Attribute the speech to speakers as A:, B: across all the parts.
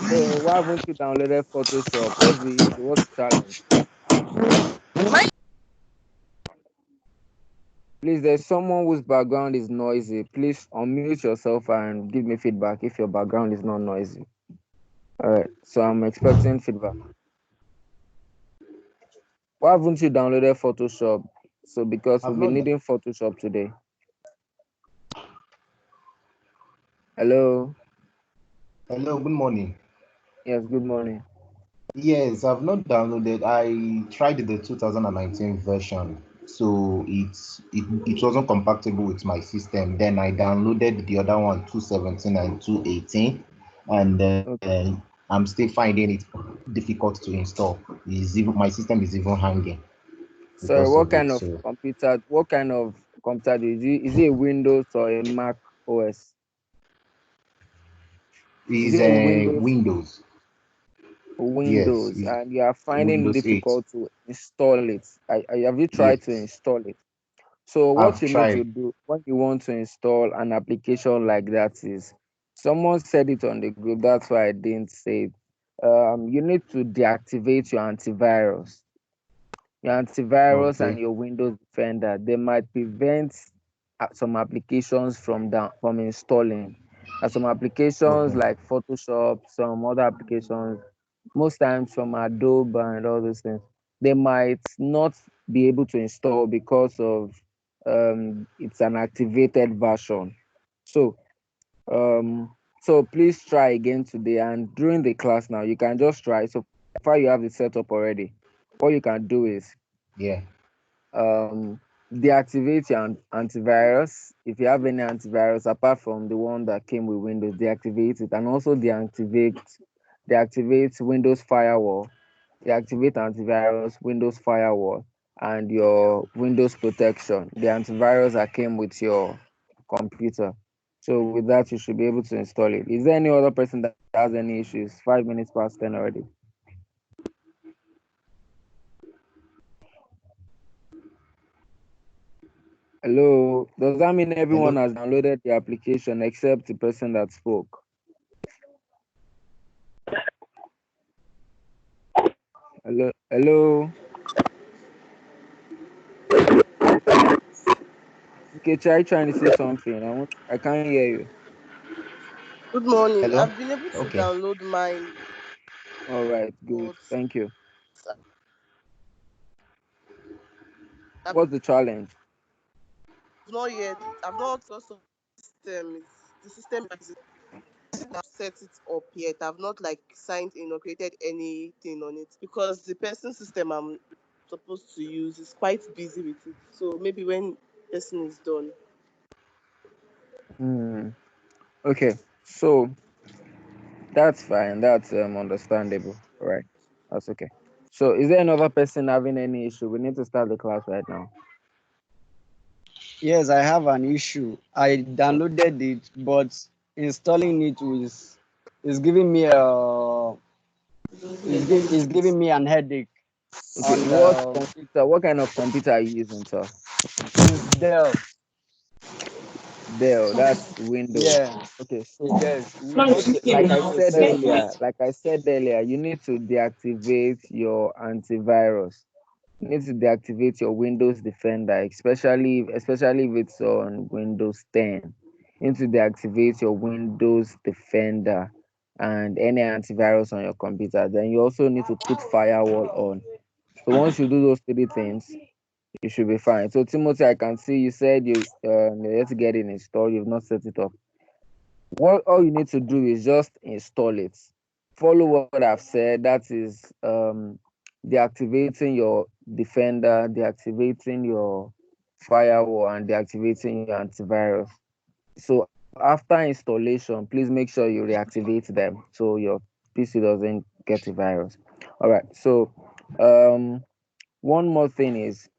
A: So why haven't you downloaded Photoshop? What's the issue? What's the challenge? Please, there's someone whose background is noisy. Please unmute yourself and give me feedback if your background is not noisy. All right. So I'm expecting feedback. Why haven't you downloaded Photoshop? So because we'll
B: I've
A: be
B: not.
A: needing Photoshop today. Hello.
B: Hello, good morning.
A: Yes. Good morning.
B: Yes, I've not downloaded. I tried the 2019 version, so it wasn't compatible with my system. Then I downloaded the other one, 217 and 218, and
A: Okay.
B: I'm still finding it difficult to install. My system is even hanging
A: Sorry.
B: because
A: What
B: of
A: kind
B: it.
A: of
B: So
A: computer? What kind of computer is it a Windows or a Mac OS? Is
B: it's
A: it a Windows
B: Windows. Yes,
A: Windows,
B: it's
A: and you are finding it
B: Windows 8.
A: difficult to install it? Have you tried to
B: Yes,
A: install it? So what
B: I've
A: you need to
B: tried.
A: do when you want to install an application like that is, someone said it on the group. That's why I didn't say it. You need to deactivate your antivirus. Your antivirus and
B: Okay,
A: your Windows Defender. They might prevent some applications from installing. And some applications
B: okay,
A: like Photoshop, some other applications, most times from Adobe and all those things, they might not be able to install because of it's an activated version. So please try again today, and during the class now you can just try. So far you have the setup already. What you can do is
B: yeah,
A: um deactivate your antivirus. If you have any antivirus apart from the one that came with Windows, deactivate it, and also deactivate Windows firewall, deactivate antivirus, Windows firewall, and your Windows protection, the antivirus that came with your computer. So with that, you should be able to install it. Is there any other person that has any issues? 5 minutes past 10 already. Hello. Does that mean everyone
B: hello.
A: has downloaded the application except the person that spoke? Hello. Hello. Okay, trying to say something. I can't hear you.
C: Good morning.
B: Hello.
C: I've been able to
B: Okay.
C: download mine,
A: All right, good.
C: but
A: Thank you.
C: I've
A: What's the challenge?
C: not yet. I've not also system. The system is not set it up yet. I've not like signed in or created anything on it because the person system I'm supposed to use is quite busy with it. So maybe when person is done.
A: Hmm. Okay. So that's fine. That's understandable. All right. That's okay. So is there another person having any issue? We need to start the class right now.
D: Yes, I have an issue. I downloaded it, but installing it is giving me is giving me an headache.
A: Okay.
D: And
A: What kind of computer are you using, sir?
D: is Dell.
A: Dell. That's Windows.
D: Yeah,
A: Okay. So
D: yes.
A: okay, like I said earlier, you need to deactivate your antivirus. You need to deactivate your Windows Defender, especially if it's on Windows 10. You need to deactivate your Windows Defender and any antivirus on your computer. Then you also need to put firewall on. So once you do those three things, you should be fine. So Timothy, I can see you said you have to get it installed. You've not set it up. What all you need to do is just install it. Follow what I've said. That is deactivating your defender, deactivating your firewall, and deactivating your antivirus. So after installation, please make sure you reactivate them so your PC doesn't get a virus. All right. So um one more thing is,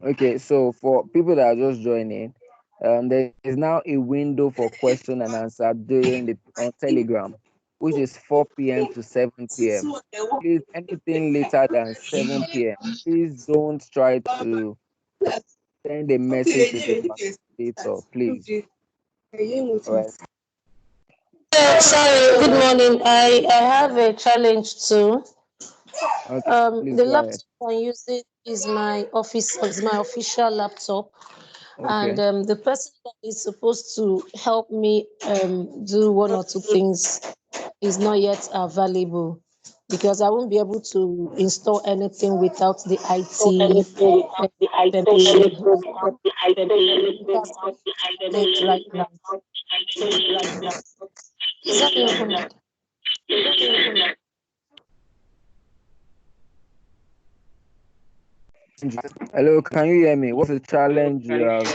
A: okay, so for people that are just joining, there is now a window for question and answer during the on Telegram, which is 4 p.m. to 7 p.m. Please, anything later than 7 p.m., please don't try to send a message to the facilitator, please. All right.
E: Sorry, good morning. I have a challenge too.
A: Okay, please
E: The
A: go ahead.
E: laptop I'm using is my official laptop, and
A: Okay.
E: the person that is supposed to help me do one or two things is not yet available because I won't be able to install anything without the IT permission. That's late right now. Is that the open?
A: Hello, can you hear me? What's the challenge you have?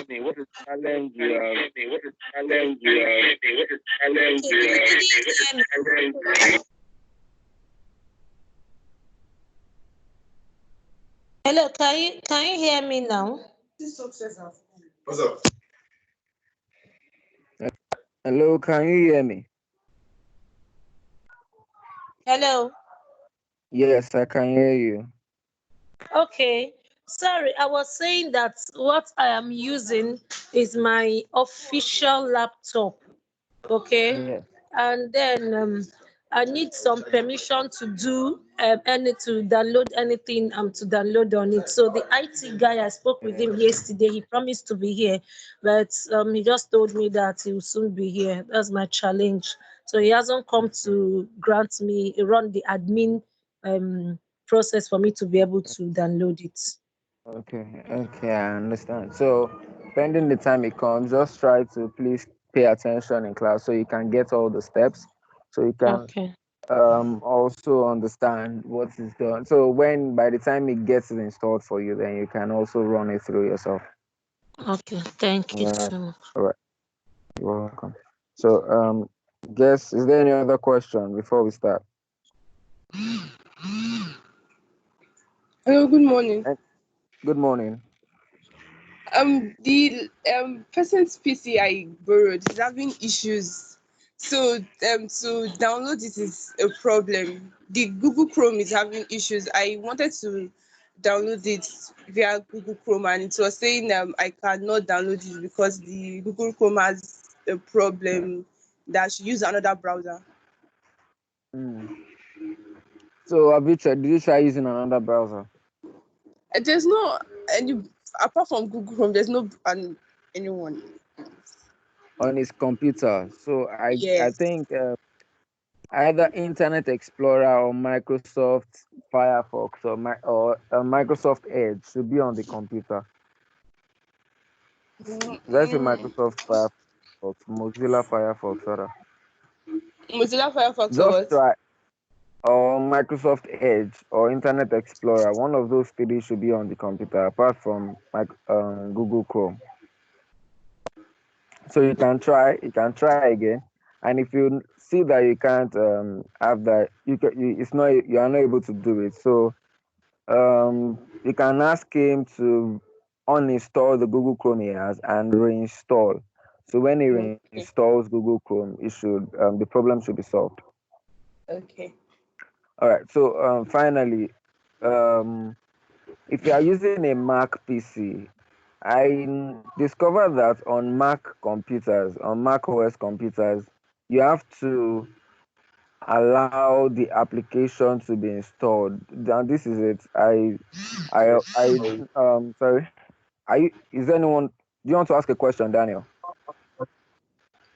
E: Hello, can you hear me now?
B: What's up?
A: Hello, can you hear me?
E: Hello.
A: Yes, I can hear you.
E: Okay. Sorry, I was saying that what I am using is my official laptop. Okay.
A: Yeah.
E: And then I need some permission to do to download anything to download on it. So the IT guy, I spoke with him yesterday. He promised to be here, but he just told me that he will soon be here. That's my challenge. So he hasn't come to grant me run the admin process for me to be able to download it.
A: Okay, I understand. So, pending the time it comes, just try to please pay attention in class so you can get all the steps, so you can
E: Okay.
A: also understand what is done. So when by the time it gets installed for you, then you can also run it through yourself.
E: Okay. Thank you
A: All right,
E: so much.
A: all right. You're welcome. So, guess is there any other question before we start?
C: Hello, good morning.
A: Good morning.
C: The person's PC I borrowed is having issues. So to download it is a problem. The Google Chrome is having issues. I wanted to download it via Google Chrome, and it was saying I cannot download it because the Google Chrome has a problem that I should use another browser.
A: Mm. So have you tried? Did you try using another browser
C: There's no any apart from Google Chrome. There's no anyone.
A: on his computer? So I
C: Yes.
A: think either Internet Explorer or Microsoft Firefox or Microsoft Edge should be on the computer. That's a
C: Mm,
A: Microsoft Firefox, Mozilla Firefox, rather.
C: Mozilla Firefox or
A: Just
C: what?
A: try or Microsoft Edge or Internet Explorer. One of those three should be on the computer, apart from Google Chrome. So you can try again, and if you see that you can't have that, it's not, you are not able to do it. So you can ask him to uninstall the Google Chrome he has and reinstall. So when he
C: Okay.
A: reinstalls Google Chrome, it should the problem should be solved.
C: Okay.
A: All right. So finally, um, if you are using a Mac PC, I discovered that on Mac computers, on Mac OS computers, you have to allow the application to be installed. And this is it. I sorry. Is anyone, do you want to ask a question, Daniel?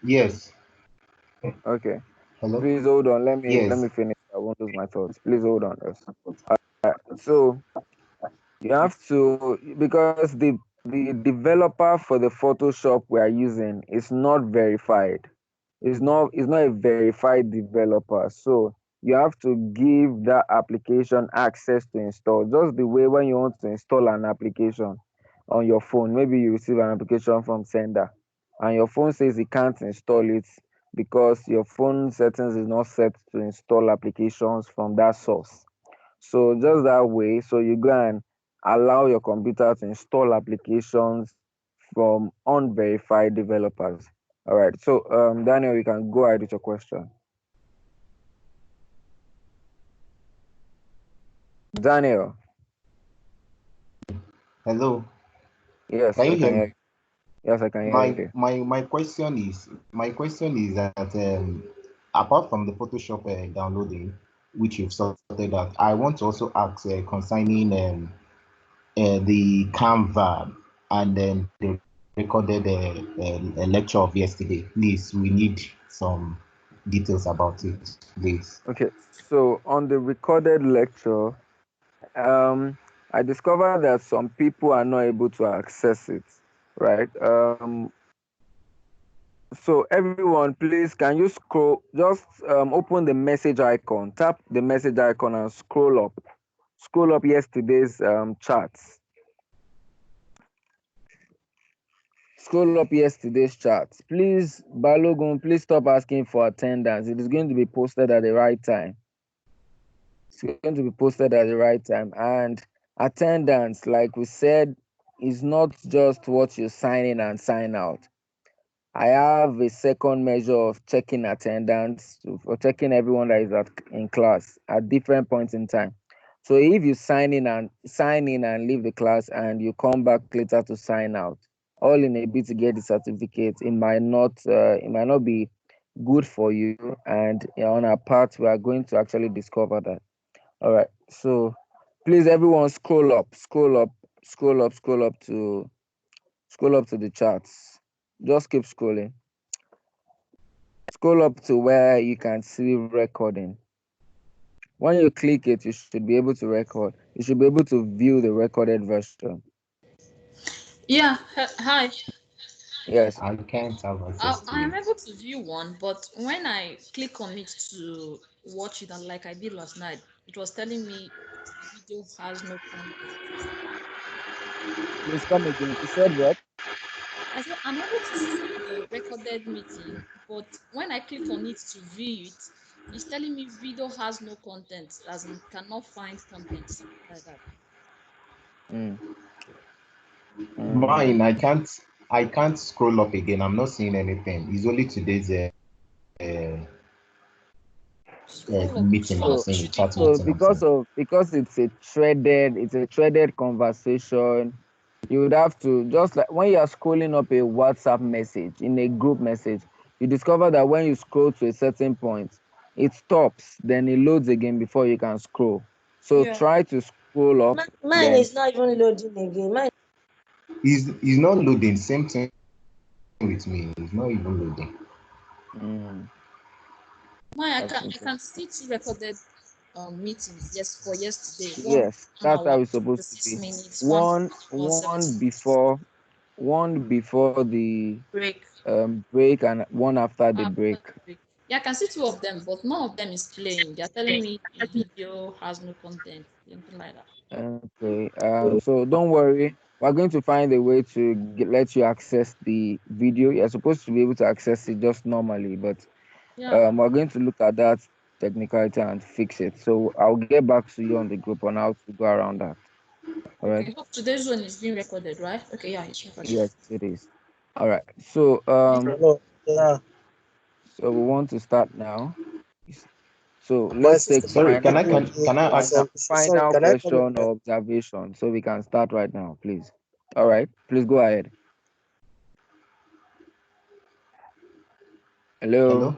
B: Yes.
A: Okay.
B: Hello?
A: Please hold on. Let me
B: Yes.
A: finish. I won't lose my thoughts. Please hold on. Yes. So you have to, because the developer for the Photoshop we are using is not verified. It's not a verified developer. So you have to give that application access to install. Just the way when you want to install an application on your phone, maybe you receive an application from sender and your phone says it can't install it because your phone settings is not set to install applications from that source. So just that way, so you go and allow your computer to install applications from unverified developers. All right. So Daniel, you can go ahead with your question. Daniel,
B: Hello.
A: yes,
B: Can
A: I
B: you
A: can
B: hear
A: hear
B: me?
A: you. Yes, I can hear you
B: My
A: clear.
B: my my question is that apart from the Photoshop downloading, which you've sorted out, I want to also ask concerning the Canva and then the recorded lecture of yesterday. Please, we need some details about it, please.
A: Okay, so on the recorded lecture, I discovered that some people are not able to access it, right? So everyone, please, can you scroll? Just open the message icon, tap the message icon, and scroll up. Scroll up yesterday's charts. Scroll up yesterday's charts. Please, Balogun, please stop asking for attendance. It is going to be posted at the right time. It's going to be posted at the right time. And attendance, like we said, is not just what you sign in and sign out. I have a second measure of checking attendance for checking everyone that is in class at different points in time. So if you sign in and leave the class and you come back later to sign out, all in a bit to get the certificate, it might not be good for you. And on our part, we are going to actually discover that. All right. So please, everyone, scroll up to the charts. Just keep scrolling. Scroll up to where you can see recording. When you click it, you should be able to record. You should be able to view the recorded version.
F: Yeah, hi.
A: Yes.
B: I can't have access to
F: I am
B: it.
F: able to view one, but when I click on it to watch it, and like I did last night, it was telling me the video has no content.
A: Please come again. You said what?
F: I said I'm able to see the recorded meeting, but when I click on it to view it, it's telling me video has no content, as in cannot find content, something like that.
A: Mm.
B: Mine,
A: Mm.
B: I can't scroll up again. I'm not seeing anything. It's only today's
F: Scroll up.
B: meeting I'm
F: Scroll up.
A: So
F: You
B: seeing,
F: should be
B: chat
A: so
B: meeting
F: on.
B: I'm
A: because
B: seeing.
A: of because it's a threaded conversation, you would have to, just like when you are scrolling up a WhatsApp message in a group message, you discover that when you scroll to a certain point, it stops, then it loads again before you can scroll. So
E: Yeah.
A: try to scroll up,
E: Mine
A: then
E: is not even loading again. Mine.
B: He's not loading. Same thing with me. He's not even loading.
A: mm,
F: My, I
A: that's
F: can I
A: interesting.
F: can see two recorded meetings. Yes, for yesterday.
A: Yes,
F: One
A: that's
F: hour,
A: how it's supposed to
F: 26
A: be.
F: minutes. One
A: One
F: hour,
A: one
F: 17 minutes.
A: before the
E: Break.
A: break and one after the
F: After
A: break.
F: the break. Yeah, I can see two of them, but none of them is playing. They're telling me the video has no content, something like that.
A: Okay. So don't worry. We're going to find a way to let you access the video. You're supposed to be able to access it just normally, but
F: Yeah.
A: we're going to look at that technicality and fix it. So I'll get back to you on the group on how to go around that. All right.
F: Okay. Hope today's one is being recorded, right? Okay. Yeah, it's recorded.
A: Yes, it is. All right. So
G: Hello. Yeah.
A: so we want to start now. So
G: My
A: let's take
G: sister
B: Sorry,
G: came
B: can
A: final
B: I
G: in.
B: can
A: question,
B: can I ask?
G: Sorry,
A: final
G: can I come in
A: question
G: there?
A: or observation. So we can start right now, please. All right. Please go ahead. Hello.
B: Hello?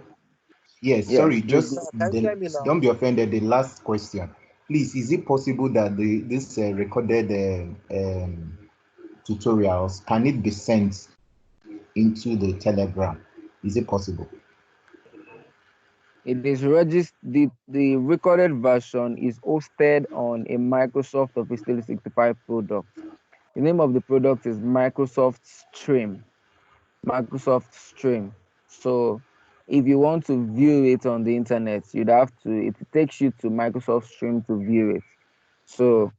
B: Yes,
A: Yes,
B: sorry,
A: please
G: Yeah,
A: go.
B: just
G: can you hear me now?
B: don't be offended. The last question, please. Is it possible that this recorded tutorials can it be sent into the Telegram? Is it possible?
A: It is registered. The recorded version is hosted on a Microsoft Office 365 product. The name of the product is Microsoft Stream. Microsoft Stream. So if you want to view it on the internet, you'd have to. It takes you to Microsoft Stream to view it. So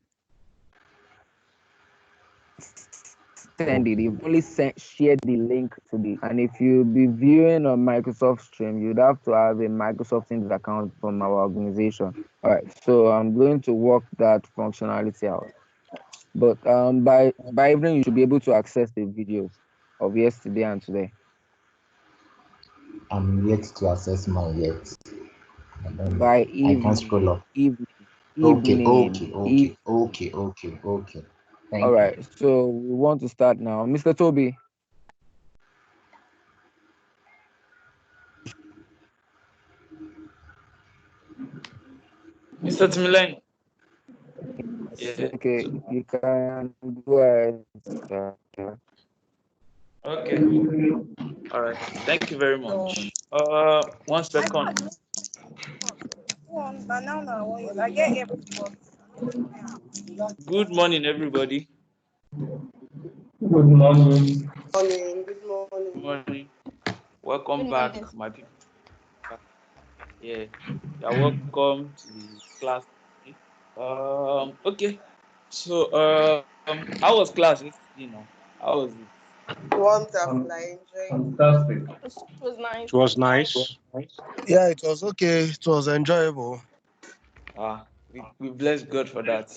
A: send it. You've only shared the link to the. And if you be viewing on Microsoft Stream, you'd have to have a Microsoft Teams account from our organization. All right. So I'm going to work that functionality out. But by evening, you should be able to access the videos of yesterday and today.
B: I'm yet to access mine yet. I don't know.
A: By
B: I can't scroll up.
A: evening, evening.
B: Okay.
A: All
B: Thank you.
A: right. So we want to start now, Mr. Toby.
G: Mr. Timilen.
A: It's
G: Yeah.
A: okay. You can go ahead, sir.
G: Okay. All right. Thank you very much. 1 second. Good morning, everybody.
H: Good morning.
C: Morning. Good
G: Good
C: morning.
G: morning. Welcome
F: Good
G: back,
F: morning.
G: my people. Yeah. You are welcome to the class. Okay. So, how was class yesterday now? How was it?
C: Wonderful. I enjoyed
H: Fantastic.
F: It was nice.
I: It was nice.
J: Yeah, it was okay. It was enjoyable.
G: We bless God for that.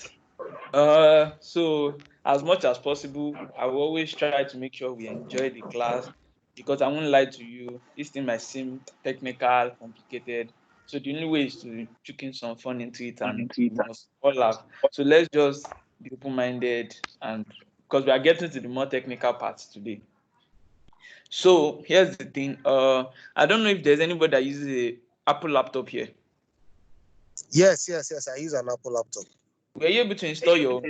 G: So as much as possible, I will always try to make sure we enjoy the class because I won't lie to you, this thing might seem technical, complicated. So the only way is to chicken some fun into it and we must all laugh. So let's just be open-minded and because we are getting to the more technical parts today. So here's the thing. I don't know if there's anybody that uses a Apple laptop here.
J: Yes. I use an Apple laptop.
G: Were you able to install your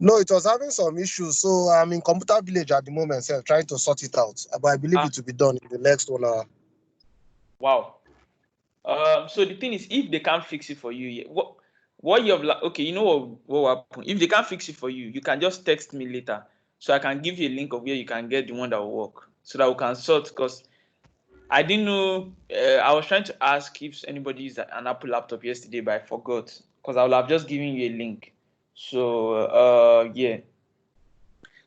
J: No, it was having some issues. So I'm in Computer Village at the moment, so I'm trying to sort it out. But I believe it will be done in the next 1 hour.
G: Wow. So the thing is, if they can't fix it for you, what you have okay, you know what will happen? If they can't fix it for you, you can just text me later, so I can give you a link of where you can get the one that will work, so that we can sort. Because I didn't know. I was trying to ask if anybody used an Apple laptop yesterday, but I forgot because I would have just given you a link. So yeah.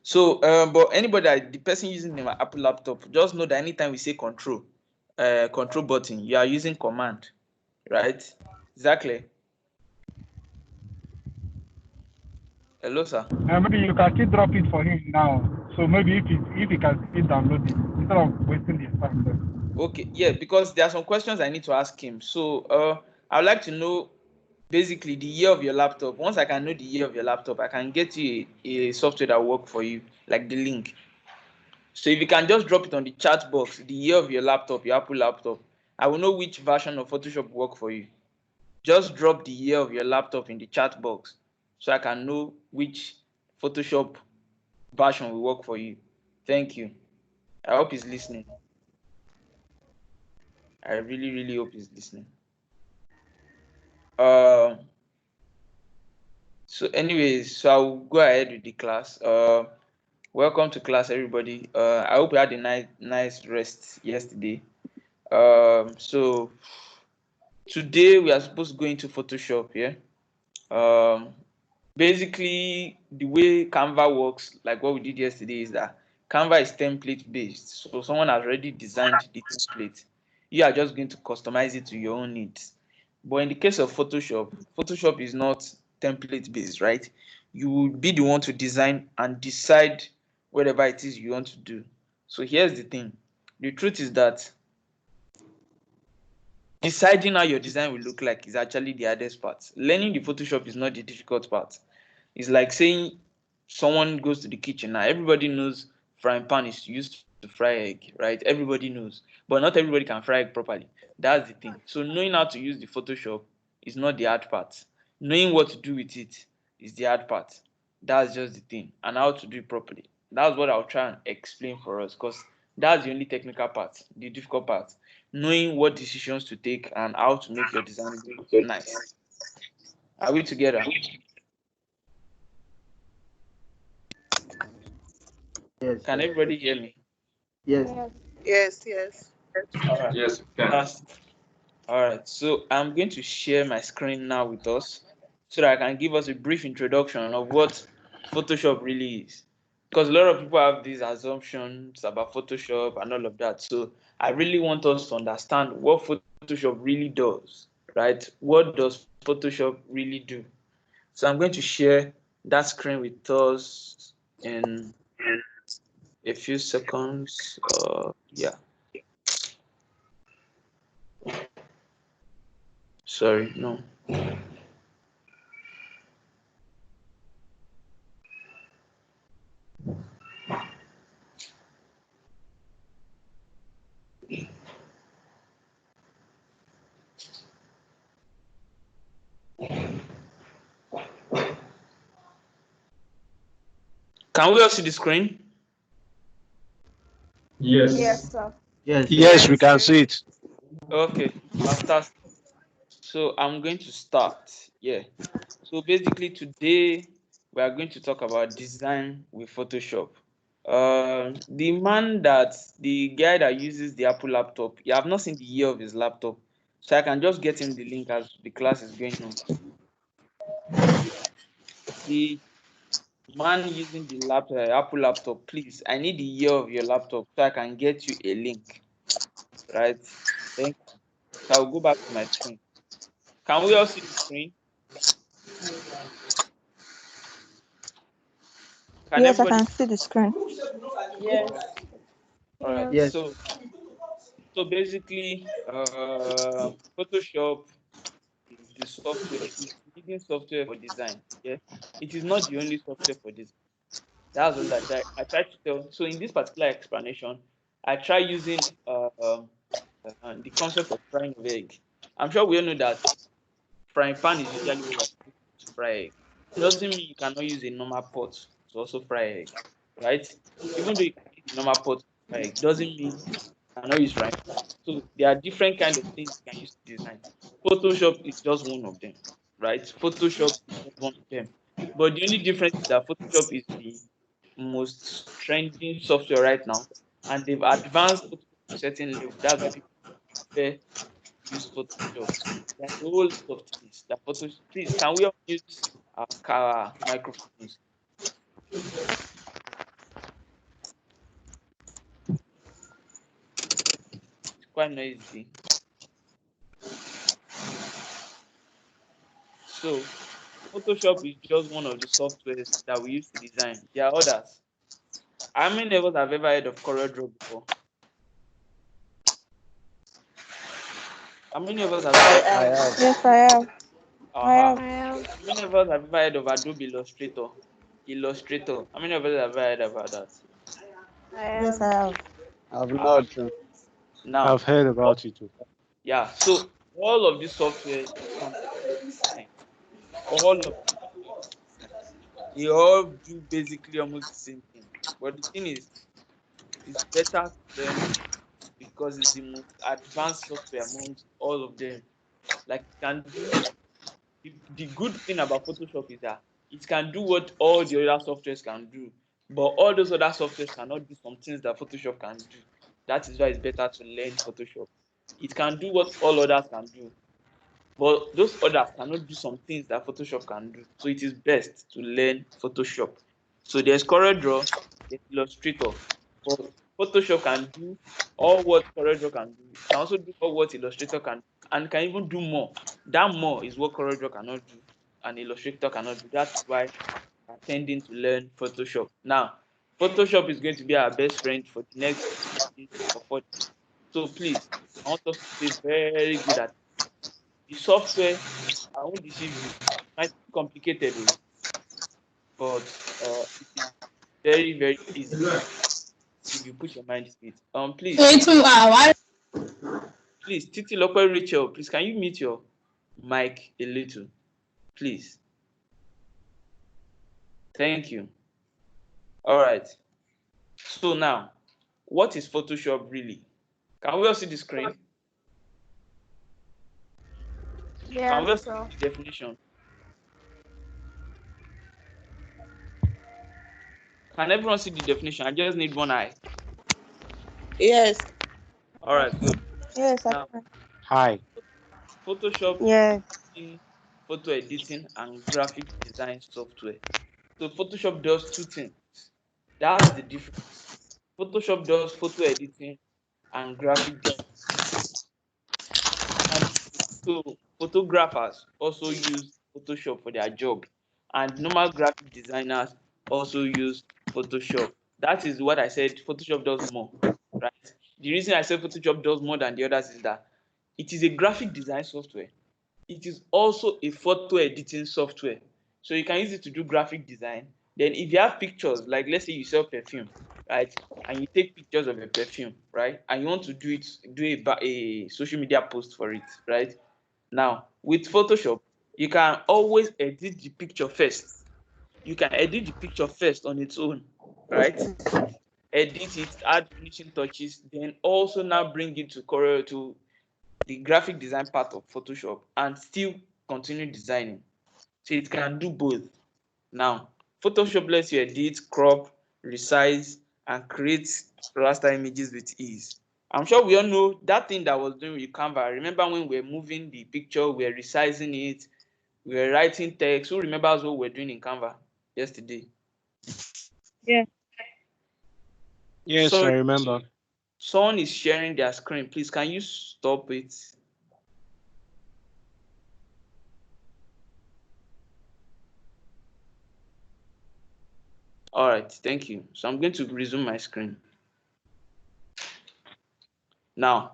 G: So but the person using the Apple laptop, just know that anytime we say control button, you are using command. Right? Exactly. Hello, sir.
H: Maybe you can still drop it for him now. So maybe if he can still download it instead of wasting his time there.
G: Okay, yeah, because there are some questions I need to ask him. So I would like to know basically the year of your laptop. Once I can know the year of your laptop, I can get you a software that will work for you, like the link. So if you can just drop it on the chat box, the year of your laptop, your Apple laptop, I will know which version of Photoshop will work for you. Just drop the year of your laptop in the chat box so I can know which Photoshop version will work for you. Thank you. I hope he's listening. I really, really hope he's listening. So anyways, so I'll go ahead with the class. Welcome to class, everybody. I hope you had a nice rest yesterday. So today we are supposed to go into Photoshop, yeah. Basically, the way Canva works, like what we did yesterday, is that Canva is template based. So someone has already designed the template. You are just going to customize it to your own needs. But in the case of Photoshop, Photoshop is not template based, right? You will be the one to design and decide whatever it is you want to do. So here's the thing. The truth is that deciding how your design will look like is actually the hardest part. Learning the Photoshop is not the difficult part. It's like saying someone goes to the kitchen. Now everybody knows frying pan is used to fry egg, right? Everybody knows, but not everybody can fry egg properly. That's the thing. So knowing how to use the Photoshop is not the hard part. Knowing what to do with it is the hard part. That's just the thing, and how to do it properly. That's what I'll try and explain for us, because that's the only technical part. The difficult part, knowing what decisions to take and how to make your design look nice. Are we together?
A: Yes,
G: Can
A: sir.
G: everybody hear me?
A: Yes.
C: Yes.
G: All right.
H: Yes, you can.
G: All right. So I'm going to share my screen now with us so that I can give us a brief introduction of what Photoshop really is. Because a lot of people have these assumptions about Photoshop and all of that. So I really want us to understand what Photoshop really does, right? What does Photoshop really do? So I'm going to share that screen with us in a few seconds. Yeah. Sorry, no. Can we all see the screen?
I: Yes.
C: Yes, sir.
I: Yes, we can see it.
G: Okay, fantastic. So I'm going to start. Yeah. So basically today we are going to talk about design with Photoshop. The guy that uses the Apple laptop, you have not seen the year of his laptop, so I can just get him the link as the class is going on. The man using the Apple laptop, please, I need the year of your laptop so I can get you a link, right? Thank you. So I'll go back to my screen. Can we all see the screen? Can
K: Yes, I
G: everybody?
K: can see the screen.
C: Yes.
G: All right.
K: Yes.
G: So basically, Photoshop is the software, is the leading software for design. Yeah, it is not the only software for design. That's what I try to tell. So in this particular explanation, I try using the concept of frying of egg. I'm sure we all know that frying pan is usually what we're supposed to use to fry egg. Doesn't mean you cannot use a normal pot to also fry egg, right? Even though you can use a normal pot to fry egg, doesn't mean you cannot use frying pan. So there are different kind of things you can use to design. Photoshop is just one of them, right? Photoshop is just one of them. But the only difference is that Photoshop is the most trending software right now, and they've advanced Photoshop to a certain level. That's why people prefer use Photoshop. There's a whole lot of things that Photoshop. Please, can we all use our microphones? It's quite noisy. So, Photoshop is just one of the softwares that we use to design. There are others. How many of us have ever heard of CorelDRAW before? How many of us have ever heard?
K: I have. Yes, I have. I
G: Uh-huh.
K: have.
G: How many of us have ever heard of Adobe Illustrator? Illustrator. How many of us have ever heard about that?
K: Yes, I have.
D: I've
G: Uh-huh.
D: not.
G: Now,
I: I've heard about it too.
G: yeah, so all of this software comes design. All of them. They all do basically almost the same thing. But the thing is, it's better to learn because it's the most advanced software amongst all of them. Like it can do the good thing about Photoshop is that it can do what all the other softwares can do, but all those other softwares cannot do some things that Photoshop can do. That is why it's better to learn Photoshop. It can do what all others can do, but those others cannot do some things that Photoshop can do. So it is best to learn Photoshop. So there's CorelDRAW, there's Illustrator, but Photoshop can do all what CorelDRAW can do. It can also do all what Illustrator can do, and can even do more. That more is what CorelDRAW cannot do, and Illustrator cannot do. That is why we're tending to learn Photoshop. Now, Photoshop is going to be our best friend for the next 3 days or 4 days. So please, I want us to stay very good at the software. I won't deceive you. It might be complicated, but it is very, very easy if you put your mind to it. Please, Titi Lope Rachel, please, can you mute your mic a little, please? Thank you. All right. So now, what is Photoshop really? Can we all see the screen? Can we all see the definition? Can everyone see the definition? I just need one eye.
C: Yes.
G: All right, good.
K: Yes, I
G: Now,
K: can.
I: Hi.
G: Photoshop
K: Yes.
G: is photo editing and graphic design software. So Photoshop does two things. That's the difference. Photoshop does photo editing and graphic design. And so photographers also use Photoshop for their job, and normal graphic designers also use Photoshop. That is what I said. Photoshop does more, right? The reason I said Photoshop does more than the others is that it is a graphic design software. It is also a photo editing software. So you can use it to do graphic design. Then if you have pictures, like let's say you sell perfume, right? And you take pictures of a perfume, right? And you want to do a social media post for it, right? Now, with Photoshop, you can always edit the picture first. you can edit the picture first on its own, right? Edit it, add finishing touches, then also now bring it to the graphic design part of Photoshop and still continue designing. So it can do both. Now, Photoshop lets you edit, crop, resize, and create raster images with ease. I'm sure we all know that thing that was doing with Canva. Remember when we were moving the picture, we were resizing it, we were writing text. Who remembers what we were doing in Canva yesterday?
K: Yeah.
I: Yes, I
G: Sorry,
I: remember.
G: someone is sharing their screen. Please, can you stop it? All right, thank you. So I'm going to resume my screen. Now,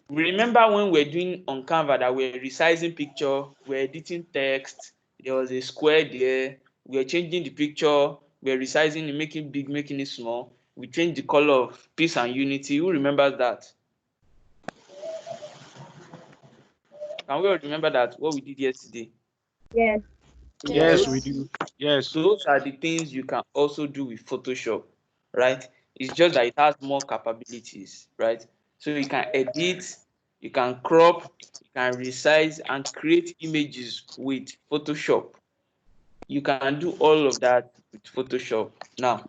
G: remember when we're doing on Canva that we're resizing picture, we're editing text, there was a square there, we're changing the picture, we're resizing it, making it big, making it small. We changed the color of peace and unity. Who remembers that? Can we all remember that, what we did yesterday?
K: Yes.
I: Yes, we do. Yes.
G: Those are the things you can also do with Photoshop, right? It's just that it has more capabilities, right? So you can edit, you can crop, you can resize and create images with Photoshop. You can do all of that with Photoshop. Now,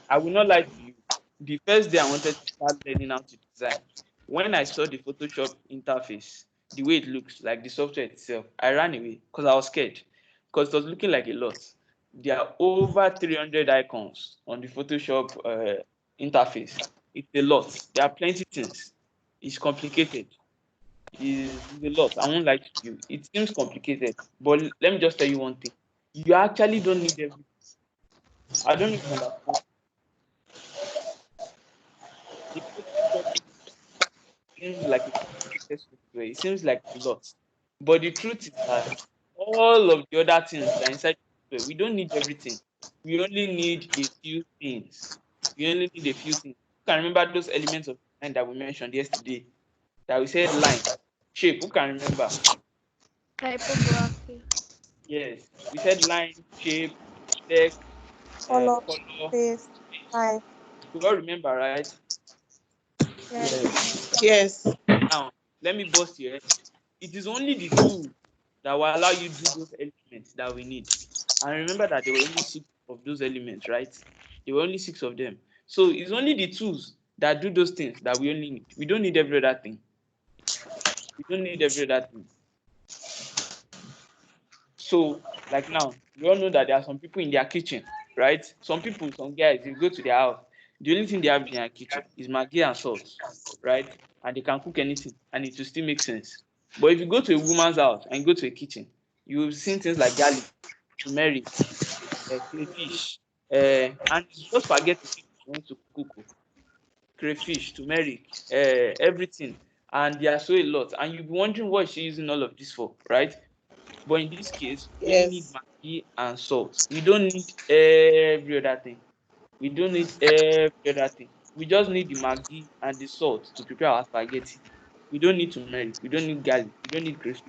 G: I will not lie to you. The first day I wanted to start learning how to design, when I saw the Photoshop interface, the way it looks, like the software itself, I ran away because I was scared because it was looking like a lot. There are over 300 icons on the Photoshop interface. It's a lot. There are plenty things. It's complicated. It's a lot. I won't lie to you. It seems complicated, but let me just tell you one thing. You actually don't need everything. I don't know if you understand. The Photoshop seems like a complicated software. It seems like a lot. But the truth is that all of the other things that are inside the software, we don't need everything. We only need a few things. We only need a few things. You can remember those elements of design that we mentioned yesterday, that we said line, shape. Who can remember?
K: Typography.
G: Yes. We said line, shape, text,
K: Color.
G: color,
K: Space.
G: space.
K: Type.
G: We all remember, right?
K: Yes.
C: Yes.
G: Now, let me bust your head. It is only the tool that will allow you to do those elements that we need. And remember that there were only 6 of those elements, right? There were only 6 of them. So it's only the tools that do those things that we only need. We don't need every other thing. We don't need every other thing. So, like now, we all know that there are some people in their kitchen, right? Some people, some guys, you go to their house, the only thing they have in their kitchen is Maggi and salt, right? And they can cook anything, and it will still make sense. But if you go to a woman's house and go to a kitchen, you will see things like garlic, turmeric, crayfish, and it's just spaghetti she wants to cook. Crayfish, turmeric, everything. And there are so a lot. And you'll be wondering what she's using all of this for, right? But in this case, we only need
C: Yes.
G: Maggi and salt. We don't need every other thing. We don't need every other thing. We just need the Maggi and the salt to prepare our spaghetti. We don't need turmeric. We don't need garlic. We don't need crayfish.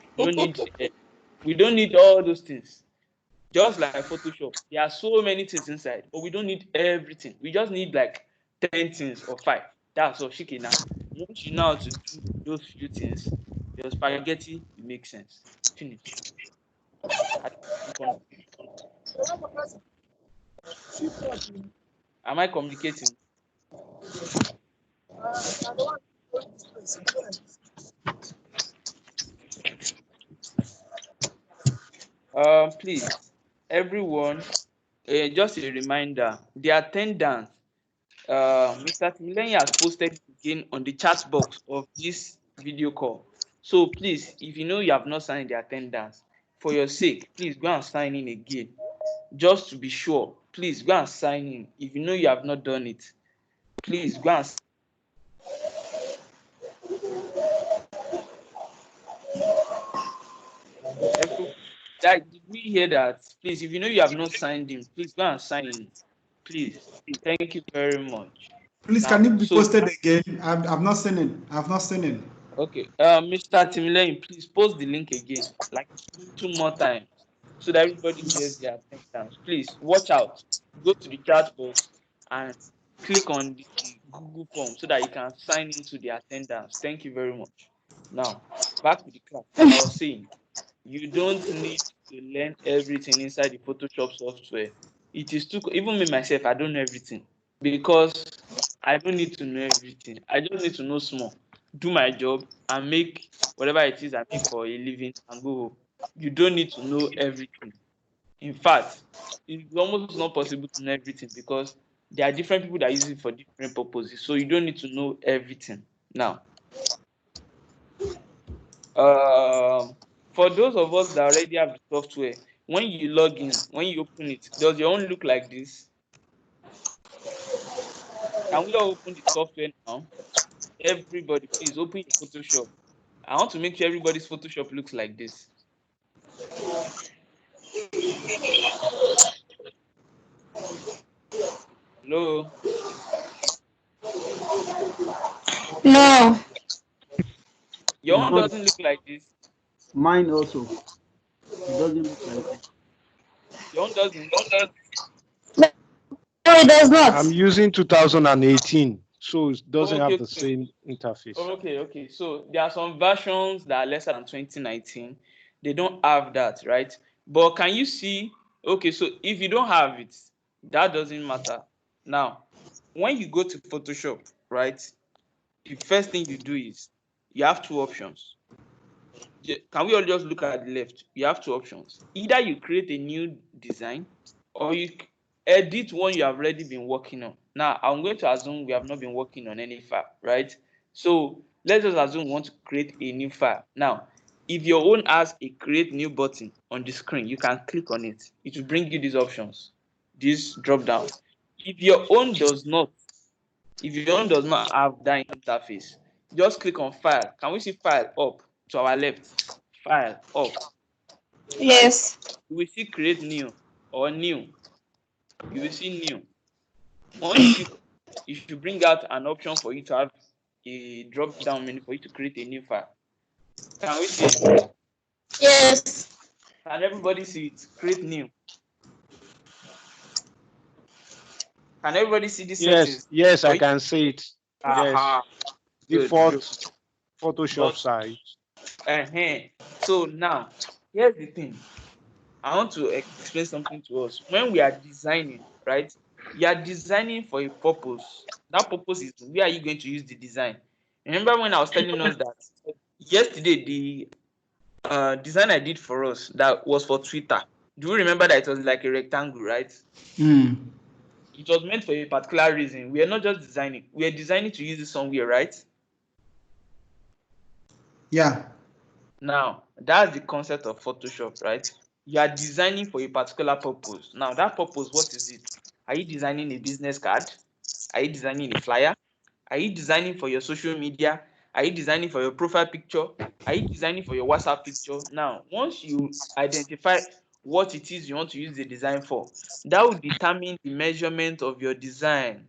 G: We don't need all those things. Just like Photoshop, there are so many things inside, but we don't need everything. We just need like 10 things or 5. That's all. Shikina. Once you know how to do those few things, your spaghetti will make sense. Finish. Am I communicating? Please, everyone, just a reminder, the attendance, Mr. Timileyin has posted again on the chat box of this video call. So please, if you know you have not signed the attendance, for your sake, please go and sign in again. Just to be sure, please go and sign in. If you know you have not done it, please go and everyone. Did we hear that? Please, if you know you have not signed in, please go and sign in. Please. Thank you very much.
L: Please, can
G: Now,
L: it be
G: so
L: posted again? I've not seen it. I've not seen it.
G: Okay. Mr. Timileyin, please post the link again, like 2 more times, so that everybody gets their attendance. Please watch out. Go to the chat box and click on the Google form so that you can sign into the attendance. Thank you very much. Now, back to the class. I was saying, you don't need to learn everything inside the Photoshop software. It is too, even me myself, I don't know everything, because I don't need to know everything. I just need to know small, do my job, and make whatever it is I make for a living and go home. You don't need to know everything. In fact, it's almost not possible to know everything, because there are different people that use it for different purposes. So you don't need to know everything. Now, for those of us that already have the software, when you log in, when you open it, does your own look like this? Can we all open the software now? Everybody, please open your Photoshop. I want to make sure everybody's Photoshop looks like this. Hello?
K: No.
G: Your own doesn't look like this.
L: Mine also. It doesn't look like it.
G: Your own doesn't.
K: No, it does not.
I: I'm using 2018, so it doesn't have the
G: Okay.
I: same interface.
G: Okay. So there are some versions that are lesser than 2019. They don't have that, right? But can you see? Okay, so if you don't have it, that doesn't matter. Now, when you go to Photoshop, right, the first thing you do is you have two options. Can we all just look at the left? You have two options. Either you create a new design, or you edit one you have already been working on. Now, I'm going to assume we have not been working on any file, right? So let's just assume we want to create a new file. Now, if your own has a create new button on the screen, you can click on it. It will bring you these options, this drop down. If your own does not, have that interface, just click on file. Can we see file up to our left? File up.
K: Yes.
G: You will see create new or new. You will see new. Once you click, it should bring out an option for you to have a drop down menu for you to create a new file. Can we see it?
K: Yes.
G: Can everybody see it? Create new. Can everybody see these settings?
I: Yes, I can see it. Yes.
G: Good.
I: Default Photoshop size.
G: So now, here's the thing. I want to explain something to us. When we are designing, right? You are designing for a purpose. That purpose is, where are you going to use the design? Remember when I was telling us that yesterday the design I did for us that was for Twitter. Do you remember that it was like a rectangle, right? It was meant for a particular reason. We are not just designing. We are designing to use it somewhere, right?
M: Yeah.
G: Now, that's the concept of Photoshop, right? You are designing for a particular purpose. Now, that purpose, what is it? Are you designing a business card? Are you designing a flyer? Are you designing for your social media? Are you designing for your profile picture? Are you designing for your WhatsApp picture? Now, once you identify what it is you want to use the design for, that will determine the measurement of your design.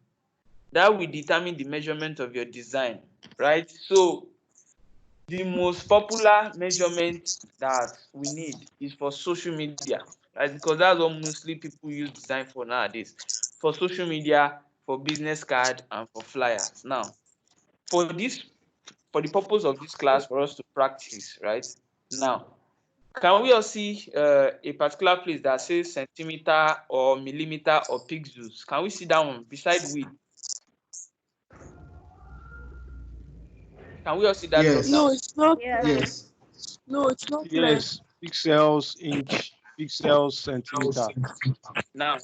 G: Right? So, the most popular measurement that we need is for social media, right? Because that's what mostly people use design for nowadays. For social media, for business card, and for flyers. Now, for the purpose of this class, for us to practice, right? Now, can we all see a particular place that says centimeter or millimeter or pixels? Can we see that one beside width? Can we all see that drop
M: Yes.
G: down?
E: No, it's not clear.
M: Yes.
E: No, it's not clear.
I: Yes. Pixels, inch, pixels, centimeter.
G: Now,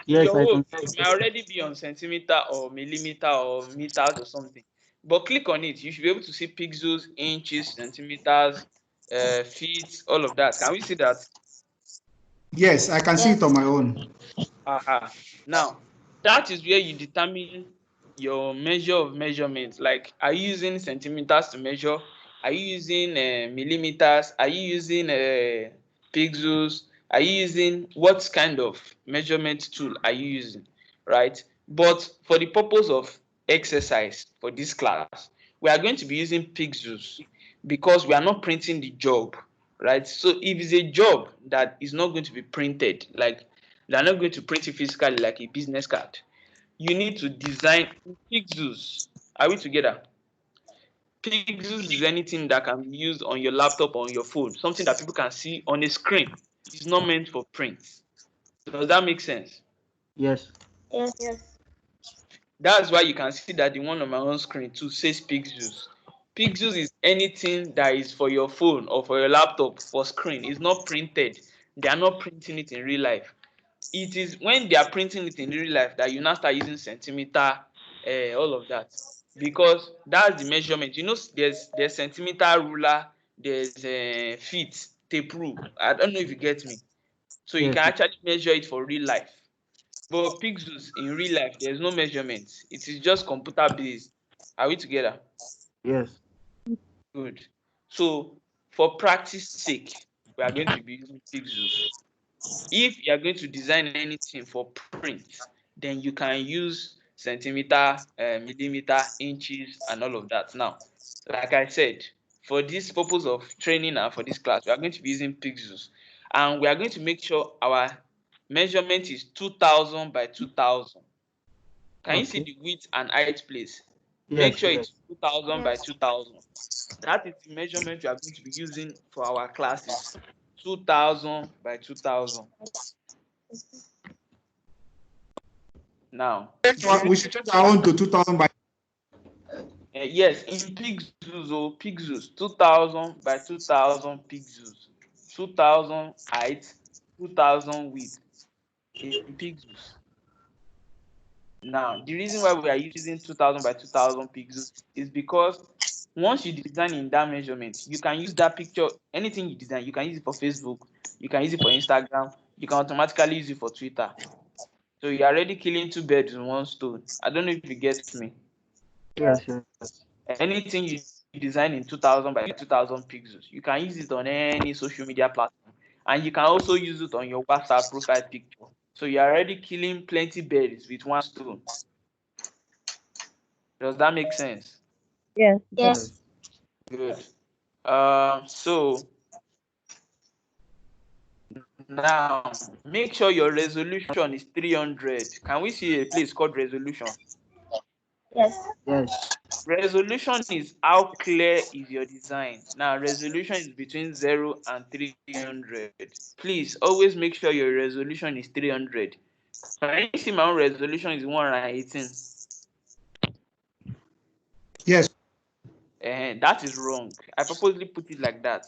L: Yes,
G: your
L: I
G: own
L: can see
G: may already be on centimeter or millimeter or meters or something, but click on it. You should be able to see pixels, inches, centimeters, feet, all of that. Can we see that?
M: Yes, I can see it on my own.
G: Now, that is where you determine your measure of measurement. Like, are you using centimeters to measure? Are you using millimeters? Are you using pixels? Are you using, what kind of measurement tool are you using, right? But for the purpose of exercise for this class, we are going to be using pixels because we are not printing the job, right? So if it's a job that is not going to be printed, like they are not going to print it physically like a business card, you need to design pixels. Are we together? Pixels is anything that can be used on your laptop or on your phone, something that people can see on a screen. It's not meant for print. Does that make sense?
L: Yes.
K: Yes.
G: That's why you can see that the one on my own screen too says pixels. Pixels is anything that is for your phone or for your laptop for screen. It's not printed. They are not printing it in real life. It is when they are printing it in real life that you now start using centimeter, all of that, because that's the measurement. You know, there's centimeter ruler, there's feet tape rule. I don't know if you get me. So you
L: Yes.
G: can actually measure it for real life. But pixels in real life, there's no measurement. It is just computer based. Are we together?
L: Yes.
G: Good. So for practice sake, we are going to be using pixels. If you are going to design anything for print, then you can use centimeter, millimeter, inches, and all of that. Now, like I said, for this purpose of training and for this class, we are going to be using pixels. And we are going to make sure our measurement is 2000 by 2000. Can you see the width and height, please? Make
L: Yes.
G: sure
L: Yes.
G: it's 2000 by 2000. That is the measurement we are going to be using for our classes. 2000 by 2000. Now,
M: We should change our own to 2000 by.
G: yes, in pixels, pixels, 2000 by 2000 pixels, 2000 height, 2000 width in pixels. Now, the reason why we are using 2000 by 2000 pixels is because once you design in that measurement, you can use that picture, anything you design, you can use it for Facebook, you can use it for Instagram, you can automatically use it for Twitter. So you're already killing two birds with one stone. I don't know if you get me.
L: Yes. Yes.
G: Anything you design in 2000 by 2000 pixels, you can use it on any social media platform. And you can also use it on your WhatsApp profile picture. So you're already killing plenty birds with one stone. Does that make sense?
K: Yes.
G: Good. So now make sure your resolution is 300. Can we see a place called resolution?
K: Yes.
L: Yes.
G: Resolution is how clear is your design. Now resolution is between 0 and 300. Please always make sure your resolution is 300. Can you see my own resolution is 118?
M: Yes.
G: That is wrong. I purposely put it like that.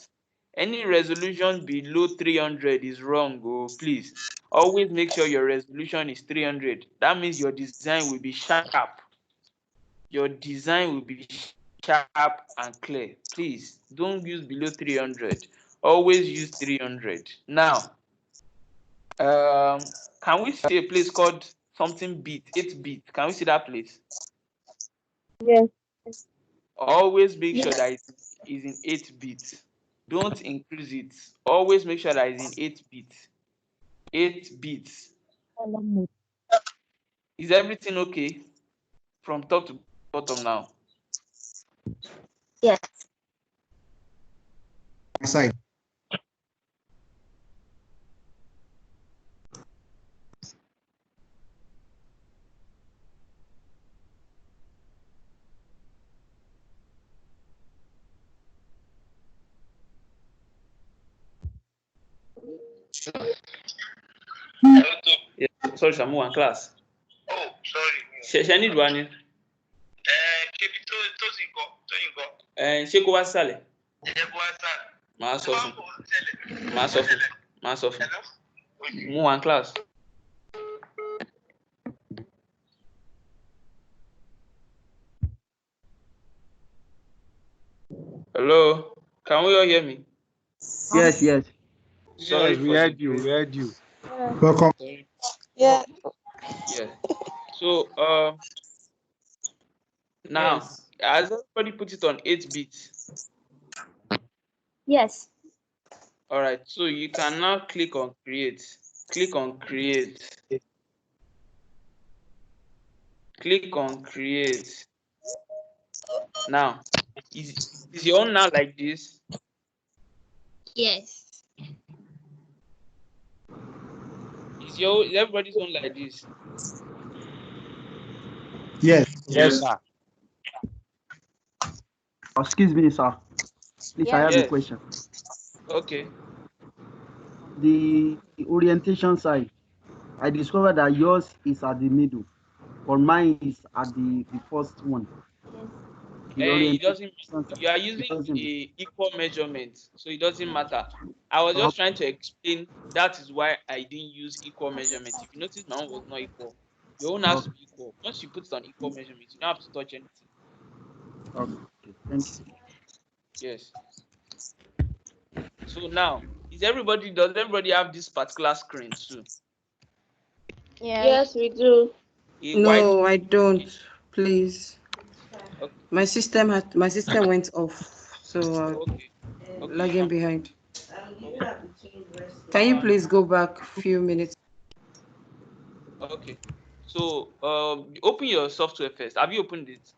G: Any resolution below 300 is wrong. Oh, please always make sure your resolution is 300. That means your design will be sharp. Your design will be sharp and clear. Please don't use below 300. Always use 300. Now, can we see a place called something bit, 8-bit? Can we see that place?
K: Yes.
G: Always make sure that it is in 8-bit. Don't increase it. Always make sure that it's in 8-bit. 8-bit. Is everything okay from top to bottom now?
K: Yes.
M: My side.
G: Yeah. Sorry, Samu, one class.
N: Oh, sorry.
G: Ṣe need one ni.
N: Ṣébi tó sì ń kọ́ tóyìn kọ́.
G: Ṣé kó wá sísàlẹ̀?
N: Ẹ jẹ́ kó wá sáà.
G: Màá sọ fún.
N: Tẹ́lẹ̀.
G: Màá sọ fún. Màá sọ fún. Mú one class. Hello, can we all hear me?
L: Yes. Yes.
G: Sorry
I: Yes, we
G: for the
I: heard you. We heard you.
M: Welcome.
K: Yeah.
G: yeah. So now has everybody put it on 8-bit?
K: Yes.
G: All right. So you can now click on create. Click on create. Click on create. Now, is your own now like this?
K: Yes.
G: Is everybody's own like this?
M: Yes.
I: Yes, sir.
L: Excuse me, sir. Please, I have a
G: Yes.
L: question.
G: Okay.
L: The orientation side, I discovered that yours is at the middle, but mine is at the first one.
K: Yes.
L: The
G: It
L: orientation
G: doesn't.
L: side,
G: You are
L: it
G: using
L: doesn't.
G: a equal measurement, so it doesn't matter. I was just trying to explain. That is why I didn't use equal measurement. If you notice, my own was not equal. Your own has to be equal. Once you put it on equal measurement, you don't have to touch anything.
L: Okay, thank you.
G: Yes. So now, does everybody have this particular screen too?
K: Yes, we do.
G: A white
O: No, I don't.
G: screen?
O: Please.
G: Okay.
O: My system went off, so
G: Okay. Okay.
O: lagging behind.
G: Okay.
O: Can you please go back a few minutes?
G: Okay. So open your software first. Have you opened it?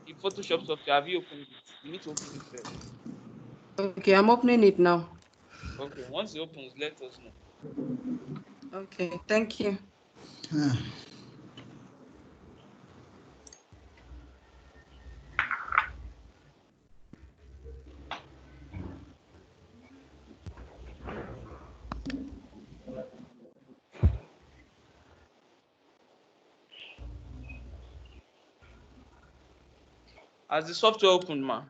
G: The Photoshop software, have you opened it? You need to open it first.
O: Okay, I'm opening it now.
G: Okay. Once it opens, let us know.
O: Okay, thank you.
G: As the software opened, ma.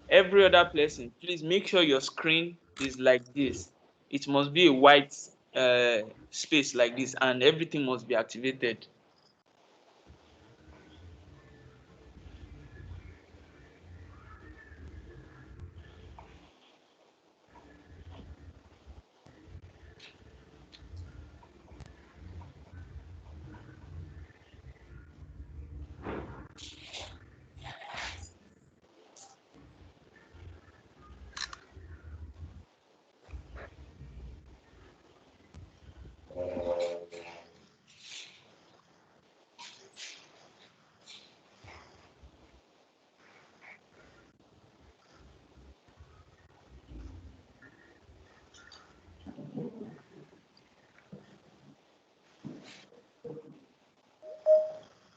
G: Every other person, please make sure your screen is like this. It must be a white space like this, and everything must be activated.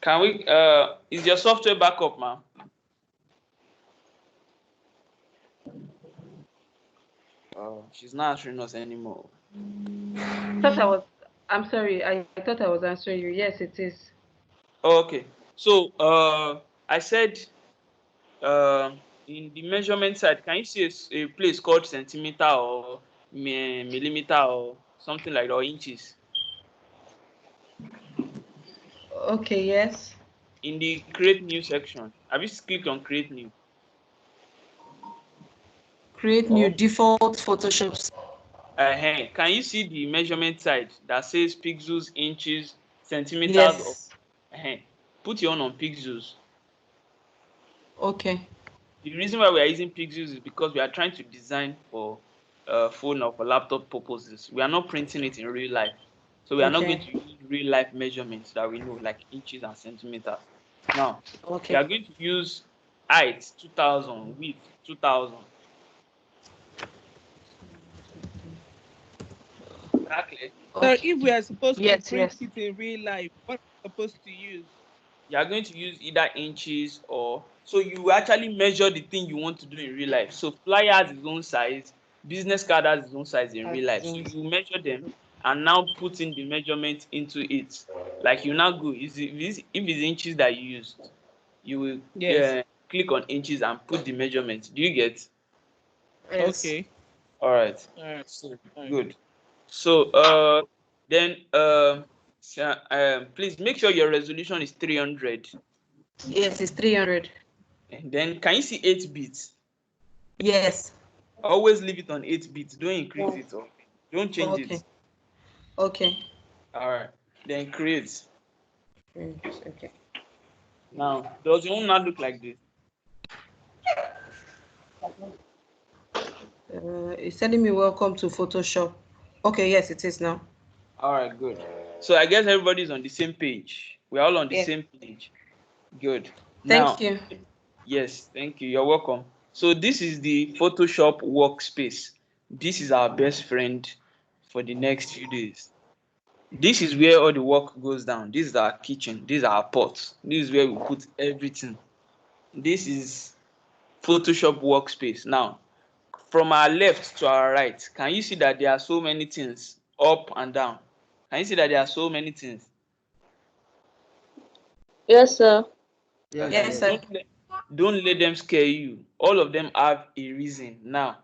G: Can we? Is your software backup, ma? She's not answering us anymore.
O: I'm sorry, I thought I was answering you. Yes, it is.
G: Oh, okay. So I said in the measurement side, can you see a place called centimeter or millimeter or something like that, or inches?
O: Okay, yes.
G: In the create new section, have you clicked on create new?
O: Create new default Photoshop.
G: Can you see the measurement side that says pixels, inches, centimeters?
O: Yes.
G: Put your own on pixels.
O: Okay.
G: The reason why we are using pixels is because we are trying to design for phone or for laptop purposes. We are not printing it in real life. So we are not going to use real life measurements that we know, like inches and centimeters. Now, we are going to use height 2000, width 2000. Exactly.
P: So if we are supposed to print it in real life, what are we supposed to use?
G: You are going to use either inches or so you actually measure the thing you want to do in real life. So flyer has its own size, business card has its own size in real life. So you measure them and now put in the measurement into it. Like you now go, if it's inches that you used, you will click on inches and put the measurement. Do you get?
O: Yes.
P: Okay.
G: All right.
P: All right.
G: So good. So then please make sure your resolution is 300.
O: Yes, it's 300.
G: And then can you see 8 bits?
O: Yes.
G: Always leave it on 8 bits. Don't increase it or don't change it.
O: Okay.
G: All right. Then create.
O: Okay.
G: Now, does your own not look like this?
O: It's telling me welcome to Photoshop. Okay, yes, it is now.
G: All right, good. So I guess everybody's on the same page. We're all on the
O: Yes.
G: same page. Good.
O: Thank
G: Now,
O: you.
G: yes, thank you. You're welcome. So this is the Photoshop workspace. This is our best friend for the next few days. This is where all the work goes down. This is our kitchen. This is our pot. This is where we put everything. This is Photoshop workspace. Now, from our left to our right, can you see that there are so many things up and down? Can you see that there are so many things?
K: Yes, sir.
O: Yes, sir.
G: Don't let them scare you. All of them have a reason. Now,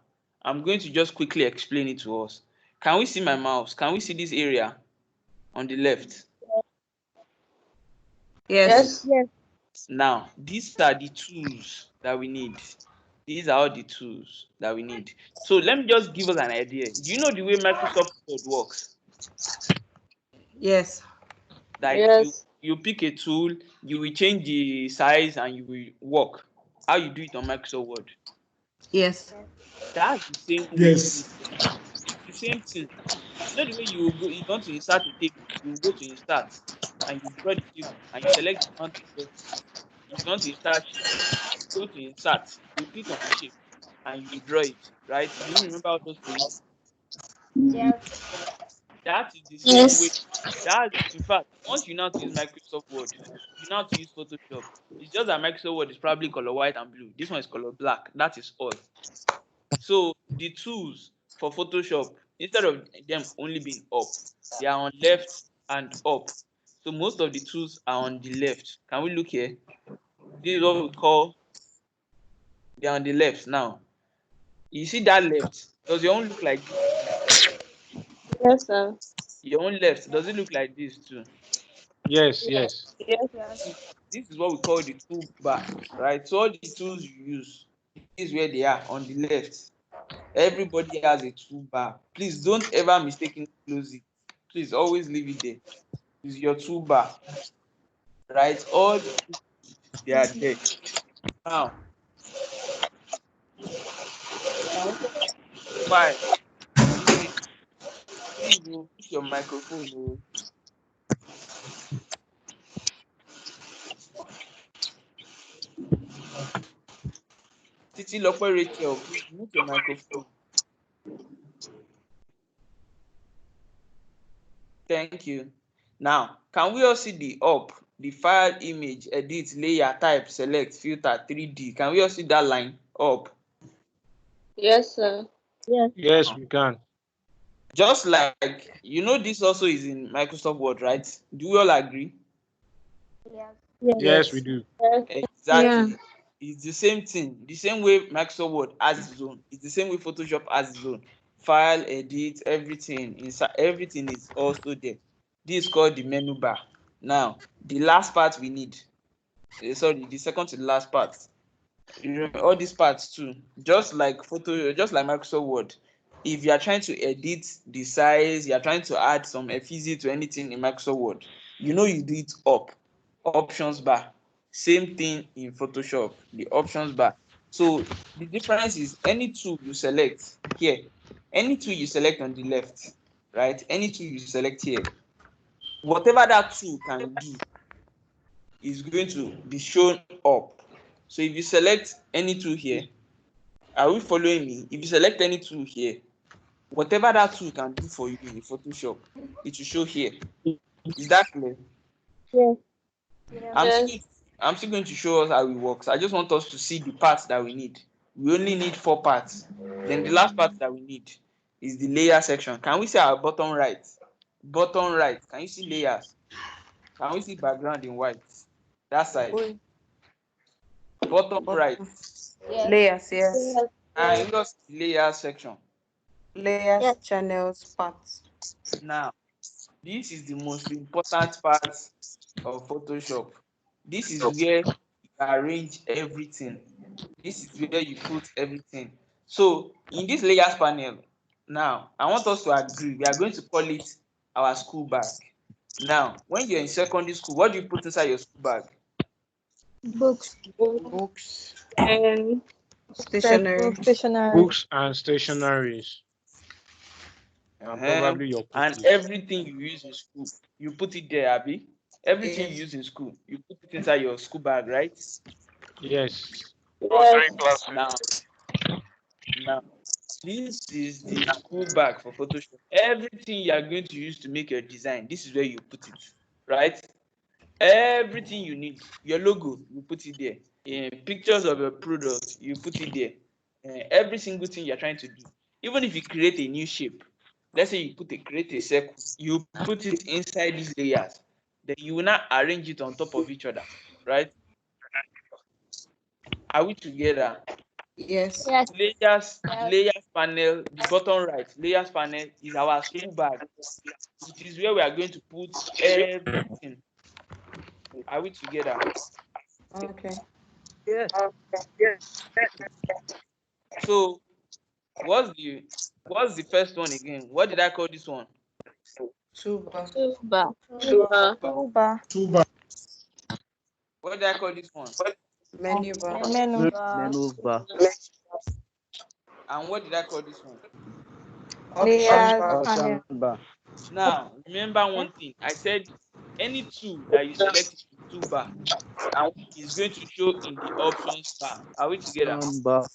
G: I'm going to just quickly explain it to us. Can we see my mouse? Can we see this area on the left?
O: Yes.
K: Yes.
G: Now, these are the tools that we need. These are all the tools that we need. So let me just give us an idea. Do you know the way Microsoft Word works?
O: Yes.
G: Like
K: Yes.
G: you pick a tool, you will change the size and you will work. How you do it on Microsoft Word?
O: Yes.
G: That's the same way.
M: Yes.
G: It's the same thing. You know the way you go, you want to insert a table, you go to insert and you draw the table and you select the amount of boxes. If you want to insert shape, you go to insert, you click on the shape and you draw it, right? Do you remember all those things?
K: Yes.
G: That is the same way.
K: Yes.
G: That in fact, once you know how to use Microsoft Word, you know how to use Photoshop. It's just that Microsoft Word is probably color white and blue. This one is color black. That is all. So the tools for Photoshop, instead of them only being up, they are on left and up. So most of the tools are on the left. Can we look here? This is what we call, they are on the left now. You see that left? Does your own look like this too?
K: Yes, sir.
G: Your own left, does it look like this too?
I: Yes,
K: Yes.
I: yes.
K: Yes. Yes.
G: This is what we call the toolbar, right? So all the tools you use, this is where they are on the left. Everybody has a toolbar. Please don't ever mistakenly close it. Please always leave it there. It's your toolbar, right? All the tools, they are there. Now, can we file image? Please mute your microphone. Oh. Titi Lope Rachel, please mute your microphone. Thank you. Now, can we all see the up, the file, image, edit, layer, type, select, filter, 3D? Can we all see that line up?
K: Yes, sir. Yes.
I: Yes, we can.
G: Just like, this also is in Microsoft Word, right? Do we all agree?
K: Yes.
I: Yes, we
O: Yes.
I: do.
K: Yes.
E: Yeah.
G: Exactly. It's the same thing. The same way Microsoft Word has its own. It's the same way Photoshop has its own. File, edit, everything. Inside, everything is also there. This is called the menu bar. Now, the last part we need. Sorry, the second to the last part. You remember all these parts too. Just like Microsoft Word. If you are trying to edit the size, you are trying to add some effigy to anything in Microsoft Word, you do it up. Options bar. Same thing in Photoshop, the options bar. So the difference is any tool you select here, any tool you select on the left, right? Any tool you select here, whatever that tool can do is going to be shown up. So if you select any tool here, are we following me? If you select any tool here, whatever that tool can do for you in Photoshop, it will show here. Is that clear?
K: Yes.
G: I'm
K: Yes.
G: still I'm still going to show us how it works. I just want us to see the parts that we need. We only need 4 parts. Then the last part that we need is the layer section. Can we see our bottom right? Bottom right. Can you see layers? Can we see background in white? That side. Bottom right.
K: Yes.
O: Layers, yes.
K: Yes.
G: And just layer section.
O: Layers,
K: Yes.
O: channels, parts.
G: Now, this is the most important part of Photoshop. This is where you arrange everything. This is where you put everything. So in this layers panel, now I want us to agree. We are going to call it our school bag. Now, when you're in secondary school, what do you put inside your school bag?
K: Books.
O: Books.
K: And
O: Stationery.
I: Books and stationaries. And probably your
G: and
I: cookies.
G: everything you use in school, you put it there, Abby. Everything you use in school, you put it inside your school bag, right?
I: Yes.
G: Now, now, this is the school bag for Photoshop. Everything you are going to use to make your design, this is where you put it, right? Everything you need, your logo, you put it there. Pictures of your product, you put it there. Every single thing you're trying to do. Even if you create a new shape, let's say you create a circle, you put it inside these layers. Then you will not arrange it on top of each other, right? Are we together?
O: Yes.
G: Layers panel, the bottom right, layers panel is our school bag. It is where we are going to put everything. Are we together?
O: Okay.
D: Yes.
G: So what's the first one again? What did I call this one?
O: Tuba.
G: What did I call this one?
O: Menu bar.
D: Menu bar.
G: And what did I call this one?
D: Option bar.
G: Now, remember one thing. I said any tool that you select in the toolbar is going to show in the options bar. Are we together?
D: Option bar.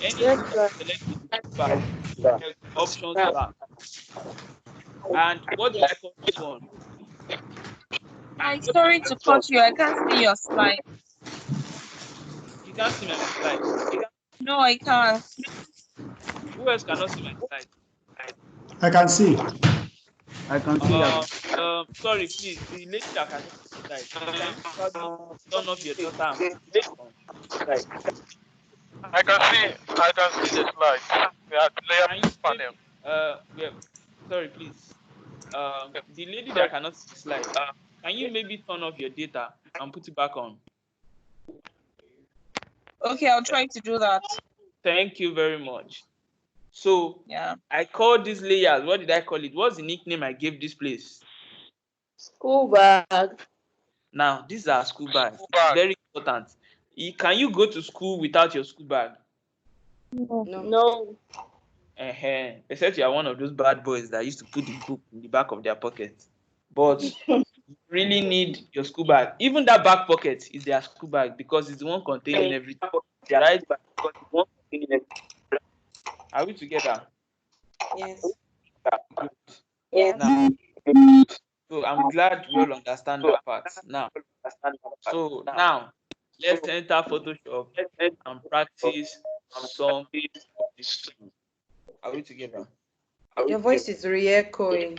G: Any tool that you select in the toolbar is show in the options bar. And what did I call this one?
P: Mike, sorry to cut you. I can't see your slide.
G: You can't see my slide.
P: No, I can't.
G: Who else cannot see my slide?
M: I can see.
L: I can see that.
G: Sorry, please. The lady that can see the slide, please, can you probably turn off your data and put it back on?
N: I can see the slide. We are
G: Can you
N: layer panel.
G: sorry, please. The lady that cannot see the slide, can you maybe turn off your data and put it back on?
P: Okay, I'll try to do that.
G: Thank you very much. So
P: yeah,
G: I called these layers. What did I call it? What's the nickname I gave this place?
K: School bag.
G: Now, these are school bags. It's very important. Can you go to school without your school bag?
K: No.
G: Except you are one of those bad boys that used to put the book in the back of their pocket. But you really need your school bag. Even that back pocket is their school bag because it's the one containing everything. Right? Are we together?
O: Yes.
G: Good.
K: Yes.
G: Now, so I'm glad we all understand that part. Now, so now let's enter Photoshop and practice some of the tools. Are we together?
O: Your voice is re-echoing.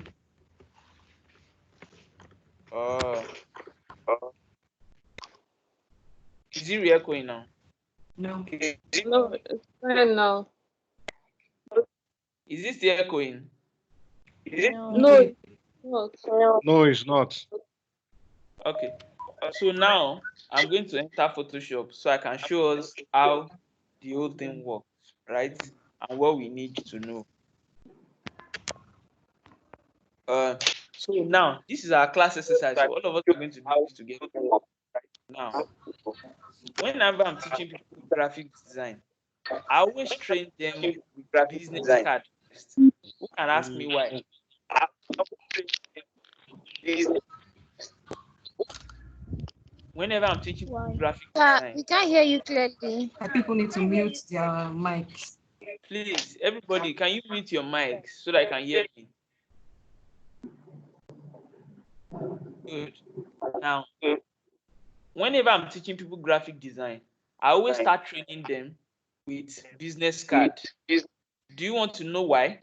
G: Is it re-echoing now?
O: No.
K: No, it's fine now.
G: Is it still echoing?
K: No,
I: No, it's not.
G: Okay. So now I'm going to enter Photoshop so I can show us how the whole thing works, right? And what we need to know. So now this is our class exercise. So all of us are going to do this together. Now, whenever I'm teaching people graphic design, I always train them with business card first. Who can ask me why? Whenever I'm teaching graphic design,
K: we can't hear you clearly.
O: People need to mute their mics.
G: please, everybody, can you mute your mics so that I can hear me? Good. Now, whenever I'm teaching people graphic design, I always start training them with business card. Do you want to know why?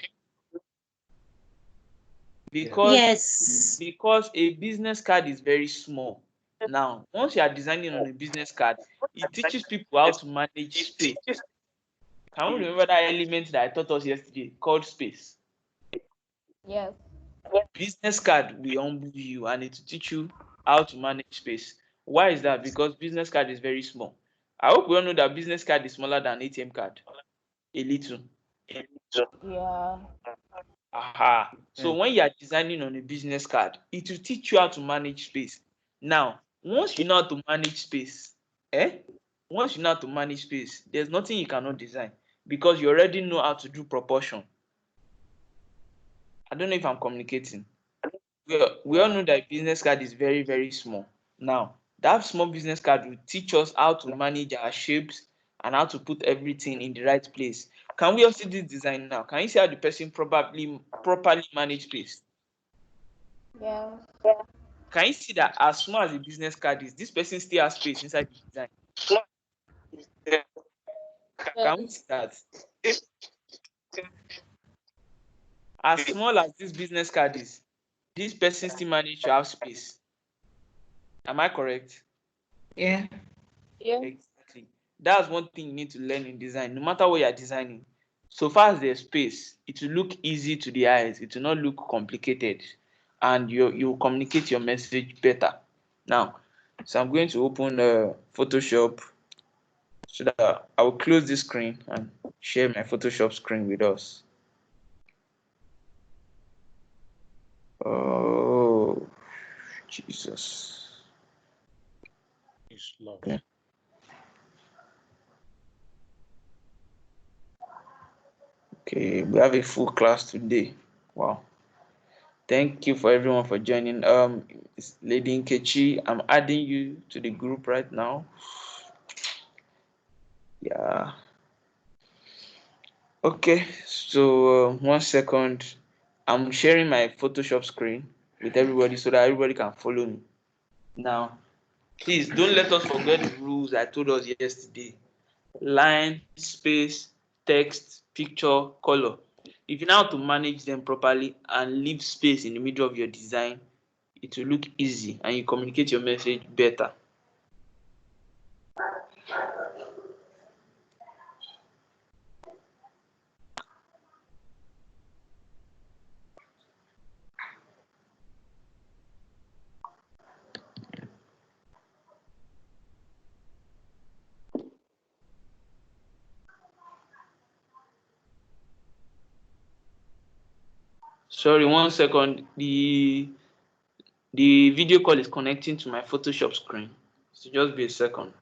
G: Because a business card is very small. Now, once you are designing on a business card, it teaches people how to manage space. Can you remember that element that I taught us yesterday called space?
K: Yes.
G: Business card will humble you and it will teach you how to manage space. Why is that? Because business card is very small. I hope we all know that business card is smaller than ATM card. A little.
K: Yeah.
G: Aha. So when you are designing on a business card, it will teach you how to manage space. Now, once you know how to manage space, Once you know how to manage space, there's nothing you cannot design because you already know how to do proportion. I don't know if I'm communicating. We all know that business card is very, very small. Now, that small business card will teach us how to manage our shapes and how to put everything in the right place. Can we also do this design now? Can you see how the person probably properly manage space?
K: Yeah.
G: Can you see that as small as the business card is, this person still has space inside the design? Can we see that? As small as this business card is, this person still managed to have space. Am I correct?
O: Yeah.
K: Yeah.
G: Exactly. That's one thing you need to learn in design. No matter what you're designing, so far as there's space, it will look easy to the eyes. It will not look complicated, and you communicate your message better. Now, so I'm going to open Photoshop so that I will close this screen and share my Photoshop screen with us. Oh, Jesus. Okay. Okay, we have a full class today. Wow. Thank you for everyone for joining. It's Lady Nkechi. I'm adding you to the group right now. Yeah. Okay, so 1 second. I'm sharing my Photoshop screen with everybody so that everybody can follow me. Now, please don't let us forget the rules I told us yesterday. Line, space, text, picture, color. If you know how to manage them properly and leave space in the middle of your design, it will look easy and you communicate your message better. Sorry, 1 second. The video call is connecting to my Photoshop screen. So just be a second.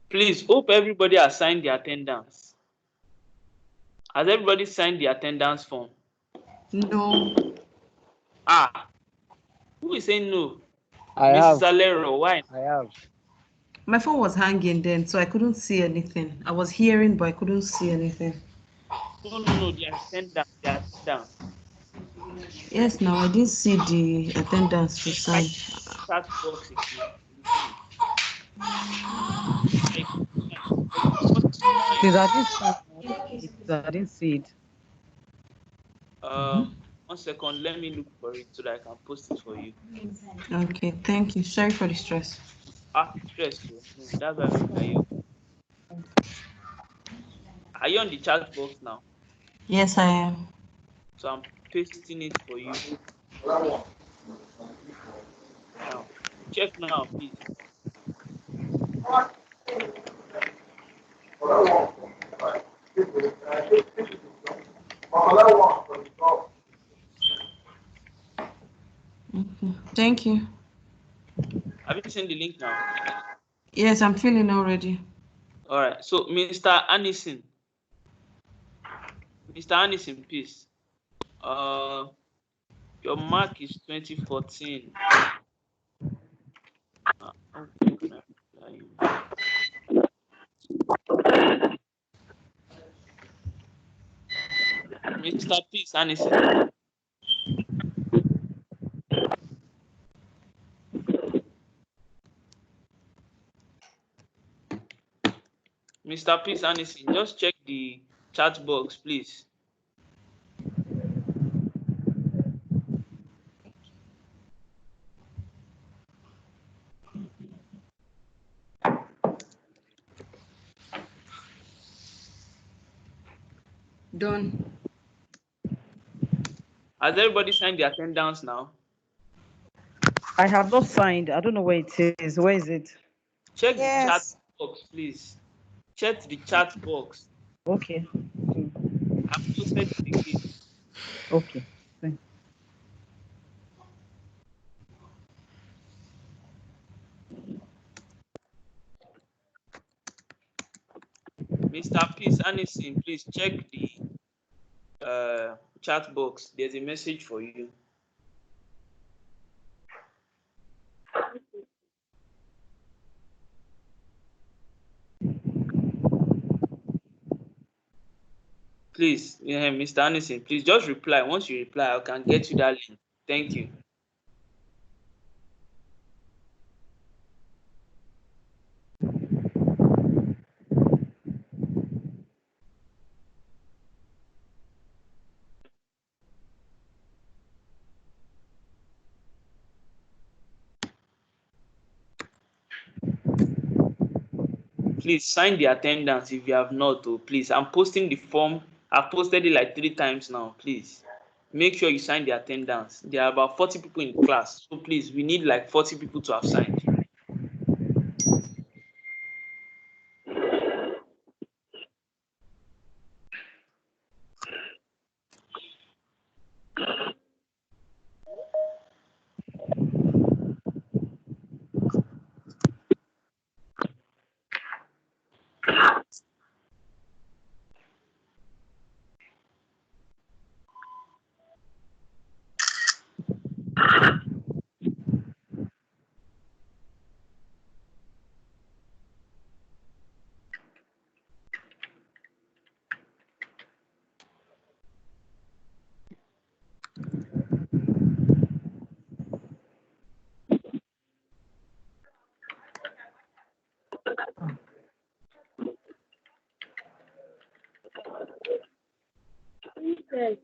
G: Please, hope everybody has signed the attendance. Has everybody signed the attendance form?
O: No.
G: Who is saying no?
D: I
G: Mrs.
D: have.
G: Alero, why?
D: I have.
O: My phone was hanging then, so I couldn't see anything. I was hearing, but I couldn't see anything.
G: No, the attendance.
O: Yes, now I didn't see the attendance to sign.
G: Chat box again.
D: Please, I didn't see it. I didn't see it.
G: 1 second, let me look for it so that I can post it for you.
O: Okay, thank you. Sorry for the stress.
G: Stress. No, that's why I'm here. Are you on the chat box now?
O: Yes, I am.
G: So I'm pasting it for you. Now, check now, please.
O: Okay. Thank you.
G: Have you seen the link now?
O: Yes, I'm feeling already.
G: All right. So, Mr. Anison, please. Your mark is 2014. Mr. Peace, Anison. Mr. Peace Anderson, just check the chat box, please.
O: Done.
G: Has everybody signed the attendance now?
Q: I have not signed. I don't know where it is. Where is it?
G: Check the chat box, please. Check the chat box.
Q: Okay.
G: I've posted it again.
Q: Okay.
G: Mr. Peace Anderson, please check the chat box. There's a message for you. Please, Mr. Anderson, please just reply. Once you reply, I can get you that link. Thank you. Please sign the attendance if you have not. Oh, please. I'm posting the form. I've posted it like 3 times now. Please make sure you sign the attendance. There are about 40 people in class. So please, we need like 40 people to have signed.
R: Princess.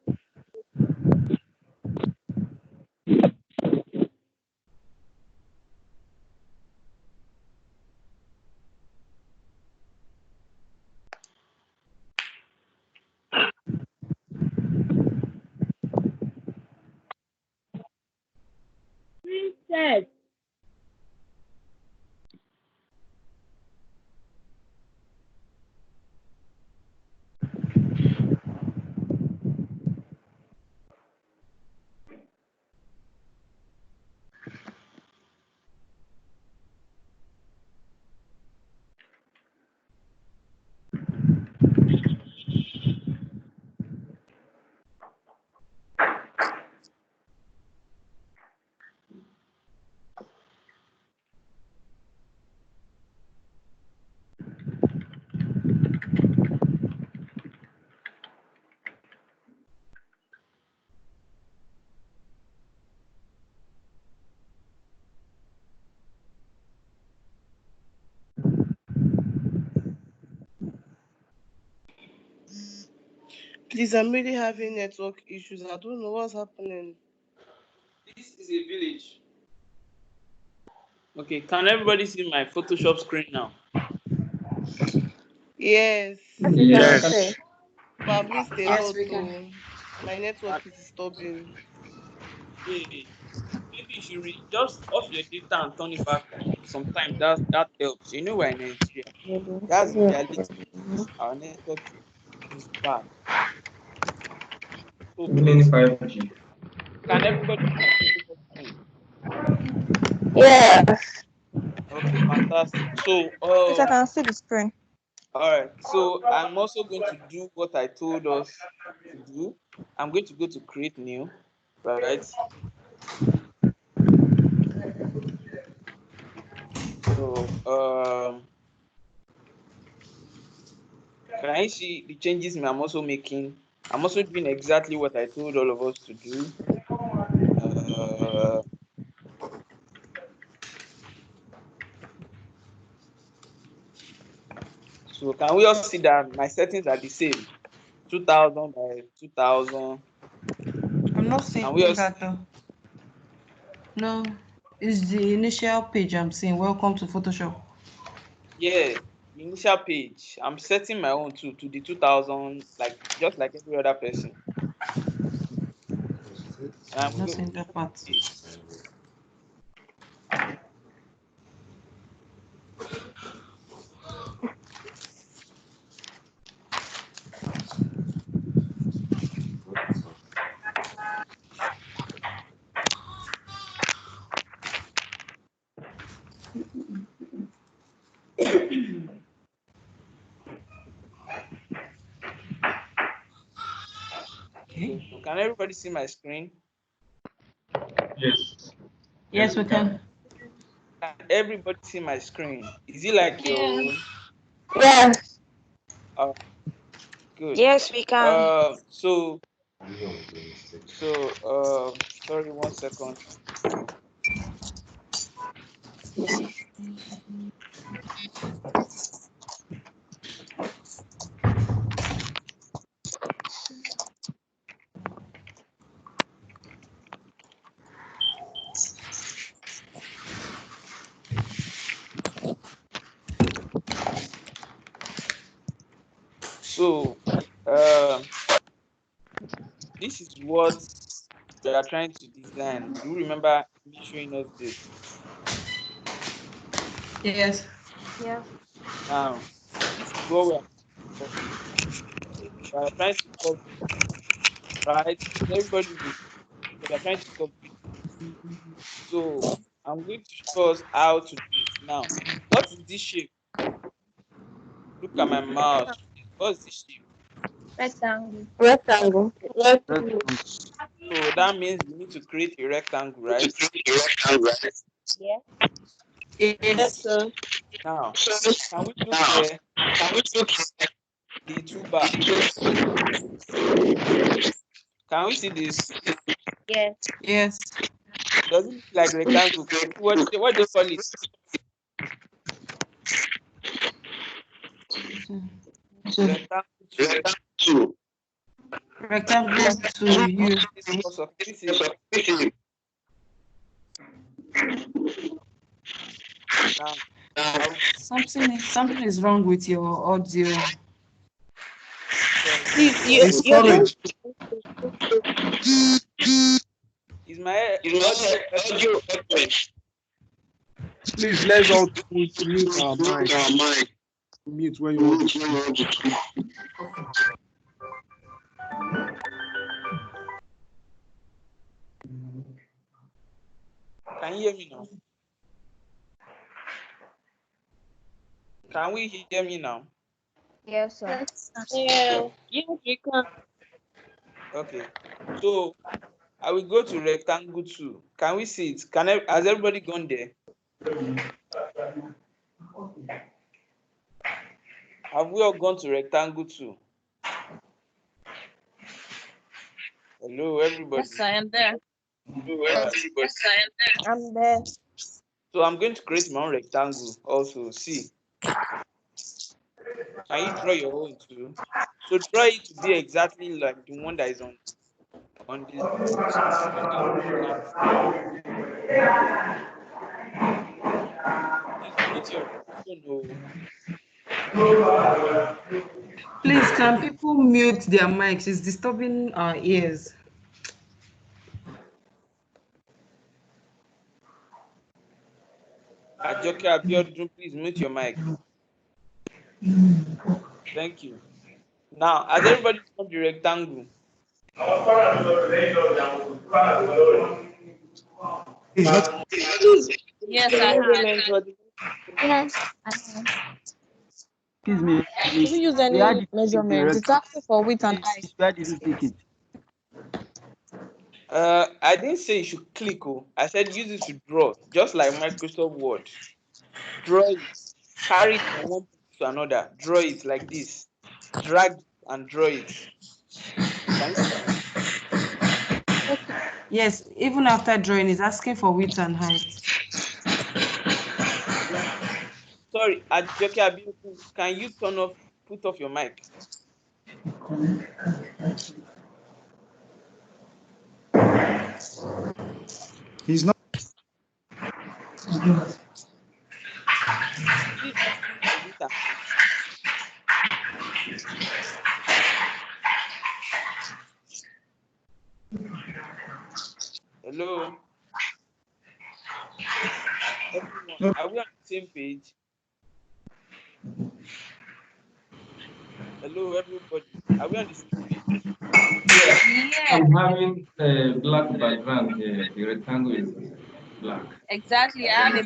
C: Please, I'm really having network issues. I don't know what's happening.
G: This is a village. Okay, can everybody see my Photoshop screen now?
C: Yes.
I: Yes.
C: But I've missed a
O: Yes,
C: lot.
O: we can.
C: My network is disturbing.
G: Maybe you should just off your data and turn it back on. Sometimes that helps. You know, we're in Nigeria. That's the reality. Our network is bad. So please, can everybody see my Photoshop screen?
K: Yes.
G: Okay, fantastic. So,
K: Yes, I can see the screen.
G: all right. So I'm also going to do what I told us to do. I'm going to go to create new, right? So, can I see the changes I'm also making? I'm also doing exactly what I told all of us to do. So can we all see that my settings are the same? 2000 by 2000.
O: I'm not seeing
G: Can we all see?
O: that though. No, it's the initial page I'm seeing. Welcome to Photoshop.
G: Yeah, the initial page. I'm setting my own to the 2000, like just like every other person.
O: I'm not seeing that part.
G: So can everybody see my screen?
I: Yes.
O: Yes, we can.
G: Can everybody see my screen? Is it like your own?
K: Yes.
G: Good.
K: Yes, we can.
G: Sorry, 1 second. So, this is what we are trying to design. Do you remember me showing us this?
O: Yes.
K: Yes.
G: Now, this is what we are trying to copy, right? Is everybody with? We are trying to copy. So, I'm going to show us how to do it. Now, what is this shape? Look at my mouse. What's this shape?
K: Rectangle.
R: Rectangle.
L: Rectangle.
G: So that means we need to create a rectangle, right?
K: Yes.
O: Yes.
R: Sir.
G: Now, can we look here? The toolbar. Can we see this?
K: Yes.
O: Yes.
G: Does it look like rectangle? What do you call it? Rectangle two.
O: Rectangle to you.
G: Also, can we see? Now,
O: Something is wrong with your audio.
R: Please,
I: Discourage.
G: Is my audio?
I: Please let's all mute our mic. Mute when you want to speak.
G: Can you hear me now? Can we hear me now?
K: Yes, sir.
R: Yeah. Yes, we can.
G: Okay. So I will go to rectangle 2. Can we see it? Has everybody gone there? Have we all gone to rectangle 2? Hello, everybody.
F: Yes, I am there.
K: I'm there.
G: So I'm going to create my own rectangle also. See. Can you draw your own too? So draw it to be exactly like the one that is on the now. Please mute your phone.
O: Please, can people mute their mics? It's disturbing our ears.
G: Ajoke Abiodun, please mute your mic. Thank you. Now, has everybody drawn the rectangle?
F: Yes, I have.
K: Yes.
L: Excuse me,
E: Did
L: please.
E: we use
L: Where
E: any
L: did you take the
E: measurement? It's
L: rectangle?
E: asking for width and height.
L: Please, where did you take it?
G: I didn't say you should click. I said use it to draw, just like Microsoft Word. Draw it, carry it from one place to another. Draw it like this. Drag and draw it. Can you see now?
O: Yes, even after drawing, it's asking for width and height.
G: Sorry, Ajoke Abiyoku, can you put off your mic?
M: He's not.
G: Please mute her mic. Hello. Everyone, are we on the same page? Hello, everybody. Are we on the same page?
S: I'm having a black background here. The rectangle is black.
R: Exactly. I have a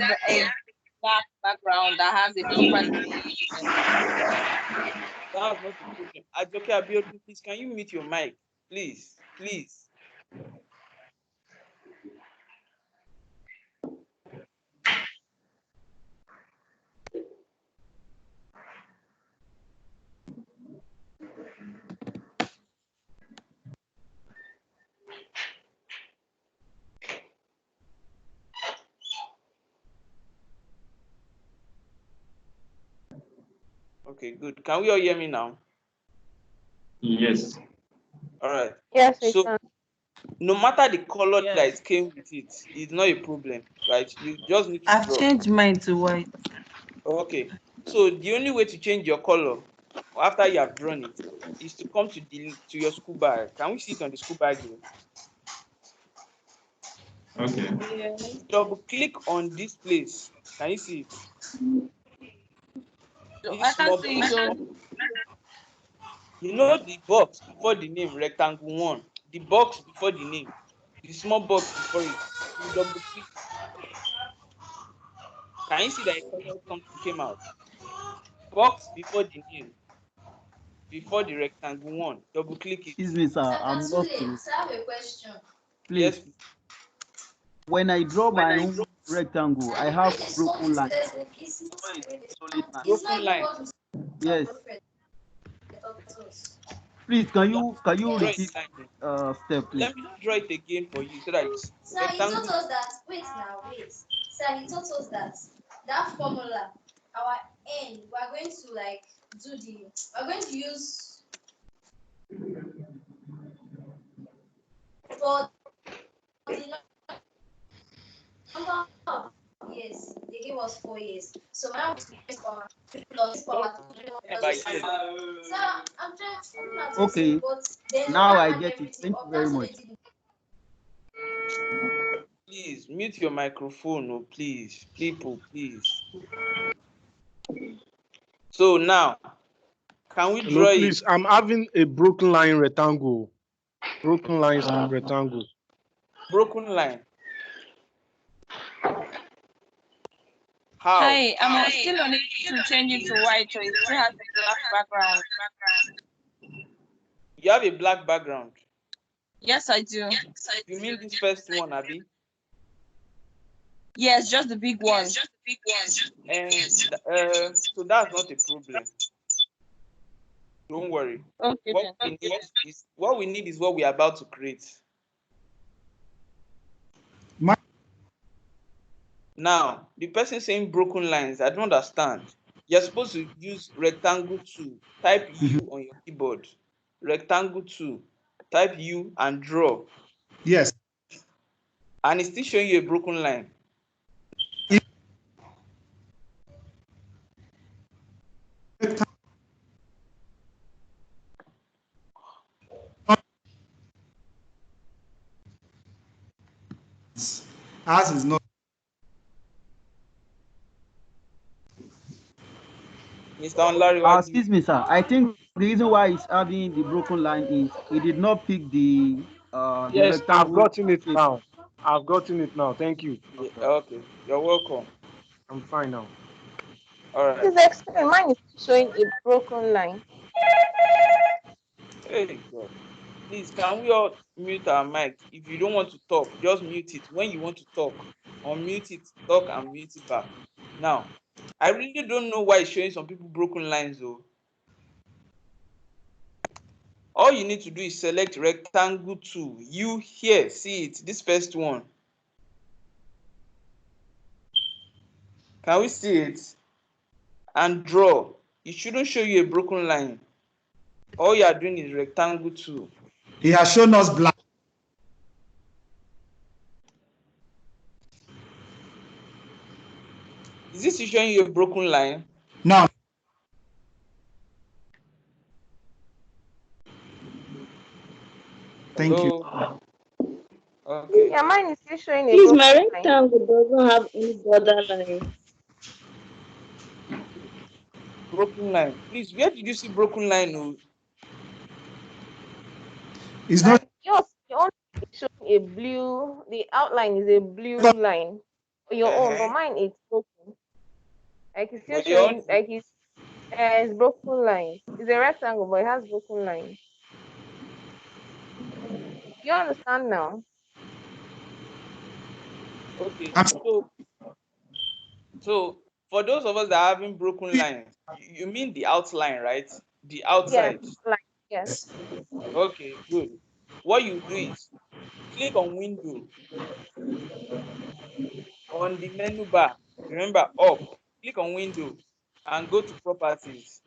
R: black background that has a different.
G: That's not the problem. Ajoke Abiyoku, please, can you mute your mic? Please, please. Okay, good. Can we all hear me now?
S: Yes.
G: All right.
R: Yes,
G: so no matter the color that came with it, it's not a problem, right? You just need to
O: I've
G: draw.
O: changed mine to white.
G: Okay. So the only way to change your color after you have drawn it is to come to your school bag. Can we see it on the school bag here?
S: Okay.
R: Yeah.
G: Double click on this place. Can you see it?
R: So
G: This
R: I can
G: small
R: see
G: box.
R: it.
G: You know the box before the name, rectangle 1. The box before the name. The small box before it. You double click. Can you see that a color came out? Box before the name. Before the rectangle 1. Double click it.
L: Excuse me, sir. I'm lost.
T: I have a question.
L: Please.
G: Yes.
L: When I draw my own rectangle, I have broken line.
G: Broken line.
L: Yes. Please, can you repeat
G: step,
L: please?
G: Let me draw it again for you so that you see.
T: Sir, he taught us that. Wait now, wait. Sir, he taught us that formula, our n, we're going to like we're going to use for the number of years. They gave us 4 years. So now power plus power. Sir, I'm trying to
L: Okay.
T: but then
L: Now I get it. Thank you very much.
G: Please mute your microphone, oh, please. People, please. So now, can we draw it?
I: Please, I'm having a broken line rectangle. Broken lines rectangle.
G: Broken line. How?
R: Hi, I'm still on it to change it to white, so it still has a black background.
G: You have a black background?
R: Yes, I do.
G: You mean this first one, Abby?
R: Yes, just the big one.
G: And so that's not a problem. Don't worry.
R: Okay,
G: what we need is what we are about to create. Now, the person saying broken lines, I don't understand. You're supposed to use rectangle 2. Type U on your keyboard. Rectangle 2. Type U and draw.
M: Yes.
G: And it's still showing you a broken line.
M: Ours is not.
G: Mr. Onlariwaju.
L: Excuse me, sir. I think the reason why it's having the broken line is it did not pick the
I: Yes,
L: rectangle.
I: I've gotten it now. I've gotten it now. Thank you.
G: Yeah, okay, you're welcome.
I: I'm fine now.
G: All right.
R: Please explain. Mine is showing a broken line.
G: Hey, God. Please, can we all mute our mic? If you don't want to talk, just mute it. When you want to talk, unmute it, talk and mute it back. Now, I really don't know why it's showing some people broken lines though. All you need to do is select rectangle 2. You here, see it, this first one. Can we see it? and draw. It shouldn't show you a broken line. All you are doing is rectangle 2.
M: He has shown us black.
G: Is this showing you a broken line?
M: No. Thank you.
G: Okay.
K: Yeah, mine is still showing a
E: Please,
K: broken
E: my
K: line.
E: rectangle doesn't have any borderline.
G: Broken line. Please, where did you see broken line? Oh?
M: It's not.
K: Yours, your own is showing a blue. The outline is a blue line. Your own, but mine is broken. Like it's still
G: But your
K: showing
G: own,
K: like it's broken line. It's a rectangle, but it has broken line. You understand now?
G: okay. So for those of us that are having broken lines, you mean the outline, right? The outside.
K: Yes, like yes.
G: Okay, good. What you do is click on window on the menu bar. Remember up. Click on window and go to properties.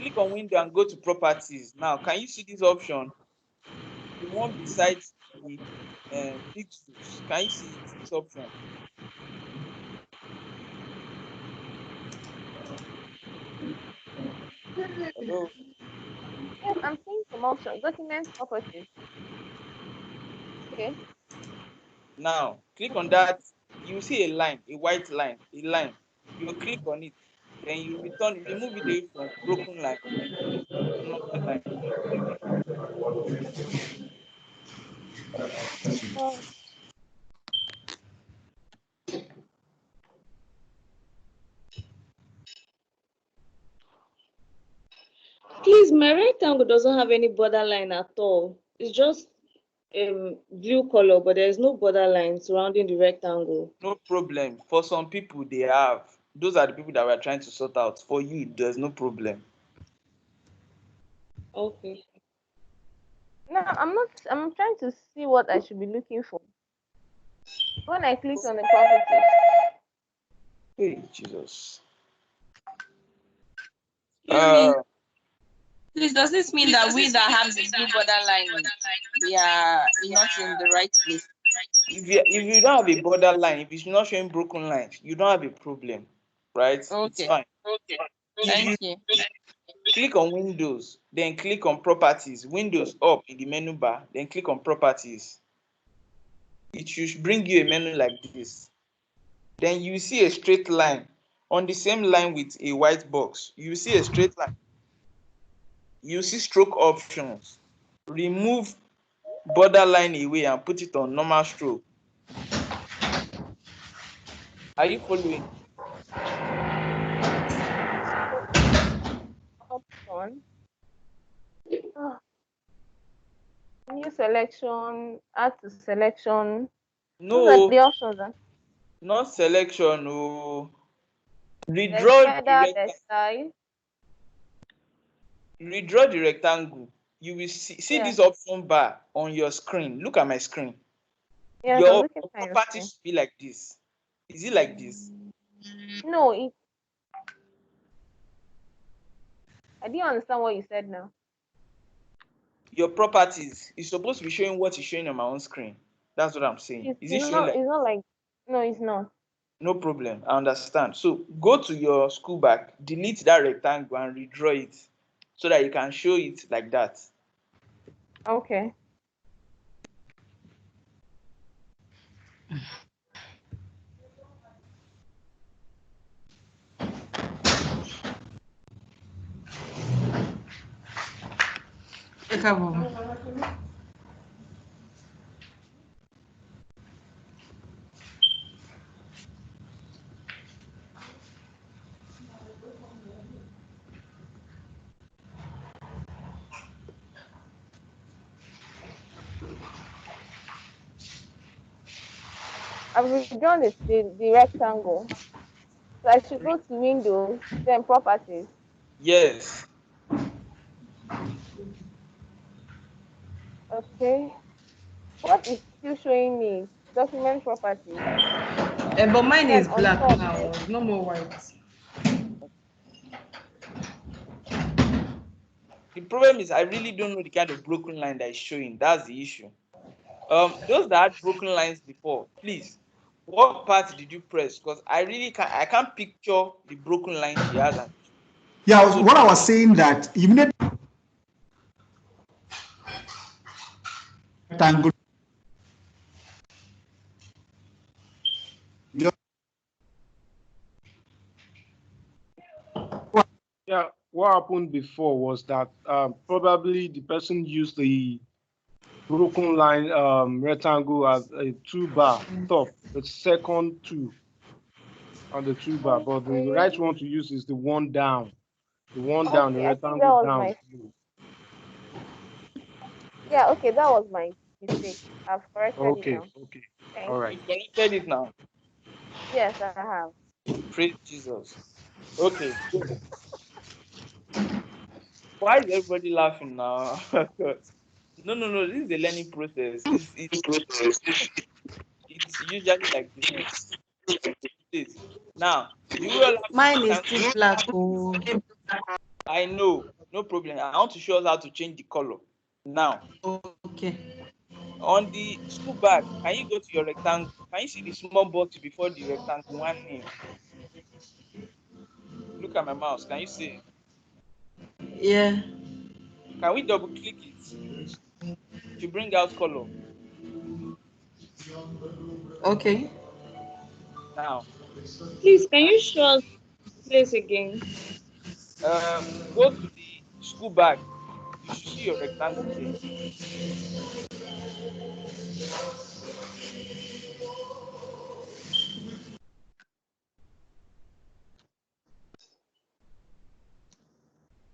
G: Click on window and go to properties. Now, can you see this option? The one besides the pixels. Can you see it? This option? Hello.
K: Yes, I'm seeing some options. Document properties. Okay.
G: Now, click on that. You see a line, a white line, a line. You click on it. Then you remove it away from broken line. Put normal line.
K: Oh,
E: Please, my rectangle doesn't have any borderline at all. It's just blue color, but there's no borderline surrounding the rectangle.
G: No problem. For some people, they have. Those are the people that we're trying to sort out. For you, there's no problem.
E: Okay.
K: no, I'm not. I'm trying to see what I should be looking for. When I click on the properties,
G: Hey, Jesus.
R: Excuse me. Please, does this mean that we that have the blue borderline, we are not in the right place?
G: If you don't have a borderline, if it's not showing broken lines, you don't have a problem, right?
R: Okay.
G: It's fine.
R: Okay.
G: If
R: Thank
G: you
R: you.
G: click on Windows, then click on Properties, Windows up in the menu bar, then click on Properties. It should bring you a menu like this. Then you see a straight line. On the same line with a white box, you see a straight line. You see stroke options. Remove borderline away and put it on normal stroke. Are you following?
K: option. New selection, add to selection. Those are
G: No,
K: the options. Huh?
G: not selection. No.
K: There's
G: Redraw the
K: header, there's
G: rectangle.
K: style.
G: Redraw the rectangle. You will see
K: Yeah.
G: this option bar on your screen. Look at my screen.
K: Yes, I'm
G: Your
K: looking at your
G: property
K: screen.
G: should be like this. Is it like this?
K: No, I didn't understand what you said now.
G: Your properties is supposed to be showing what is showing on my own screen. That's what I'm saying. Is it showing like?
K: It's not like. No, it's not.
G: No problem. I understand. So go to your school bag, delete that rectangle and redraw it so that you can show it like that.
K: Okay. I've redrawn the rectangle. So I should go to Windows, then Properties.
G: Yes.
K: Okay. What is still showing me? Document Properties.
O: But mine
K: Then
O: is
K: on
O: black
K: top,
O: now. No more white.
G: The problem is I really don't know the kind of broken line that is showing. That's the issue. Those that had broken lines before, please, what part did you press? Because I can't picture the broken line she has.
M: Yeah,
G: So
M: what I was saying that you need rectangle.
I: Yeah, what happened before was that probably the person used the broken line rectangle as a two bar top, the second two on the two bar, but the right one to use is the one down. The one down, the
K: okay, I think that
I: rectangle
K: was
I: down.
K: my, yeah, okay, that was my mistake. I've corrected it
I: Okay,
K: now.
I: okay.
K: Thank
I: All
K: you.
I: right.
G: you corrected it now.
K: Yes, I have.
G: Praise Jesus. Okay. Why is everybody laughing now? No. This is the learning process. It's usually like this. Now, do we all have to
O: Mine is
G: rectangle?
O: still black. Oh.
G: I know, no problem. I want to show us how to change the color. Now,
O: Okay.
G: on the school bag, can you go to your rectangle? Can you see the small box before the rectangle one name? Look at my mouse. Can you see it?
O: Yeah.
G: Can we double click it to bring out color?
O: Okay.
G: Now,
R: Please, can you show us place again?
G: go to the school bag. You should see your rectangle there.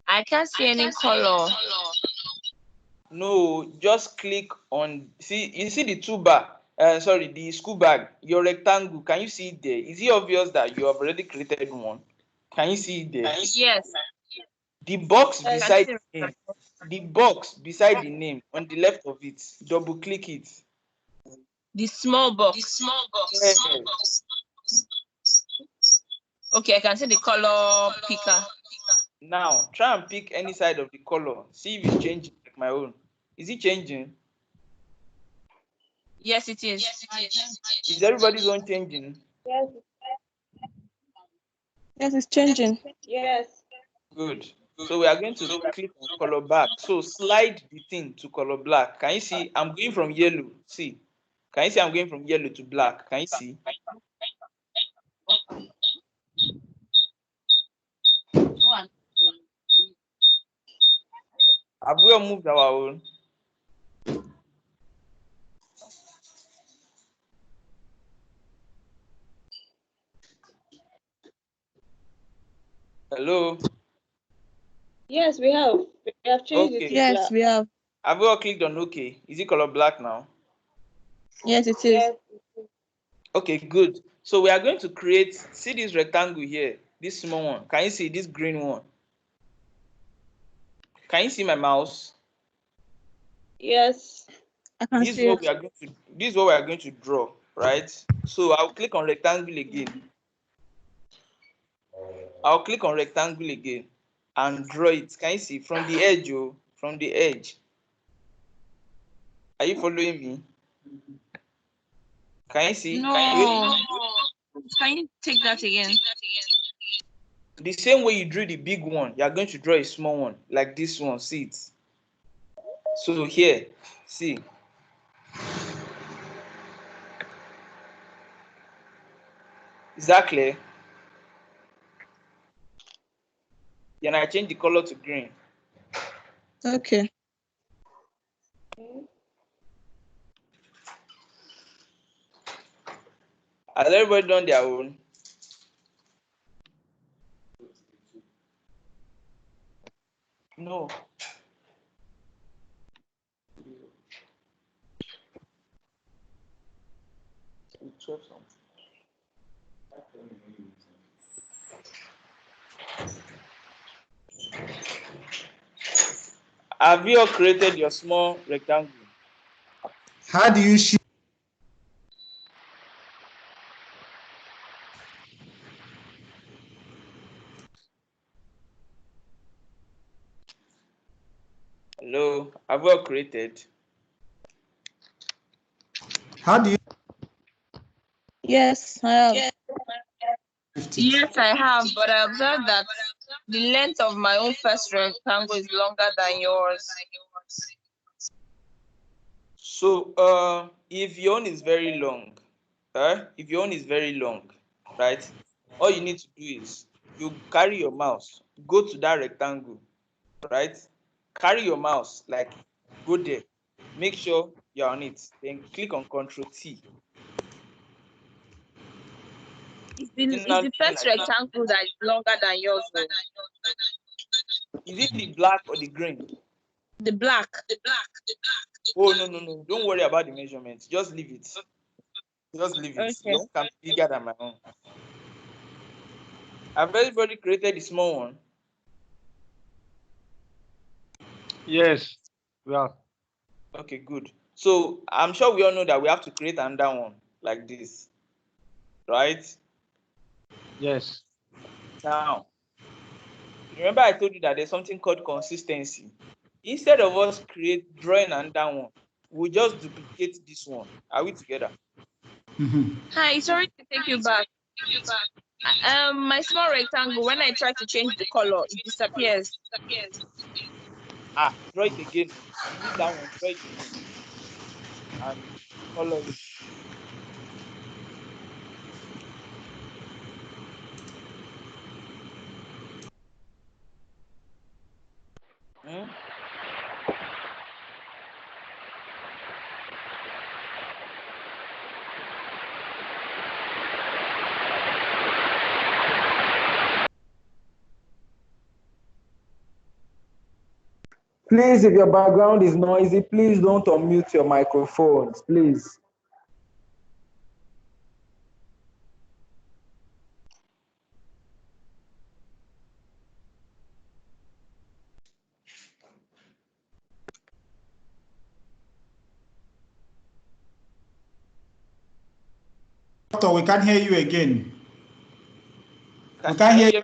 R: I can't see any color.
G: No, just click on. See, you see the two bar. Sorry, the school bag. Your rectangle. Can you see it there? Is it obvious that you have already created one? Can you see it there?
R: Yes.
G: The box
R: I can
G: beside
R: see.
G: the name. The box beside the name on the left of it. Double click it.
R: The small box.
G: Yes.
R: Okay, I can see the color picker.
G: Now try and pick any side of the color. See if it's changing like my own. Is it changing?
R: Yes, it is.
G: Is everybody's own changing?
K: Yes.
R: Yes, it's changing.
K: Yes.
G: Good. So we are going to click on color back. So slide the thing to color black. Can you see? I'm going from yellow. See? Can you see I'm going from yellow to black? Can you see? Have we all moved our own? Hello?
K: Yes, we have. We have changed it
G: Okay.
K: to
R: Yes,
K: black.
R: we have.
G: Have we all clicked on OK? Is it color black now?
R: Yes, it is.
K: Yes.
G: Okay, good. So we are going to create, see this rectangle here, this small one. Can you see this green one? Can you see my mouse?
K: Yes.
R: I can
G: This is
R: see
G: what
R: it.
G: we are going to this is what we are going to draw, right? So I'll click on rectangle again. I'll click on rectangle again and draw it. Can you see from the edge? Oh, from the edge. Are you following me? Can you see?
R: No. Can you take that again?
G: The same way you drew the big one, you are going to draw a small one like this one. See it? So here, see. Is that clear? Then I change the color to green.
R: Okay.
G: Has everybody done their own? No. Have you all created your small rectangle?
M: How do you shift?
G: Hello, have we all created?
M: How do you?
R: Yes, I have. Yes, I have, but I observed that the length of my own first rectangle is longer than yours.
G: So, if your own is very long, if your own is very long, right? All you need to do is you carry your mouse, go to that rectangle, right? Carry your mouse, like go there, make sure you're on it, then click on Control T.
R: It's the first rectangle that is longer than yours, though.
G: Is it the black or the green?
R: The black.
G: Oh, no. Don't worry about the measurements. Just leave it. Just leave it.
R: Okay.
G: Yours can be bigger than my own. Have everybody created the small one?
I: Yes. Yeah.
G: Okay, good. So I'm sure we all know that we have to create another one like this, right?
I: Yes.
G: Now, remember I told you that there's something called consistency. Instead of us drawing another one, we just duplicate this one. Are we together?
R: Hi, sorry to take you back. My small rectangle, when I try to change the color, it disappears.
G: Draw it again. Delete that one, draw it again. And color it. Hmm?
A: Please, if your background is noisy, please don't unmute your microphones, please.
M: Doctor, we can't hear you again. We can't hear you.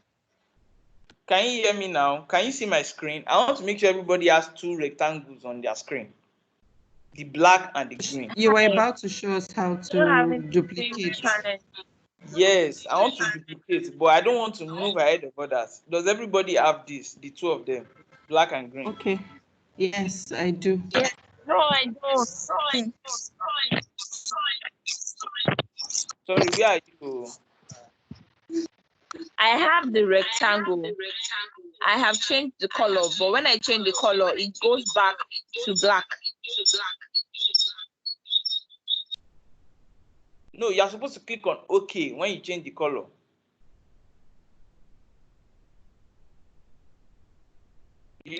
G: Can you hear me now? Can you see my screen? I want to make sure everybody has two rectangles on their screen. The black and the green.
O: You were about to show us how to duplicate.
G: Yes, I want to duplicate, but I don't want to move ahead of others. Does everybody have this, the two of them, black and green?
O: Okay. Yes, I do.
R: Yes. No, I don't.
G: Sorry, where are you?
R: I have the rectangle. I have changed the color, but when I change the color, it goes back to black.
G: No, you're supposed to click on OK when you change the color.
R: All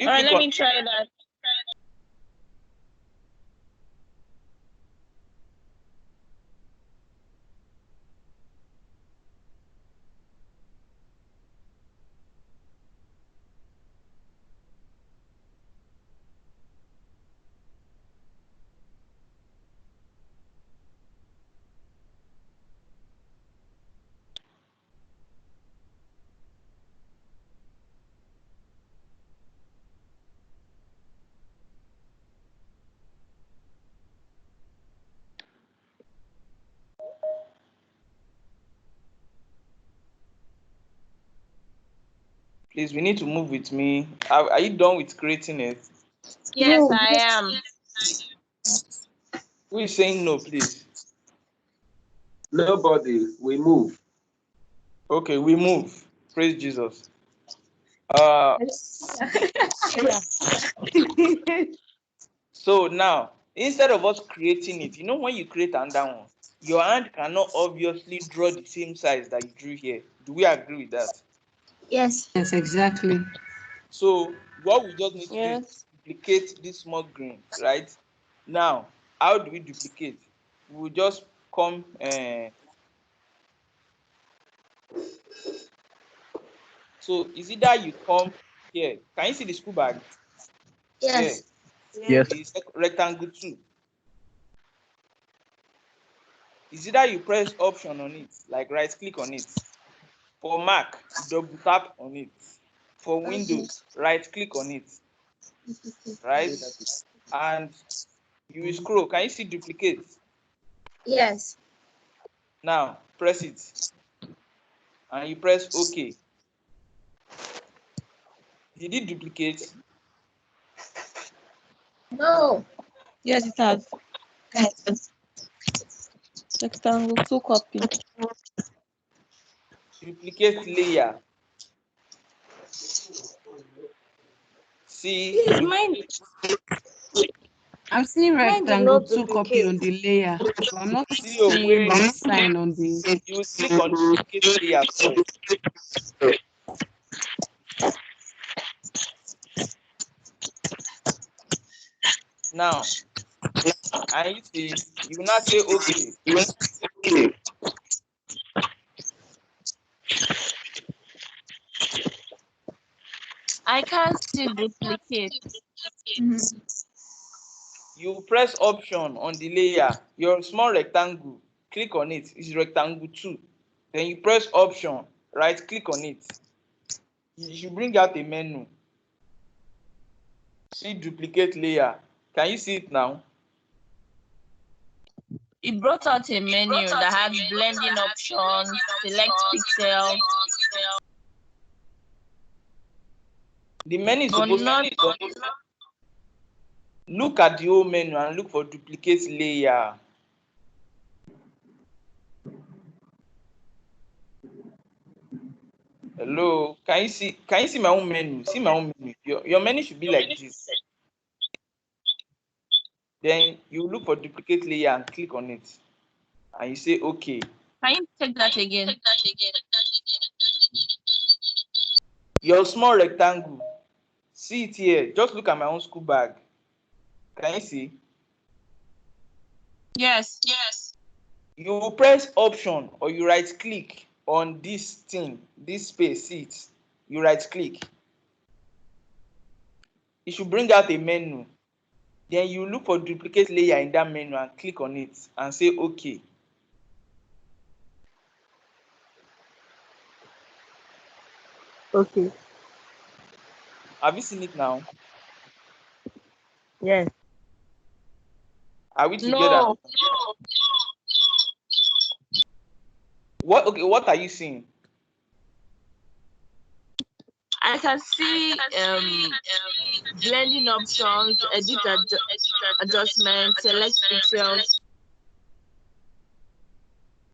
R: right, let me try that.
G: Please, we need to move with me. Are you done with creating it?
R: Yes, I am.
G: Who is saying no, please?
S: Nobody. We move.
G: Okay, we move. Praise Jesus. So now, instead of us creating it, when you create another one, your hand cannot obviously draw the same size that you drew here. Do we agree with that?
O: Yes. Yes, exactly.
G: So what we just need to do is duplicate this small green, right? Now, how do we duplicate? We'll just come. So is either you come here. Can you see the school bag?
T: Yes.
A: Yes.
G: It's rectangle 2. Is either you press option on it, like right click on it. For Mac, double tap on it. For Windows, right click on it. right? And you will scroll. Can you see duplicate?
R: Yes.
G: Now press it. And you press OK. Did it duplicate?
R: No.
U: Yes, it has. Rectangle 2 copy.
G: Duplicate layer. See.
U: Please, mine. I'm seeing
E: Mine did
U: rectangle
E: not
U: 2 copy on
E: duplicate.
U: the layer, but I'm not
G: See your
U: seeing
G: way.
U: the sign on the.
G: You will click on duplicate layer first. Now, and you see, you will not say OK.
R: I can't see duplicate.
G: You press option on the layer, your small rectangle, click on it. It's rectangle 2. Then you press option, right click on it. You should bring out a menu. See duplicate layer. Can you see it now?
R: It brought out a menu that has blending options, select pixels.
G: The menu is
R: But
G: supposed
R: not.
G: to be done. Look at the whole menu and look for duplicate layer. Hello, can you see my own menu? See my own menu. Your menu should be like this. Then you look for duplicate layer and click on it. And you say okay.
R: Can you check that again?
G: Your small rectangle. See it here. Just look at my own school bag. Can you see?
R: Yes.
G: You press option or you right click on this thing, this space, see it. You right click. It should bring out a menu. Then you look for duplicate layer in that menu and click on it and say okay.
U: Okay.
G: Have you seen it now?
U: Yes.
G: Are we together?
R: No.
G: What are you seeing?
R: I can see blending options, edit adjustment, select pixels.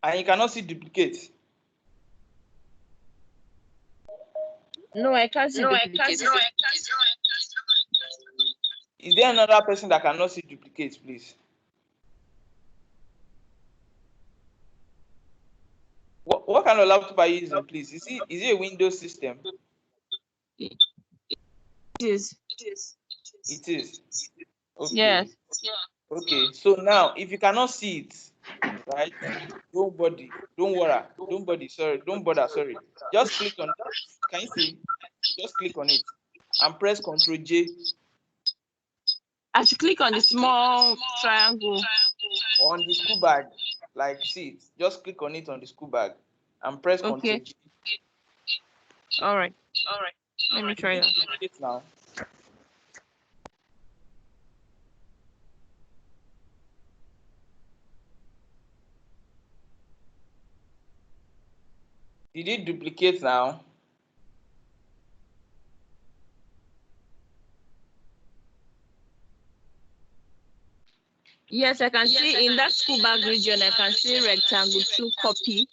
G: And you cannot see duplicate.
R: No, I can't see duplicate.
G: Is there another person that cannot see duplicate, please? What kind of laptop are you using, please? Is it a Windows system?
R: It is.
G: It is. Okay.
R: Yes.
G: Okay. So now, if you cannot see it, right? Don't bother. Sorry. Just click on. Can you see? Just click on it and press Ctrl J.
R: I have to click on the small triangle
G: On the school bag, like see it. Just click on it on the school bag and press
R: Okay.
G: Ctrl J.
R: All right. Let me try that.
G: It now. Did it duplicate now?
R: Yes, I can see in that school bag region, I can see rectangle 2 copy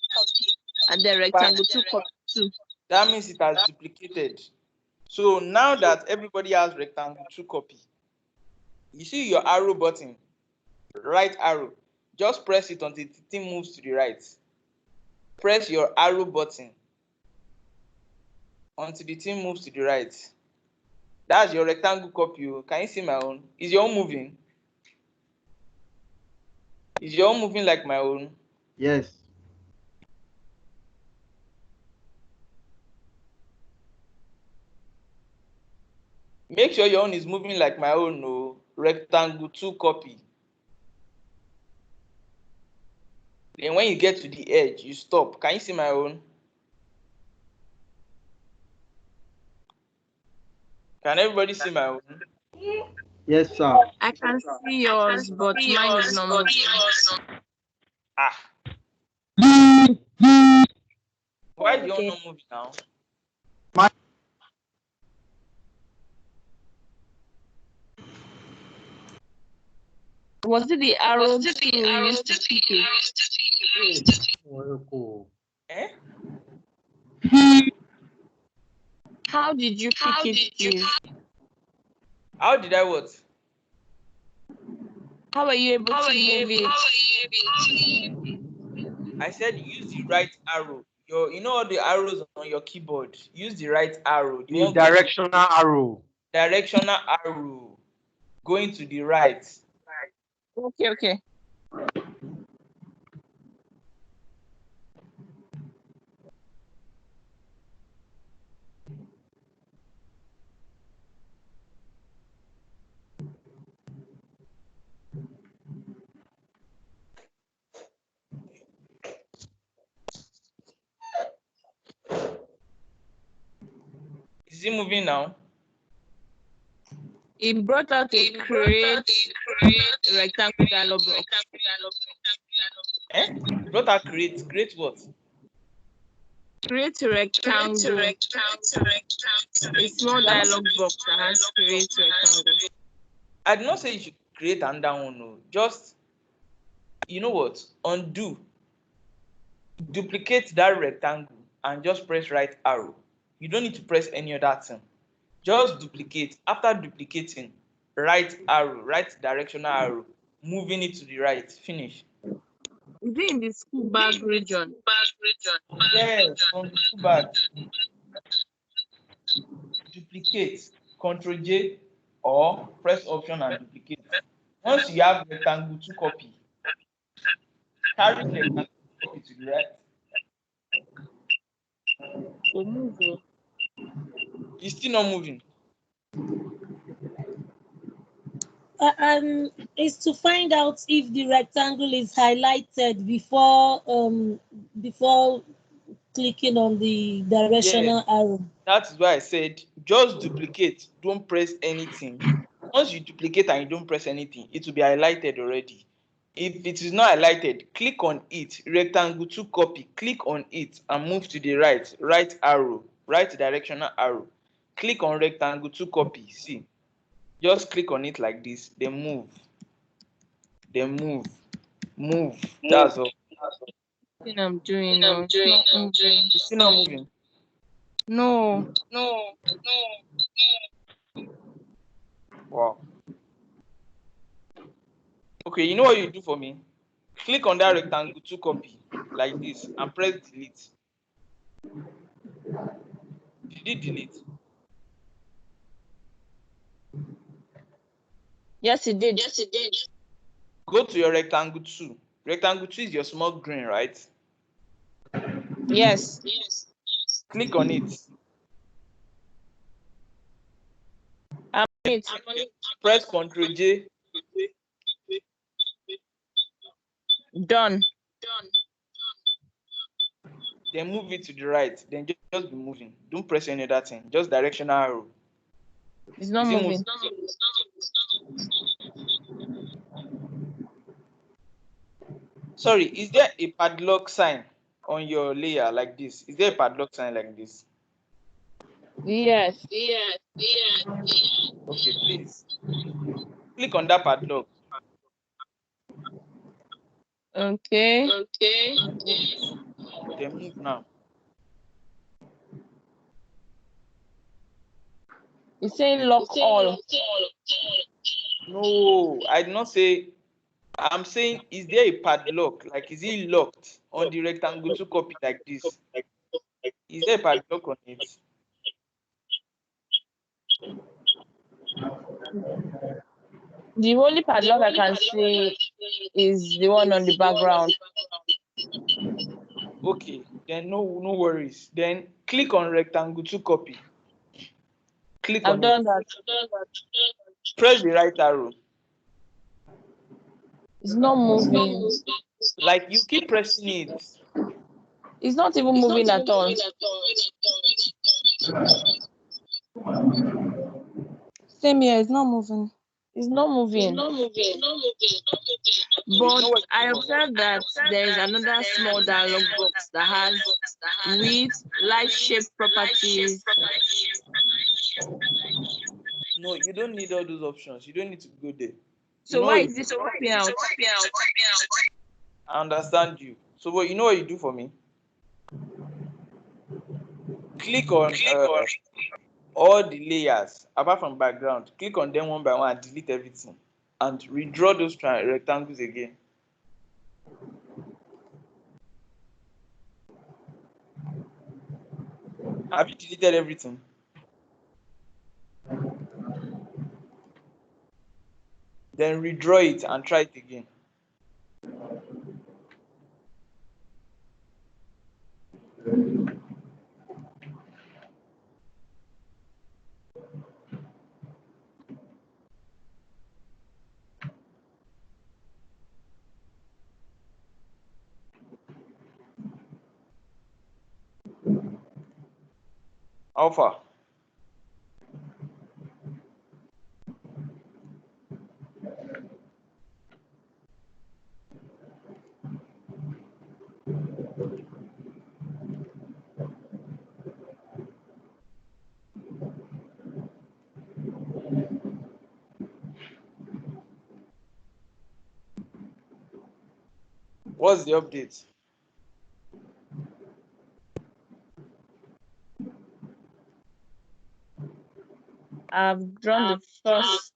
R: and then rectangle 2 copy 2.
G: That means it has duplicated. So now that everybody has rectangle 2 copy, you see your arrow button, right arrow. Just press it until the thing moves to the right. Press your arrow button until the thing moves to the right. That's your rectangle copy. Can you see my own? Is your own moving? Is your own moving like my own?
L: Yes.
G: Make sure your own is moving like my own. No, rectangle 2 copy. Then when you get to the edge, you stop. Can you see my own? Can everybody see my own?
L: Yes, sir.
R: I can see yours, but mine is not moving.
G: Why do you not move now?
R: Was it the arrow you used to pick it?
G: Eh?
R: How did you pick it, please?
G: How did I what?
R: How are you able to move it?
G: I said use the right arrow. You know all the arrows on your keyboard. Use the right arrow.
I: The directional arrow.
G: Directional arrow. Going to the right.
R: Okay.
G: Is it moving now?
R: It brought out a create rectangle dialog box.
G: Eh? Brought out create. Create what?
R: Create a rectangle. A small dialog box that has create rectangle.
G: I did not say you should create another one. No. Just, you know what? Undo. Duplicate that rectangle and just press right arrow. You don't need to press any other thing. Just duplicate. After duplicating, right arrow, right directional arrow, moving it to the right. Finish.
R: Is it in the school bag region?
G: Yes, from the school bag. Duplicate. Ctrl J or press option and duplicate. Once you have rectangle to copy, carry rectangle to copy to the right. It's still not moving.
E: Is to find out if the rectangle is highlighted before clicking on the directional arrow.
G: That is why I said just duplicate. Don't press anything. Once you duplicate and you don't press anything, it will be highlighted already. If it is not highlighted, click on it. Rectangle to copy. Click on it and move to the right. Right arrow. Right directional arrow. Click on rectangle to copy. See. Just click on it like this. Then move. Then move. Move. That's all.
R: Thing I'm doing now. It's not moving.
G: It's still not moving.
R: No.
G: Wow. Okay, you know what you do for me? Click on that rectangle to copy like this and press delete. Did it delete?
R: Yes, it did.
G: Go to your rectangle 2. Rectangle 2 is your small green, right?
R: Yes.
G: Click on it.
R: I'm on it.
G: Press Ctrl J.
R: Done.
G: Then move it to the right. Then just be moving. Don't press any other thing. Just directional arrow.
R: It's not moving.
G: Sorry, is there a padlock sign on your layer like this? Is there a padlock sign like this?
R: Yes.
G: Okay, please. Click on that padlock.
R: Okay.
G: Then move now.
R: It's saying lock all.
G: No, I did not say. I'm saying, is there a padlock? Like, is it locked on the rectangle to copy like this? Is there a padlock on it?
R: The only padlock I can see is the one on the background.
G: Okay, then no worries. Then click on rectangle to copy. Click on
R: I've done
G: it.
R: that.
G: Press the right arrow.
R: It's not moving.
G: Like you keep pressing it.
R: It's not even moving at all.
U: Same here. It's not moving.
R: It's not moving. But I observed that there is another small dialog box that has width, light shape properties.
G: No, you don't need all those options. You don't need to go there.
R: So why is this popping out?
G: I understand you. So what you know what you do for me? Click on all the layers apart from background. Click on them one by one and delete everything. And redraw those rectangles again. Have you deleted everything? Then redraw it and try it again. How far? What's the update?
R: I've drawn the first.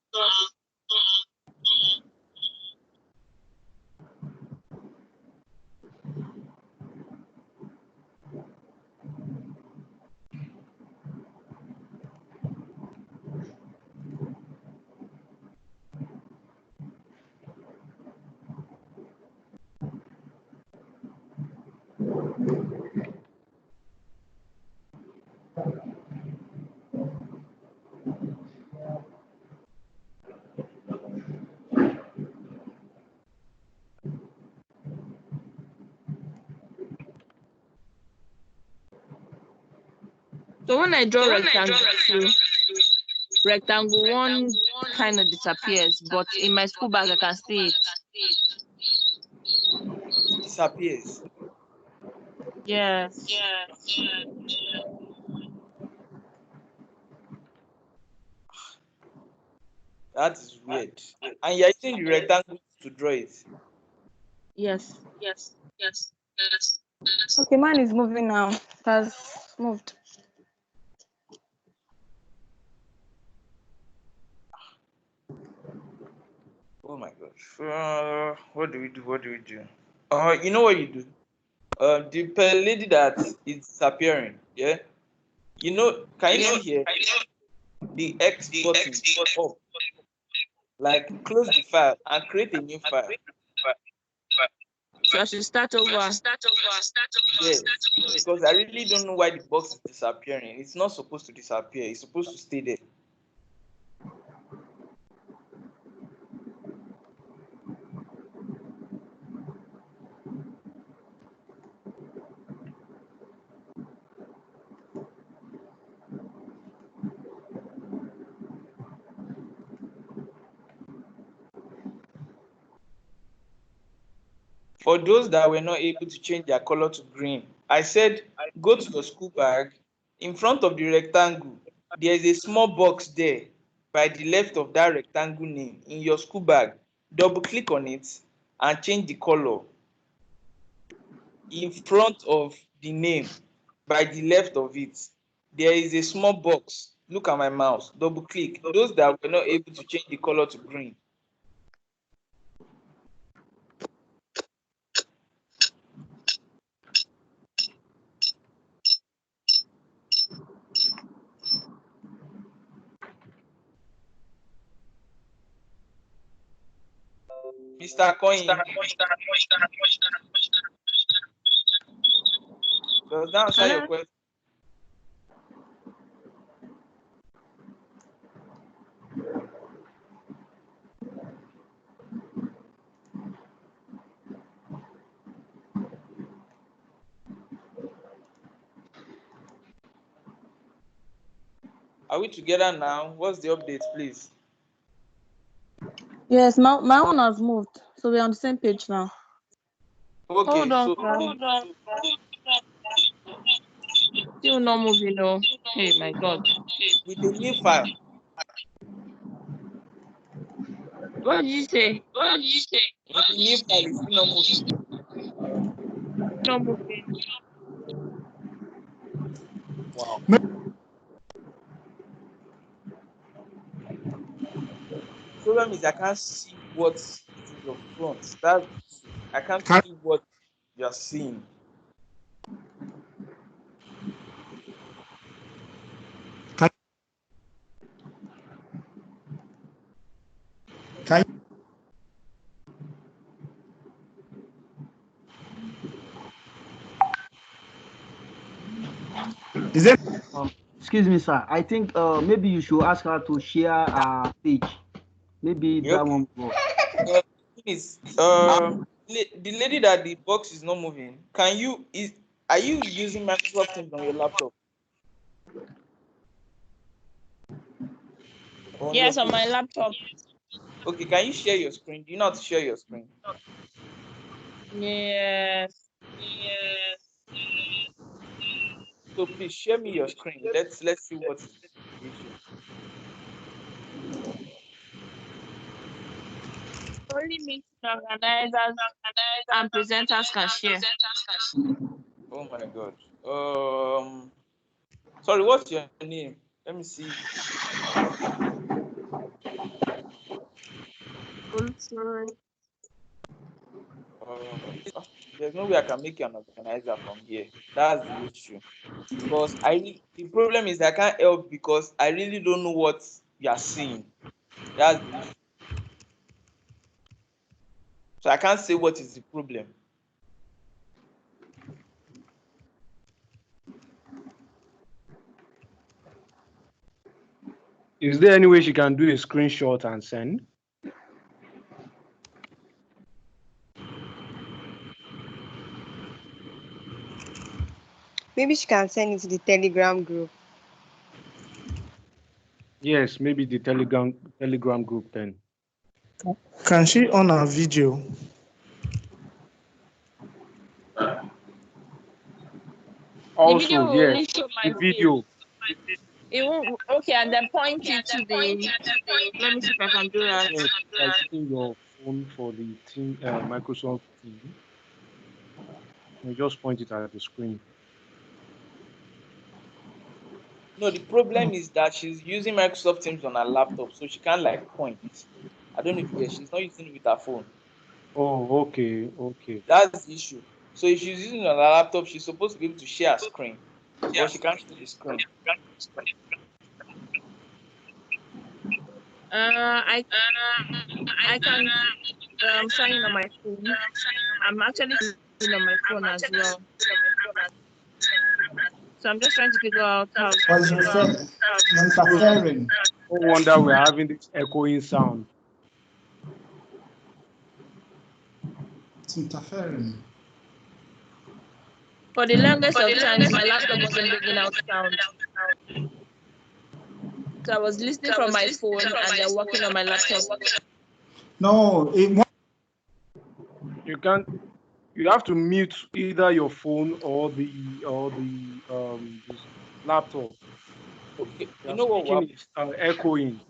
R: So when I draw rectangle one kind of disappears, but in my school bag I can see it.
G: It disappears.
R: Yes.
G: That is weird. And you're using the rectangle to draw it.
R: Yes.
U: Okay, mine is moving now. It has moved.
G: Oh my gosh. What do we do? You know what you do? The per lady that is disappearing, yeah? You know, can you see here? The X button up. Like close the file and create a new file.
R: So I should start over.
G: Yes, because I really don't know why the box is disappearing. It's not supposed to disappear. It's supposed to stay there. For those that were not able to change their color to green, I said go to your school bag. In front of the rectangle, there is a small box there by the left of that rectangle name in your school bag. Double click on it and change the color. In front of the name by the left of it, there is a small box. Look at my mouse. Double click. Those that were not able to change the color to green. Mr. Coin, does that answer your question? Are we together now? What's the update, please?
U: Yes, my one has moved, so we're on the same page now.
G: Okay,
R: Hold on,
G: so
R: hold on. Still not moving, no. Hey, my God.
G: with the new file.
R: What did you say?
G: With the new file, it's still not moving.
R: Not moving.
G: Wow. Problem is I can't see what is in your front. That's the issue. I can't see what you are seeing.
M: Can Is it?
L: Excuse me, sir. I think maybe you should ask her to share our page. Maybe that
G: Okay.
L: one will work.
G: The thing is, the lady that the box is not moving. Are you using Microsoft Teams on your laptop? On your
R: Yes, on
G: phone?
R: my laptop.
G: Okay, can you share your screen? Do you know how to share your screen?
R: Yes.
G: So please share me your screen. Let's see what is the issue.
R: Only meeting organizers and presenters can share.
G: Oh my God. Sorry, what's your name? Let me see. There's no way I can make you an organizer from here. That's the issue. Because the problem is I can't help because I really don't know what you are seeing. That's the issue. So I can't say what is the problem.
I: Is there any way she can do a screenshot and send?
B: Maybe she can send it to the Telegram group.
I: Yes, maybe the Telegram group then.
H: Can she on her video?
I: Also,
R: will
I: yes,
R: only show
I: the
R: my face.
I: video.
R: It won't, okay, and then point it to the. Let me see if I can do that.
I: Yes, by using your phone for the team, Microsoft Team. You just point it at the screen.
G: No, the problem is that she's using Microsoft Teams on her laptop, so she can't like point. I don't know if you get. She's not using it with her phone.
I: Oh, okay.
G: That's the issue. So if she's using it on her laptop, she's supposed to be able to share her screen, but she can't share the screen.
R: I can sign in on my phone. I'm actually signing on my phone as well. So I'm just trying to figure out how.
M: Was interfering?
I: No wonder we're having this echoing sound.
M: It's interfering.
R: For the longest of times, my laptop wasn't bringing out sound. So I was listening from my phone and then working on my laptop.
M: No,
I: You can't. You have to mute either your phone or the this laptop.
G: Okay, you
I: You're
G: know what will
I: speaking is echoing.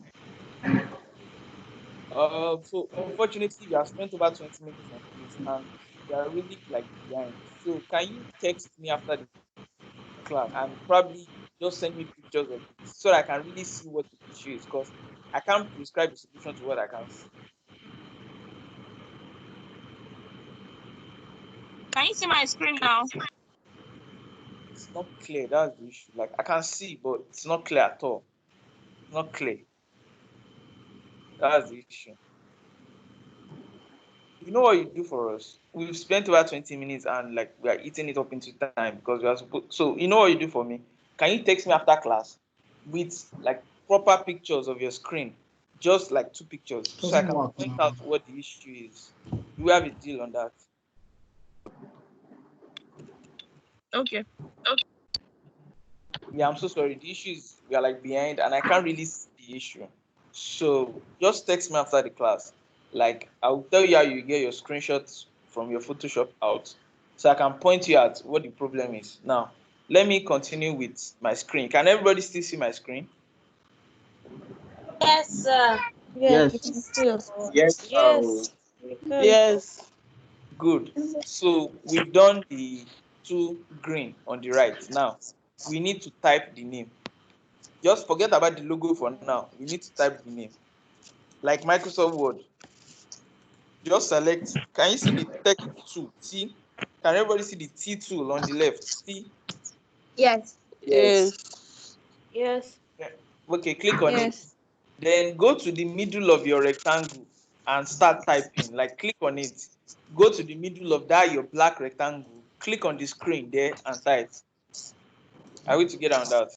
G: So unfortunately, you have spent over 20 minutes on this, and we are really like behind. So can you text me after the class and probably just send me pictures of it so that I can really see what the issue is? Because I can't prescribe a solution to what I can see.
R: Can you see my screen now?
G: It's not clear. That's the issue. Like I can see, but it's not clear at all. It's not clear. That's the issue. You know what you do for us? We've spent over 20 minutes and like we are eating it up into time because we are supposed. So you know what you do for me? Can you text me after class with like proper pictures of your screen, just like 2 pictures, so I
M: doesn't
G: can
M: work
G: point
M: now.
G: out what the issue is? Do we have a deal on that?
R: Okay.
G: Yeah, I'm so sorry. The issue is we are like behind and I can't really see the issue. So just text me after the class. Like I'll tell you how you get your screenshots from your Photoshop out. So I can point you at what the problem is. Now, let me continue with my screen. Can everybody still see my screen?
E: Yes, sir.
U: Yes, we can see your
E: Yes, we can.
C: Yes.
G: Good. So we've done the two green on the right. Now we need to type the name. Just forget about the logo for now. We need to type the name. Like Microsoft Word. Just select. Can you see the text tool? T? Can everybody see the T tool on the left? T?
U: Yes.
C: Yes.
E: Yes.
G: Yeah. Okay, click on it.
U: Yes.
G: Then go to the middle of your rectangle and start typing. Like click on it. Go to the middle of that your black rectangle. Click on the screen there and type. Are we together on that?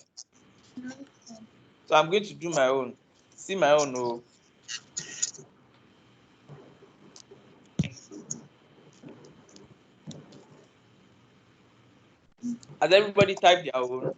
G: So I'm going to do my own. See my own. Oh. Has everybody typed their own?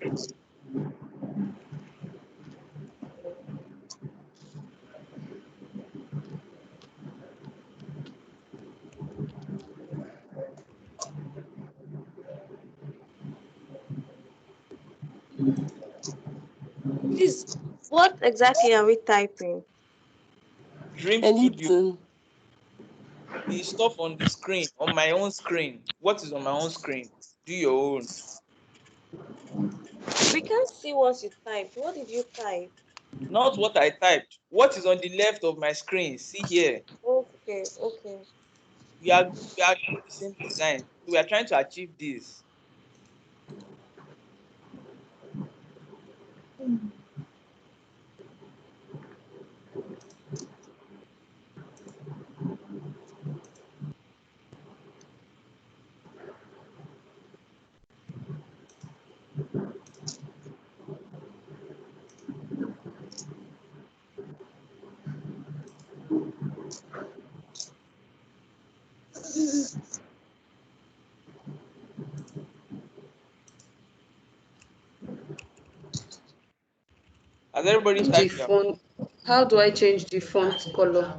E: Please, what exactly are we typing?
G: Dream Studio.
C: Anything.
G: The stuff on the screen, on my own screen. What is on my own screen? Do your own.
E: We can't see what you typed. What did you type?
G: Not what I typed. What is on the left of my screen? See here.
E: Okay, okay.
G: We are doing the same design. We are trying to achieve this. Has everybody
O: The
G: typed their?
O: font. How do I change the font color?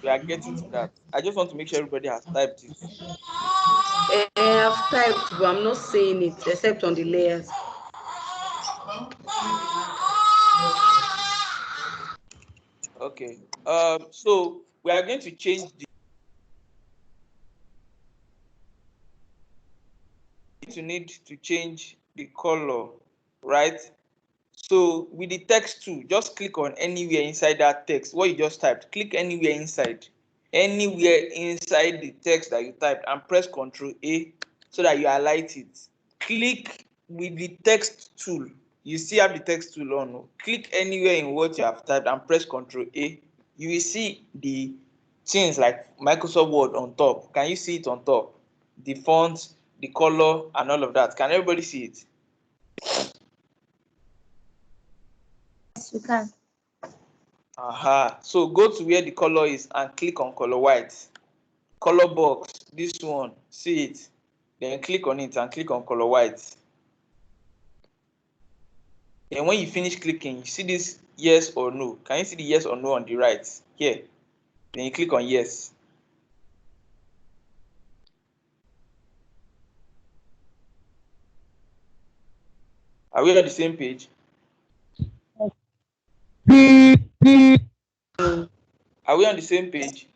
G: We are getting to that. I just want to make sure everybody has typed it.
O: I've typed, but I'm not seeing it except on the layers.
G: Okay. So we are going to change the. Need to change the color, right? So with the text tool, just click on anywhere inside that text. What you just typed, click anywhere inside the text that you typed and press Ctrl A so that you highlight it. Click with the text tool. You still have the text tool on. Click anywhere in what you have typed and press Ctrl A. You will see the things like Microsoft Word on top. Can you see it on top? The font, the color, and all of that. Can everybody see it?
U: Yes, we can.
G: Aha. So go to where the color is and click on color white. Color box, this one, see it. Then click on it and click on color white. Then when you finish clicking, you see this yes or no. Can you see the yes or no on the right? Here. Then you click on yes. Are we on the same page? Are we on the same page?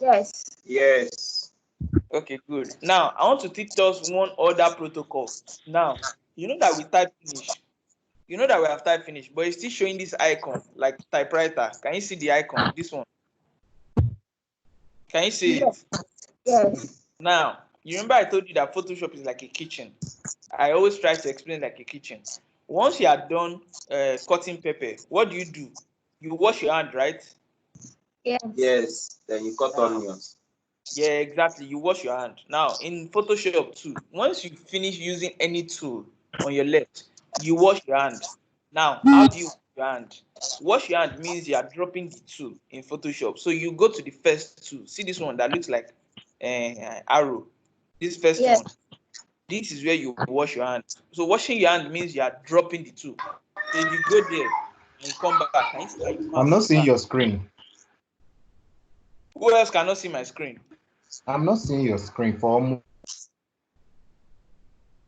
U: Yes.
G: Yes. Okay, good. Now, I want to teach us one other protocol. Now, you know that we type finish. You know that we have typed finish, but it's still showing this icon, like typewriter. Can you see the icon? This one. Can you see it?
U: Yes.
G: Now, you remember I told you that Photoshop is like a kitchen. I always try to explain like a kitchen. Once you are done cutting pepper, what do? You wash your hand, right?
U: Yes.
G: Yes. Then you cut onions. Yeah, exactly. You wash your hand. Now, in Photoshop too, once you finish using any tool on your left, you wash your hand. Now, how do you wash your hand? Wash your hand means you are dropping the tool in Photoshop. So you go to the first tool. See this one that looks like arrow. This first
U: Yes.
G: one. this is where you wash your hand. So washing your hand means you are dropping the tool. So if you go there and come back, can you see that
J: I'm not seeing your screen.
G: Who else cannot see my screen?
J: I'm not seeing your screen for.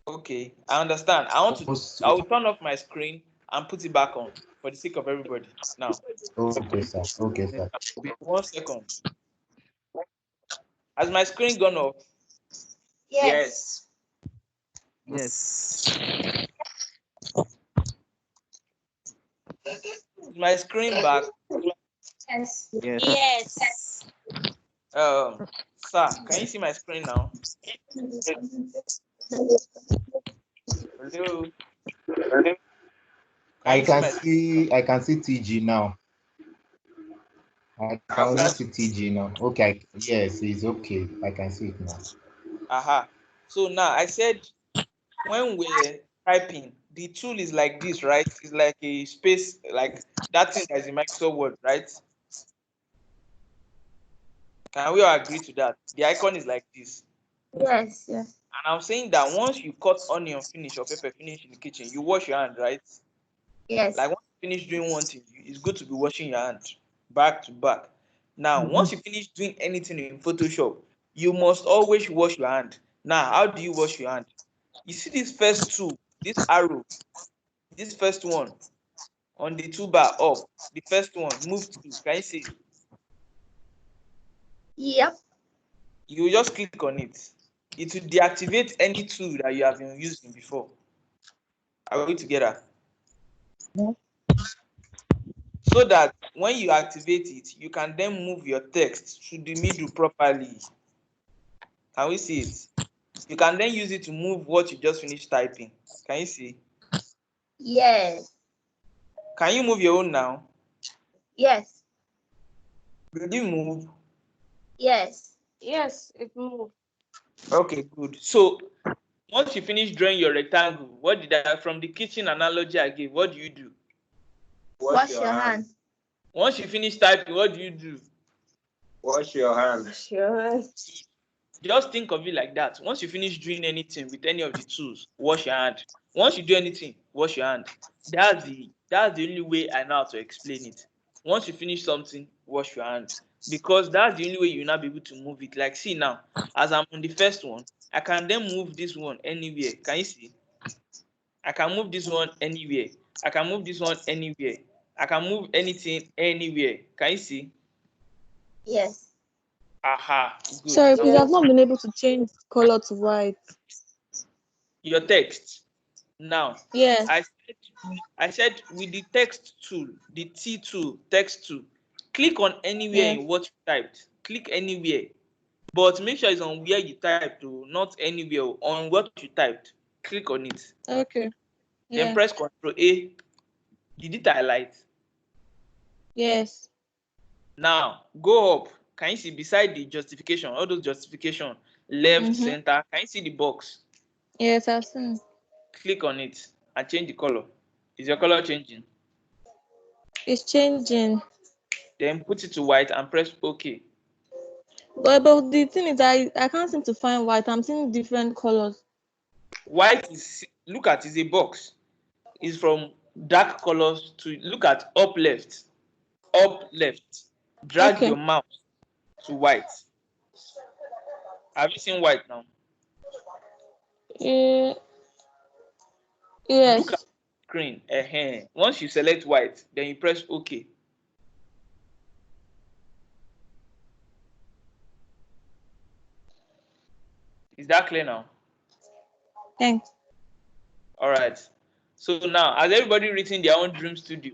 G: Okay, I understand. I will turn off my screen and put it back on for the sake of everybody. Now.
J: Okay, sir. Okay, sir.
G: 1 second. Has my screen gone off?
T: Yes.
A: Yes.
G: Is my screen back?
T: Yes.
E: Yes.
G: Sir, can you see my screen now? Hello.
J: I can see TG now. I can only see TG now. Okay, yes, it's okay. I can see it now.
G: Aha. So now I said when we're typing, the tool is like this, right? It's like a space, like that thing that is in Microsoft Word, right? Can we all agree to that? The icon is like this.
T: Yes, yes.
G: And I'm saying that once you cut onion finish or pepper finish in the kitchen, you wash your hand, right?
T: Yes.
G: Like once you finish doing one thing, it's good to be washing your hand back to back. Now, once you finish doing anything in Photoshop, you must always wash your hand. Now, how do you wash your hand? You see this first two, this arrow, this first one on the toolbar up, the first one, move to, can you see?
T: Yep.
G: You just click on it. It will deactivate any tool that you have been using before. Are we together?
T: Yes.
G: So that when you activate it, you can then move your text to the middle properly. Can we see it? You can then use it to move what you just finished typing. Can you see?
T: Yes.
G: Can you move your own now?
T: Yes.
G: Did you move?
K: Yes. Yes, it moved.
G: Okay, good. So once you finish drawing your rectangle, what did I, from the kitchen analogy I gave, what do you do?
T: Wash your hands.
G: Once you finish typing, what do you do?
N: Wash your hands.
K: Wash your hands.
G: Just think of it like that. Once you finish doing anything with any of the tools, wash your hand. Once you do anything, wash your hand. That's the only way I know how to explain it. Once you finish something, wash your hand. Because that's the only way you'll not be able to move it. Like, see now, as I'm on the first one, I can then move this one anywhere. Can you see? I can move this one anywhere. I can move this one anywhere. I can move anything anywhere. Can you see?
T: Yes.
G: Aha, good.
U: Sorry, please, I've not been able to change color to white.
G: Your text. Now,
U: Yes.
G: I said with the text tool, the T tool, text tool, click on anywhere
U: Yes.
G: in what you typed. Click anywhere. But make sure it's on where you typed, not anywhere, on what you typed. Click on it.
U: Okay.
G: Then
U: Yeah.
G: press Ctrl A. Did it highlight?
U: Yes.
G: Now, go up. Can you see beside the justification, all those justification, left, center, can you see the box?
U: Yes, I've seen.
G: Click on it and change the color. Is your color changing?
U: It's changing.
G: Then put it to white and press OK.
U: But the thing is, I can't seem to find white. I'm seeing different colors.
G: White is, look at, is a box. Is from dark colors to, look at up left. Up left. Drag your mouse to white. Have you seen white now?
U: Yes.
G: Look at the screen. Once you select white, then you press OK. Is that clear now?
U: Thanks.
G: All right. So now, has everybody written their own Dream Studio?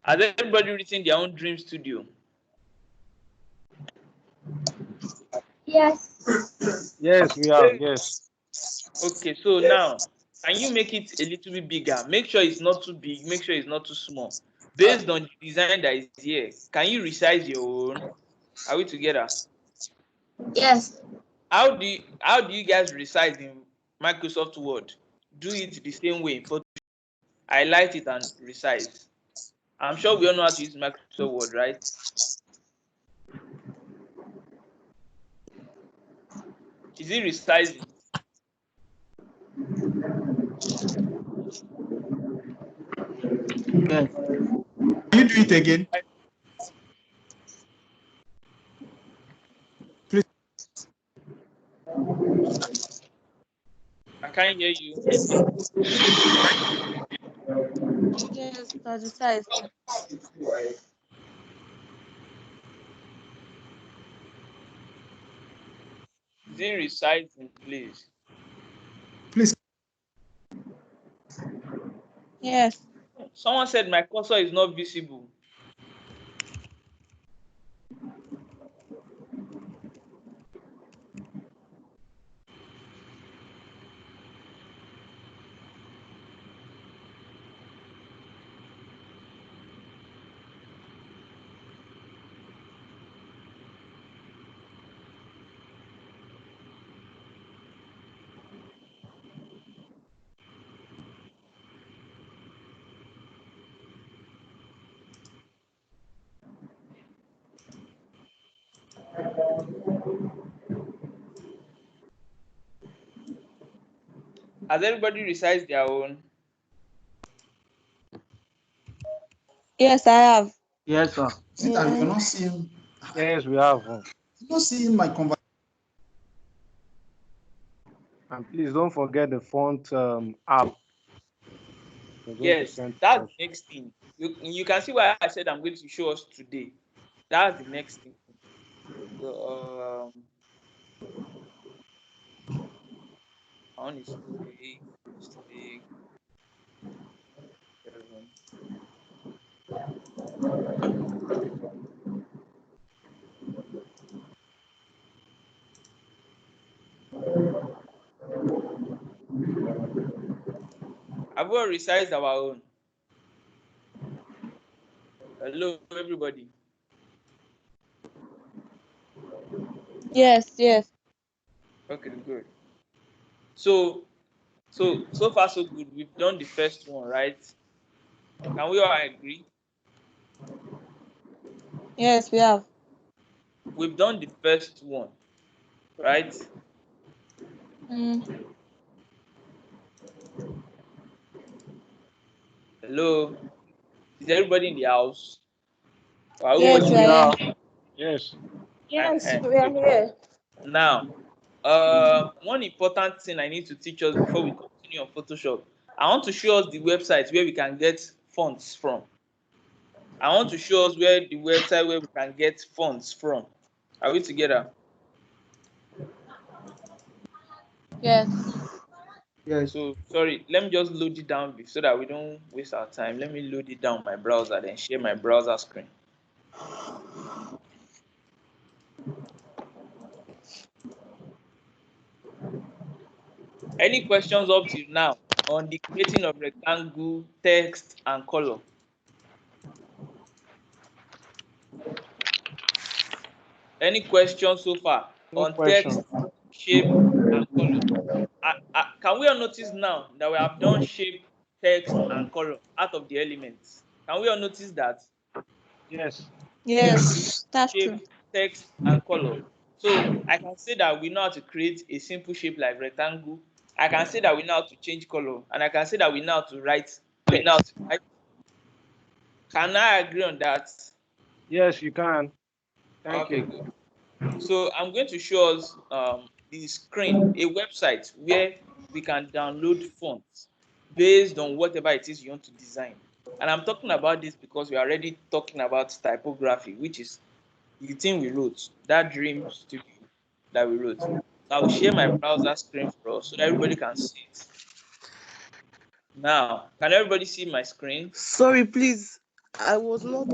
G: Has everybody written their own Dream Studio?
T: Yes.
I: Yes, we have. Yes.
G: Okay, so now, can you make it a little bit bigger? Make sure it's not too big. Make sure it's not too small. Based on the design that is here, can you resize your own? Are we together?
T: Yes.
G: How do you guys resize in Microsoft Word? Do it the same way in Photoshop. Highlight it and resize. I'm sure we all know how to use Microsoft Word, right? Is it resizing?
L: Yes.
M: Can you do it again? Please.
G: I can't hear you.
U: Yes, that's the size.
G: Is it resizing, please?
M: Please.
U: Yes.
G: Someone said my cursor is not visible. Has everybody resized their own?
U: Yes, I have.
L: Yes, sir.
M: See that you're not seeing.
I: Yes, we have.
M: You're not seeing my conversation.
I: And please don't forget the font app. We're going to
G: Yes,
I: send to
G: that's
I: us.
G: the next thing. You can see why I said I'm going to show us today. That's the next thing. So, on is big, it's big, 7. Have we all resized our own? Hello, everybody.
U: Yes, yes.
G: Okay, good. So far so good. We've done the first one, right? Can we all agree?
U: Yes, we have.
G: We've done the first one, right? Hello, is everybody in the house? Are we
U: Yes, we
G: watching?
U: are here.
I: Yes.
K: Yes, we are here.
G: Now, one important thing I need to teach us before we continue on Photoshop. I want to show us the website where we can get fonts from. I want to show us where the website where we can get fonts from. Are we together?
U: Yes.
L: Yes.
G: So sorry, let me just load it down so that we don't waste our time. Let me load it down my browser, then share my browser screen. Any questions up till now on the creating of rectangle, text, and color? Any questions so far
I: No
G: on
I: question.
G: text, shape, and color? Can we all notice now that we have done shape, text, and color out of the elements? Can we all notice that?
I: Yes.
U: Yes, that's
G: Shape,
U: true.
G: text, and color. So I can say that we know how to create a simple shape like rectangle. I can say that we know how to change color, and I can say that we know how to write text. Right? Can I agree on that?
I: Yes, you can. Thank
G: Okay,
I: you.
G: good. So I'm going to show us the screen, a website where we can download fonts based on whatever it is you want to design. And I'm talking about this because we are already talking about typography, which is the thing we wrote, that dream studio that we wrote. So I will share my browser screen for us so that everybody can see it. Now, can everybody see my screen?
C: Sorry, please. I was not.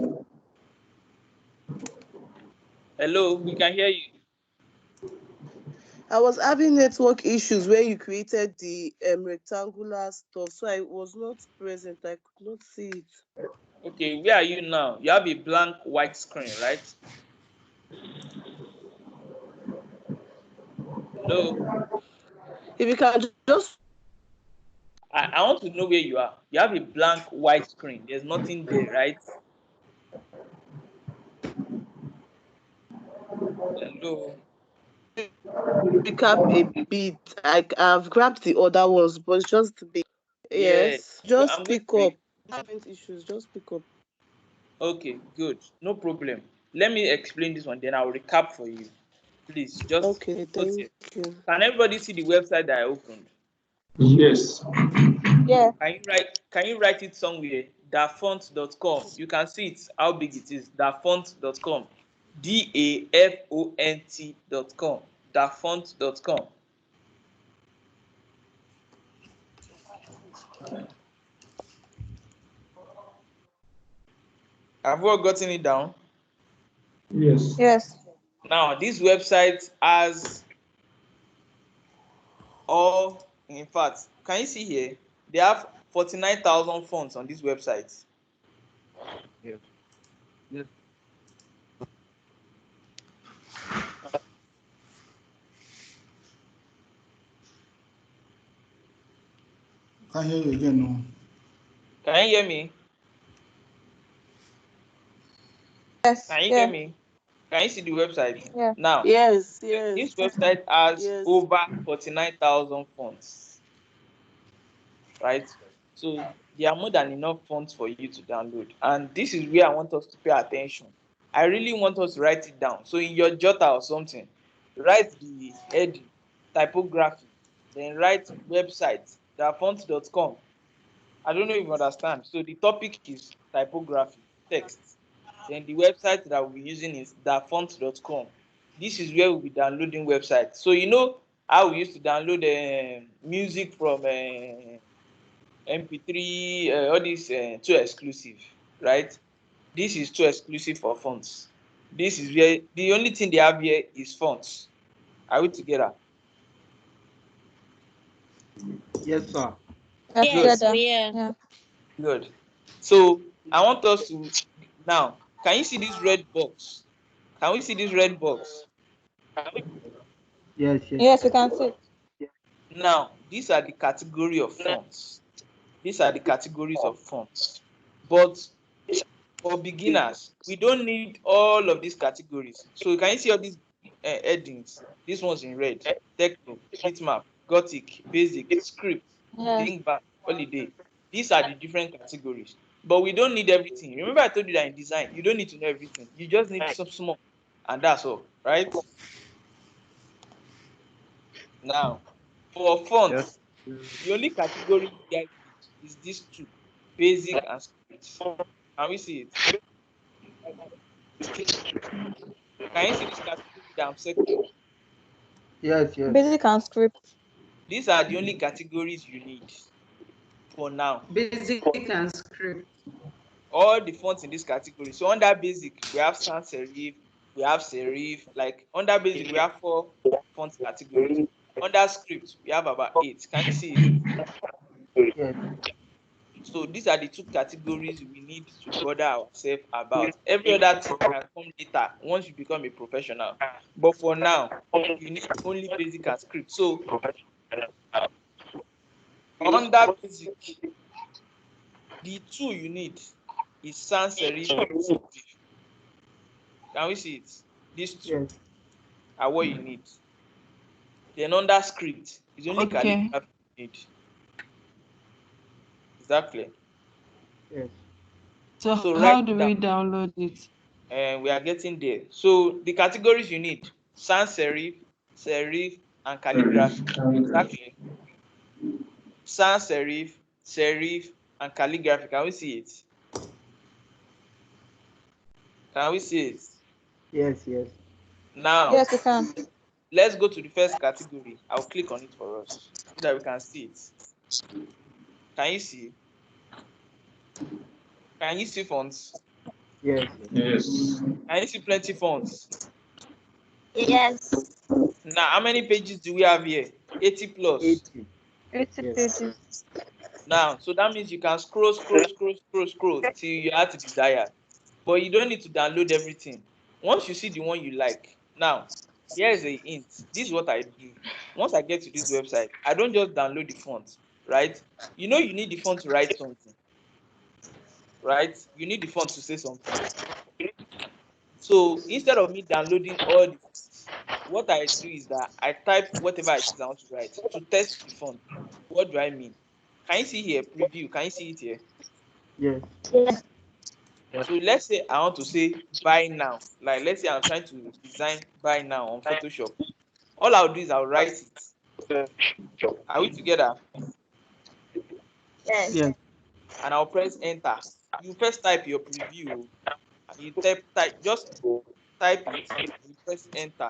G: Hello, we can hear you.
C: I was having network issues when you created the rectangular stuff, so I was not present. I could not see it.
G: Okay, where are you now? You have a blank white screen, right? Hello?
C: If you can just.
G: I want to know where you are. You have a blank white screen. There's nothing there, right? Hello?
C: recap a bit. I've grabbed the other ones, but it's just the big. Yes,
G: So
C: just
G: I'm going
C: pick
G: to
C: up. Different issues, just pick up.
G: okay, good. No problem. Let me explain this one, then I'll recap for you. Please, just
C: Okay,
G: note
C: thank
G: it.
C: you.
G: Can everybody see the website that I opened?
S: Yes.
K: Yeah.
G: Can you write it somewhere? Dafont.com. You can see it, how big it is. Dafont.com. DAFONT.com. Dafont.com. Have we all gotten it down?
S: Yes.
K: Yes.
G: Now, this website has all, in fact, can you see here? They have 49,000 fonts on this website.
A: Yes. Yes.
M: Can't hear you again, no.
G: Can you hear me?
K: Yes.
G: Can you hear
K: Yeah.
G: me? Can you see the website?
K: Yeah.
G: Now,
C: Yes,
G: this
C: yes,
G: website has
C: yes.
G: over 49,000 fonts, right? So there are more than enough fonts for you to download. And this is where I want us to pay attention. I really want us to write it down. So in your jotter or something, write the heading, typography, then write website, dafont.com. I don't know if you understand. So the topic is typography, text. Then the website that we'll be using is dafont.com. This is where we'll be downloading websites. So you know how we used to download music from MP3, all these too exclusive, right? This is too exclusive for fonts. This is where the only thing they have here is fonts. Are we together?
L: Yes, sir.
G: Good.
E: Yes,
K: Together.
E: we are.
K: Yeah.
G: Good. So I want us to now. Can you see this red box? Can we see this red box?
L: Yes, yes.
K: Yes, we can see.
G: Now, these are the category of fonts. These are the categories of fonts. But for beginners, we don't need all of these categories. So can you see all these headings? This one's in red. Techno, bitmap, gothic, basic, script,
K: Yes.
G: dingbat, holiday. These are the different categories. But we don't need everything. Remember I told you that in design, you don't need to know everything. You just need some small. And that's all, right? Now, for
A: Yes.
G: fonts, the only category you guys need is these two, basic and script. Can we see it? Can you see this category that I'm circling?
L: Yes, yes.
K: Basic and script.
G: These are the only categories you need for now.
O: Basic and script.
G: All the fonts in this category. So under basic, we have sans serif, we have serif. Like under basic, we have 4 font categories. Under script, we have about 8. Can you see it?
L: Yes.
G: So these are the 2 categories we need to bother ourselves about. Every other thing can come later once you become a professional. But for now, you need only basic and script. So under basic, the 2 you need is sans serif and serif. Can we see it? These 2
L: Yes.
G: are what you need. Then under script is only
O: Okay.
G: calligraphy you need. Is that clear?
L: Yes.
O: So
G: So write
O: how do
G: it down.
O: we download it?
G: And we are getting there. So the categories you need: sans serif, serif, and calligraphy. Is that clear? Sans serif, serif, and calligraphy. Can we see it? Can we see it?
L: Yes, yes.
G: Now,
K: Yes, we can.
G: let's go to the first category. I'll click on it for us so that we can see it. Can you see? Can you see fonts?
L: Yes.
S: Yes.
G: Can you see plenty fonts?
T: Yes.
G: Now, how many pages do we have here? 80 plus.
L: 80.
K: 80
L: Yes.
K: pages.
G: Now, so that means you can scroll till you have to desire. But you don't need to download everything. Once you see the one you like, now, here is a hint. This is what I do. Once I get to this website, I don't just download the font, right? You know you need the font to write something, right? You need the font to say something. So instead of me downloading all the fonts, what I do is that I type whatever it is I want to write to test the font. What do I mean? Can you see here preview? Can you see it here?
L: Yes.
G: So let's say I want to say buy now. Like let's say I'm trying to design buy now on Photoshop. All I'll do is I'll write it. Are we together?
K: Yes.
L: Yes.
G: And I'll press enter. You first type your preview and you just type it and you press enter.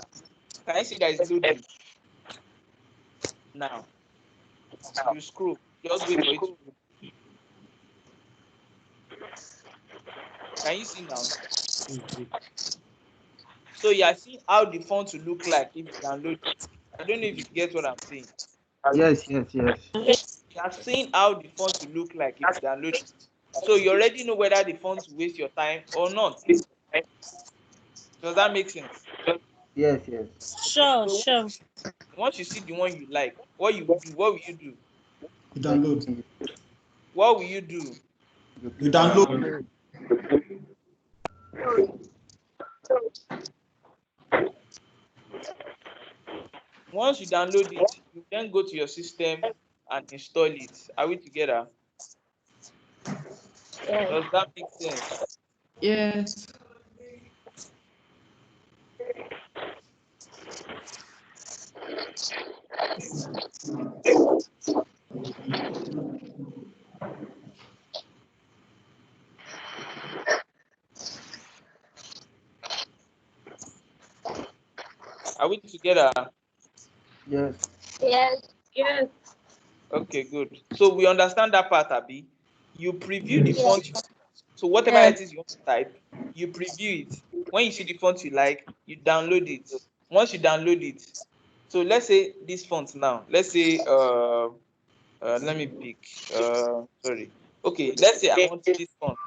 G: Can you see that it's loading? Now you scroll, just wait for it to load. Can you see now? So you are seeing how the font will look like if you download it. I don't know if you get what I'm saying.
L: Yes. Yes. Yes.
G: You are seeing how the font will look like if you download it. So you already know whether the font will waste your time or not. Does that make sense?
L: Yes. Yes.
E: Sure,
G: So
E: sure.
G: once you see the one you like, what you do? What will you do?
M: You download.
G: What will you do?
M: You download.
G: Once you download it, you then go to your system and install it. Are we together? Does that make sense?
O: Yes.
G: Are we together?
L: Yes.
K: Yes.
E: Yes.
G: Okay, good. So we understand that part, Abi. You preview the
K: Yes.
G: font you want. So whatever
K: Yes.
G: it is you want to type, you preview it. When you see the font you like, you download it. Once you download it, so let's say this font now. Let's say let me pick sorry. Okay, let's say I want this font.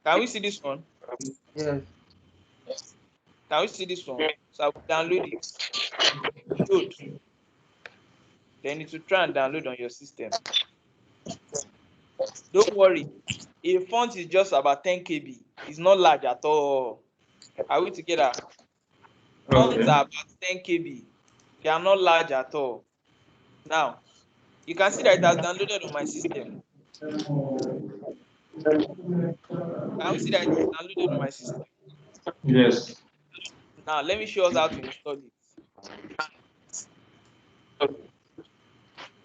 G: Can we see this one?
L: Yes.
G: Can we see this one? So I will download it. Load. Then it will try and download on your system. Don't worry. A font is just about 10 KB. It's not large at all. Are we together? Fonts are about 10 KB. They are not large at all. Now, you can see that it has downloaded on my system. Can we see that it has downloaded on my system?
S: Yes.
G: Now, let me show us how to install it.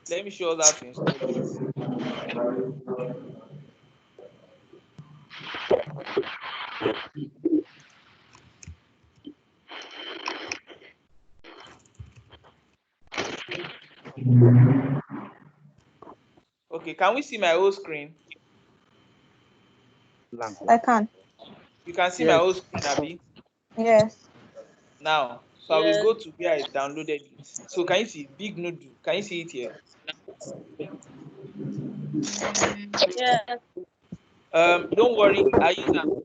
G: Let me show us how to install it. Okay, can we see my whole screen?
U: I can.
G: You can see my
L: Yes.
G: whole screen, Abby.
U: Yes.
G: Now, so I will go to where I downloaded it. So can you see big noodle? Can you see it here?
E: Yeah.
G: Don't worry. I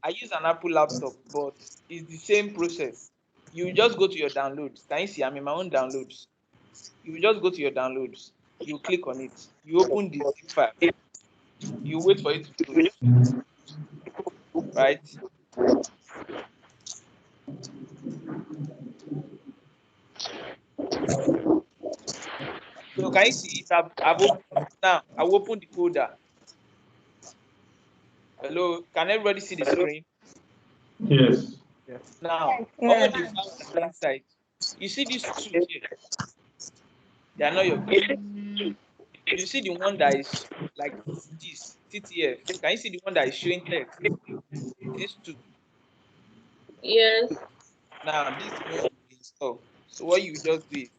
G: use an Apple laptop, but it's the same process. You just go to your downloads. Can you see? I'm in my own downloads. You just go to your downloads. You click on it. You open the zip file. You wait for it to load. Right? So can you see it? I've opened now. I've opened the folder. Hello, can everybody see the screen?
S: Yes.
G: Now, all
U: Yes.
G: the files are inside. You see these two here? They are not your business. You see the one that is like this TTF. Can you see the one that is showing text? These two.
E: Yes.
G: Now, this is the one you install. So what you just do is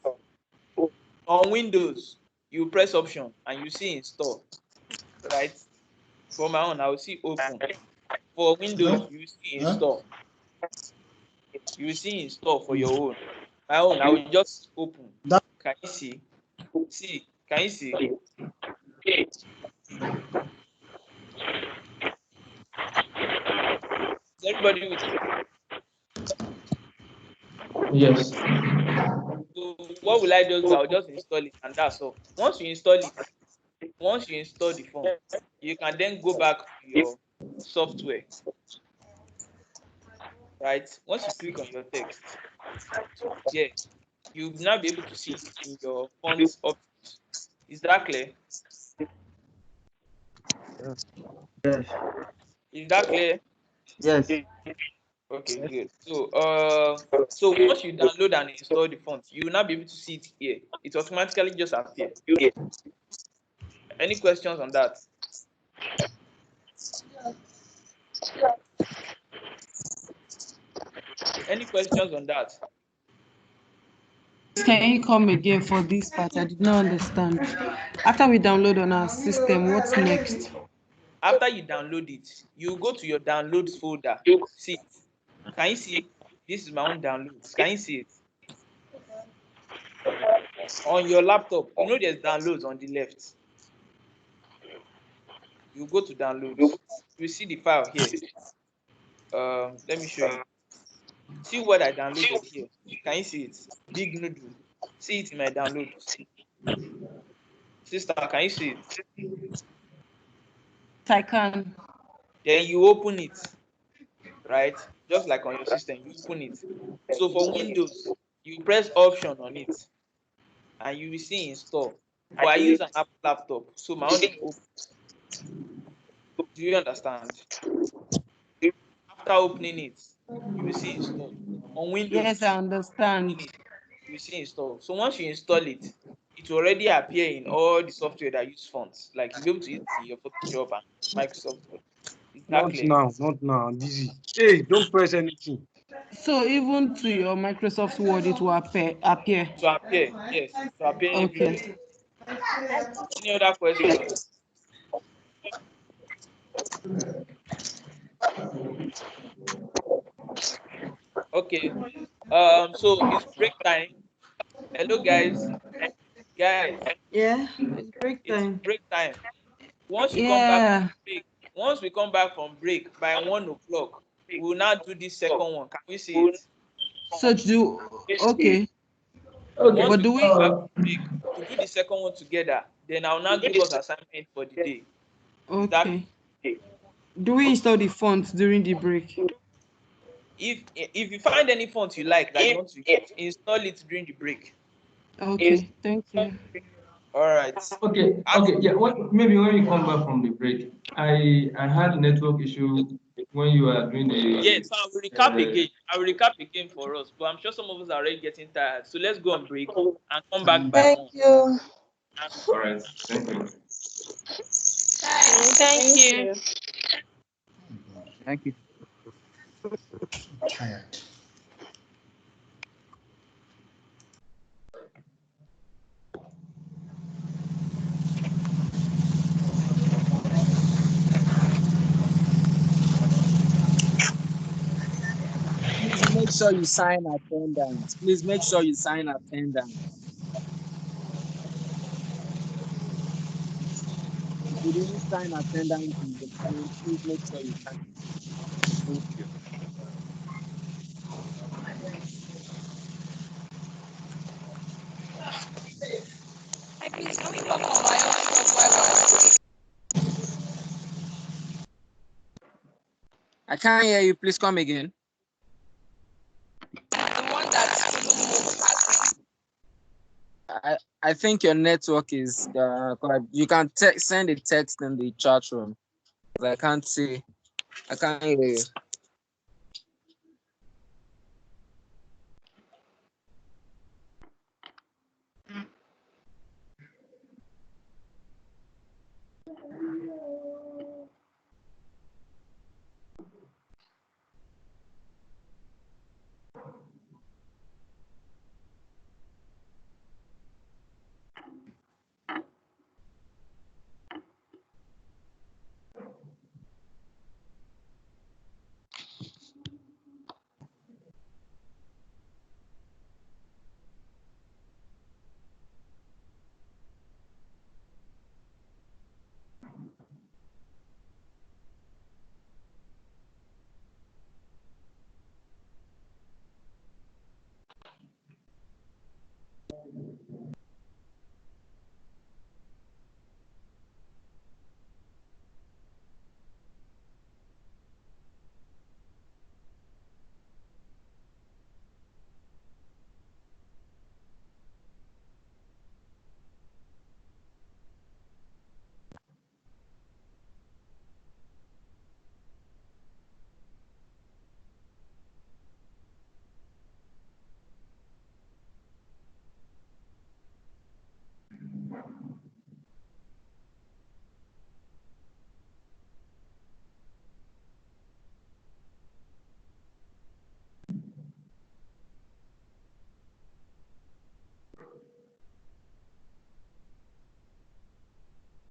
G: on Windows, you press option and you see install. Right? For my own, I will see open. For Windows, you will see install. You will see install for your own. My own, I will just open. Can you see? See, can you see? Is everybody with me?
S: Yes.
G: So what will I just do? I'll just install it and that's all. Once you install the phone, you can then go back to your software. Right? Once you click on your text, to here, you will now be able to see it in your font options. Is that clear?
L: Yes.
G: Is that clear?
L: Yes.
G: Okay, good. So once you download and install the font, you will now be able to see it here. It automatically just appear. Any questions on that? Any questions on that?
O: Can you come again for this part? I did not understand. After we download on our system, what's next?
G: After you download it, you go to your downloads folder. See it. Can you see? This is my own downloads. Can you see it? On your laptop, you know there's downloads on the left. You go to downloads. You see the file here. Let me show you. See what I downloaded here. Can you see it? Big noodle. See it in my downloads. Sister, can you see it?
O: I can.
G: Then you open it, right? Just like on your system, you open it. So for Windows, you press option on it and you will see install. But I use an Apple laptop, so my own is open. Do you understand? After opening it, you will see install. On Windows,
O: Yes, I understand.
G: you will see install. So once you install it, it will already appear in all the software that use fonts. Like you'll be able to use it in your Photoshop and Microsoft Word. Is that
I: Not
G: clear?
I: now, not now. Dizzy. Hey, don't press anything.
O: So even to your Microsoft Word, it will appear.
G: To appear, yes, to appear everywhere.
O: Okay.
G: Any other questions? Okay. So it's break time. Hello, guys. Guys,
O: Yeah, it's break
G: it's
O: time.
G: break time. Once you come back from
O: Yeah.
G: break, once we come back from break by 1 o'clock, we will now do this second one. Can we see it?
O: So okay.
S: Okay.
G: Once
O: But
G: we
O: do
G: come
O: we
G: back from break, we'll do the second one together. Then I'll now give us assignment for the day. Is that
O: okay? Do we install the font during the break?
G: if you find any font you like that you want to use, install it during the break.
O: Okay, thank you.
G: All right.
S: Okay, yeah. Maybe when we come back from the break, I had a network issue when you are doing
G: Yeah,
S: the.
G: so I will recap again. I will recap again for us, but I'm sure some of us are already getting tired. So let's go on break and come back by
B: Thank
G: 1.
B: you.
S: All right, thank you.
B: Thank
K: Thank
B: you.
K: you.
A: Thank you.
J: Tired.
P: Please make sure you sign attendance. Please make sure you sign attendance. If you didn't sign attendance in the morning, please make sure you sign. Thank you. I can't hear you. Please come again. I think your network is correct. You can send a text in the chat room. I can't see. I can't hear you.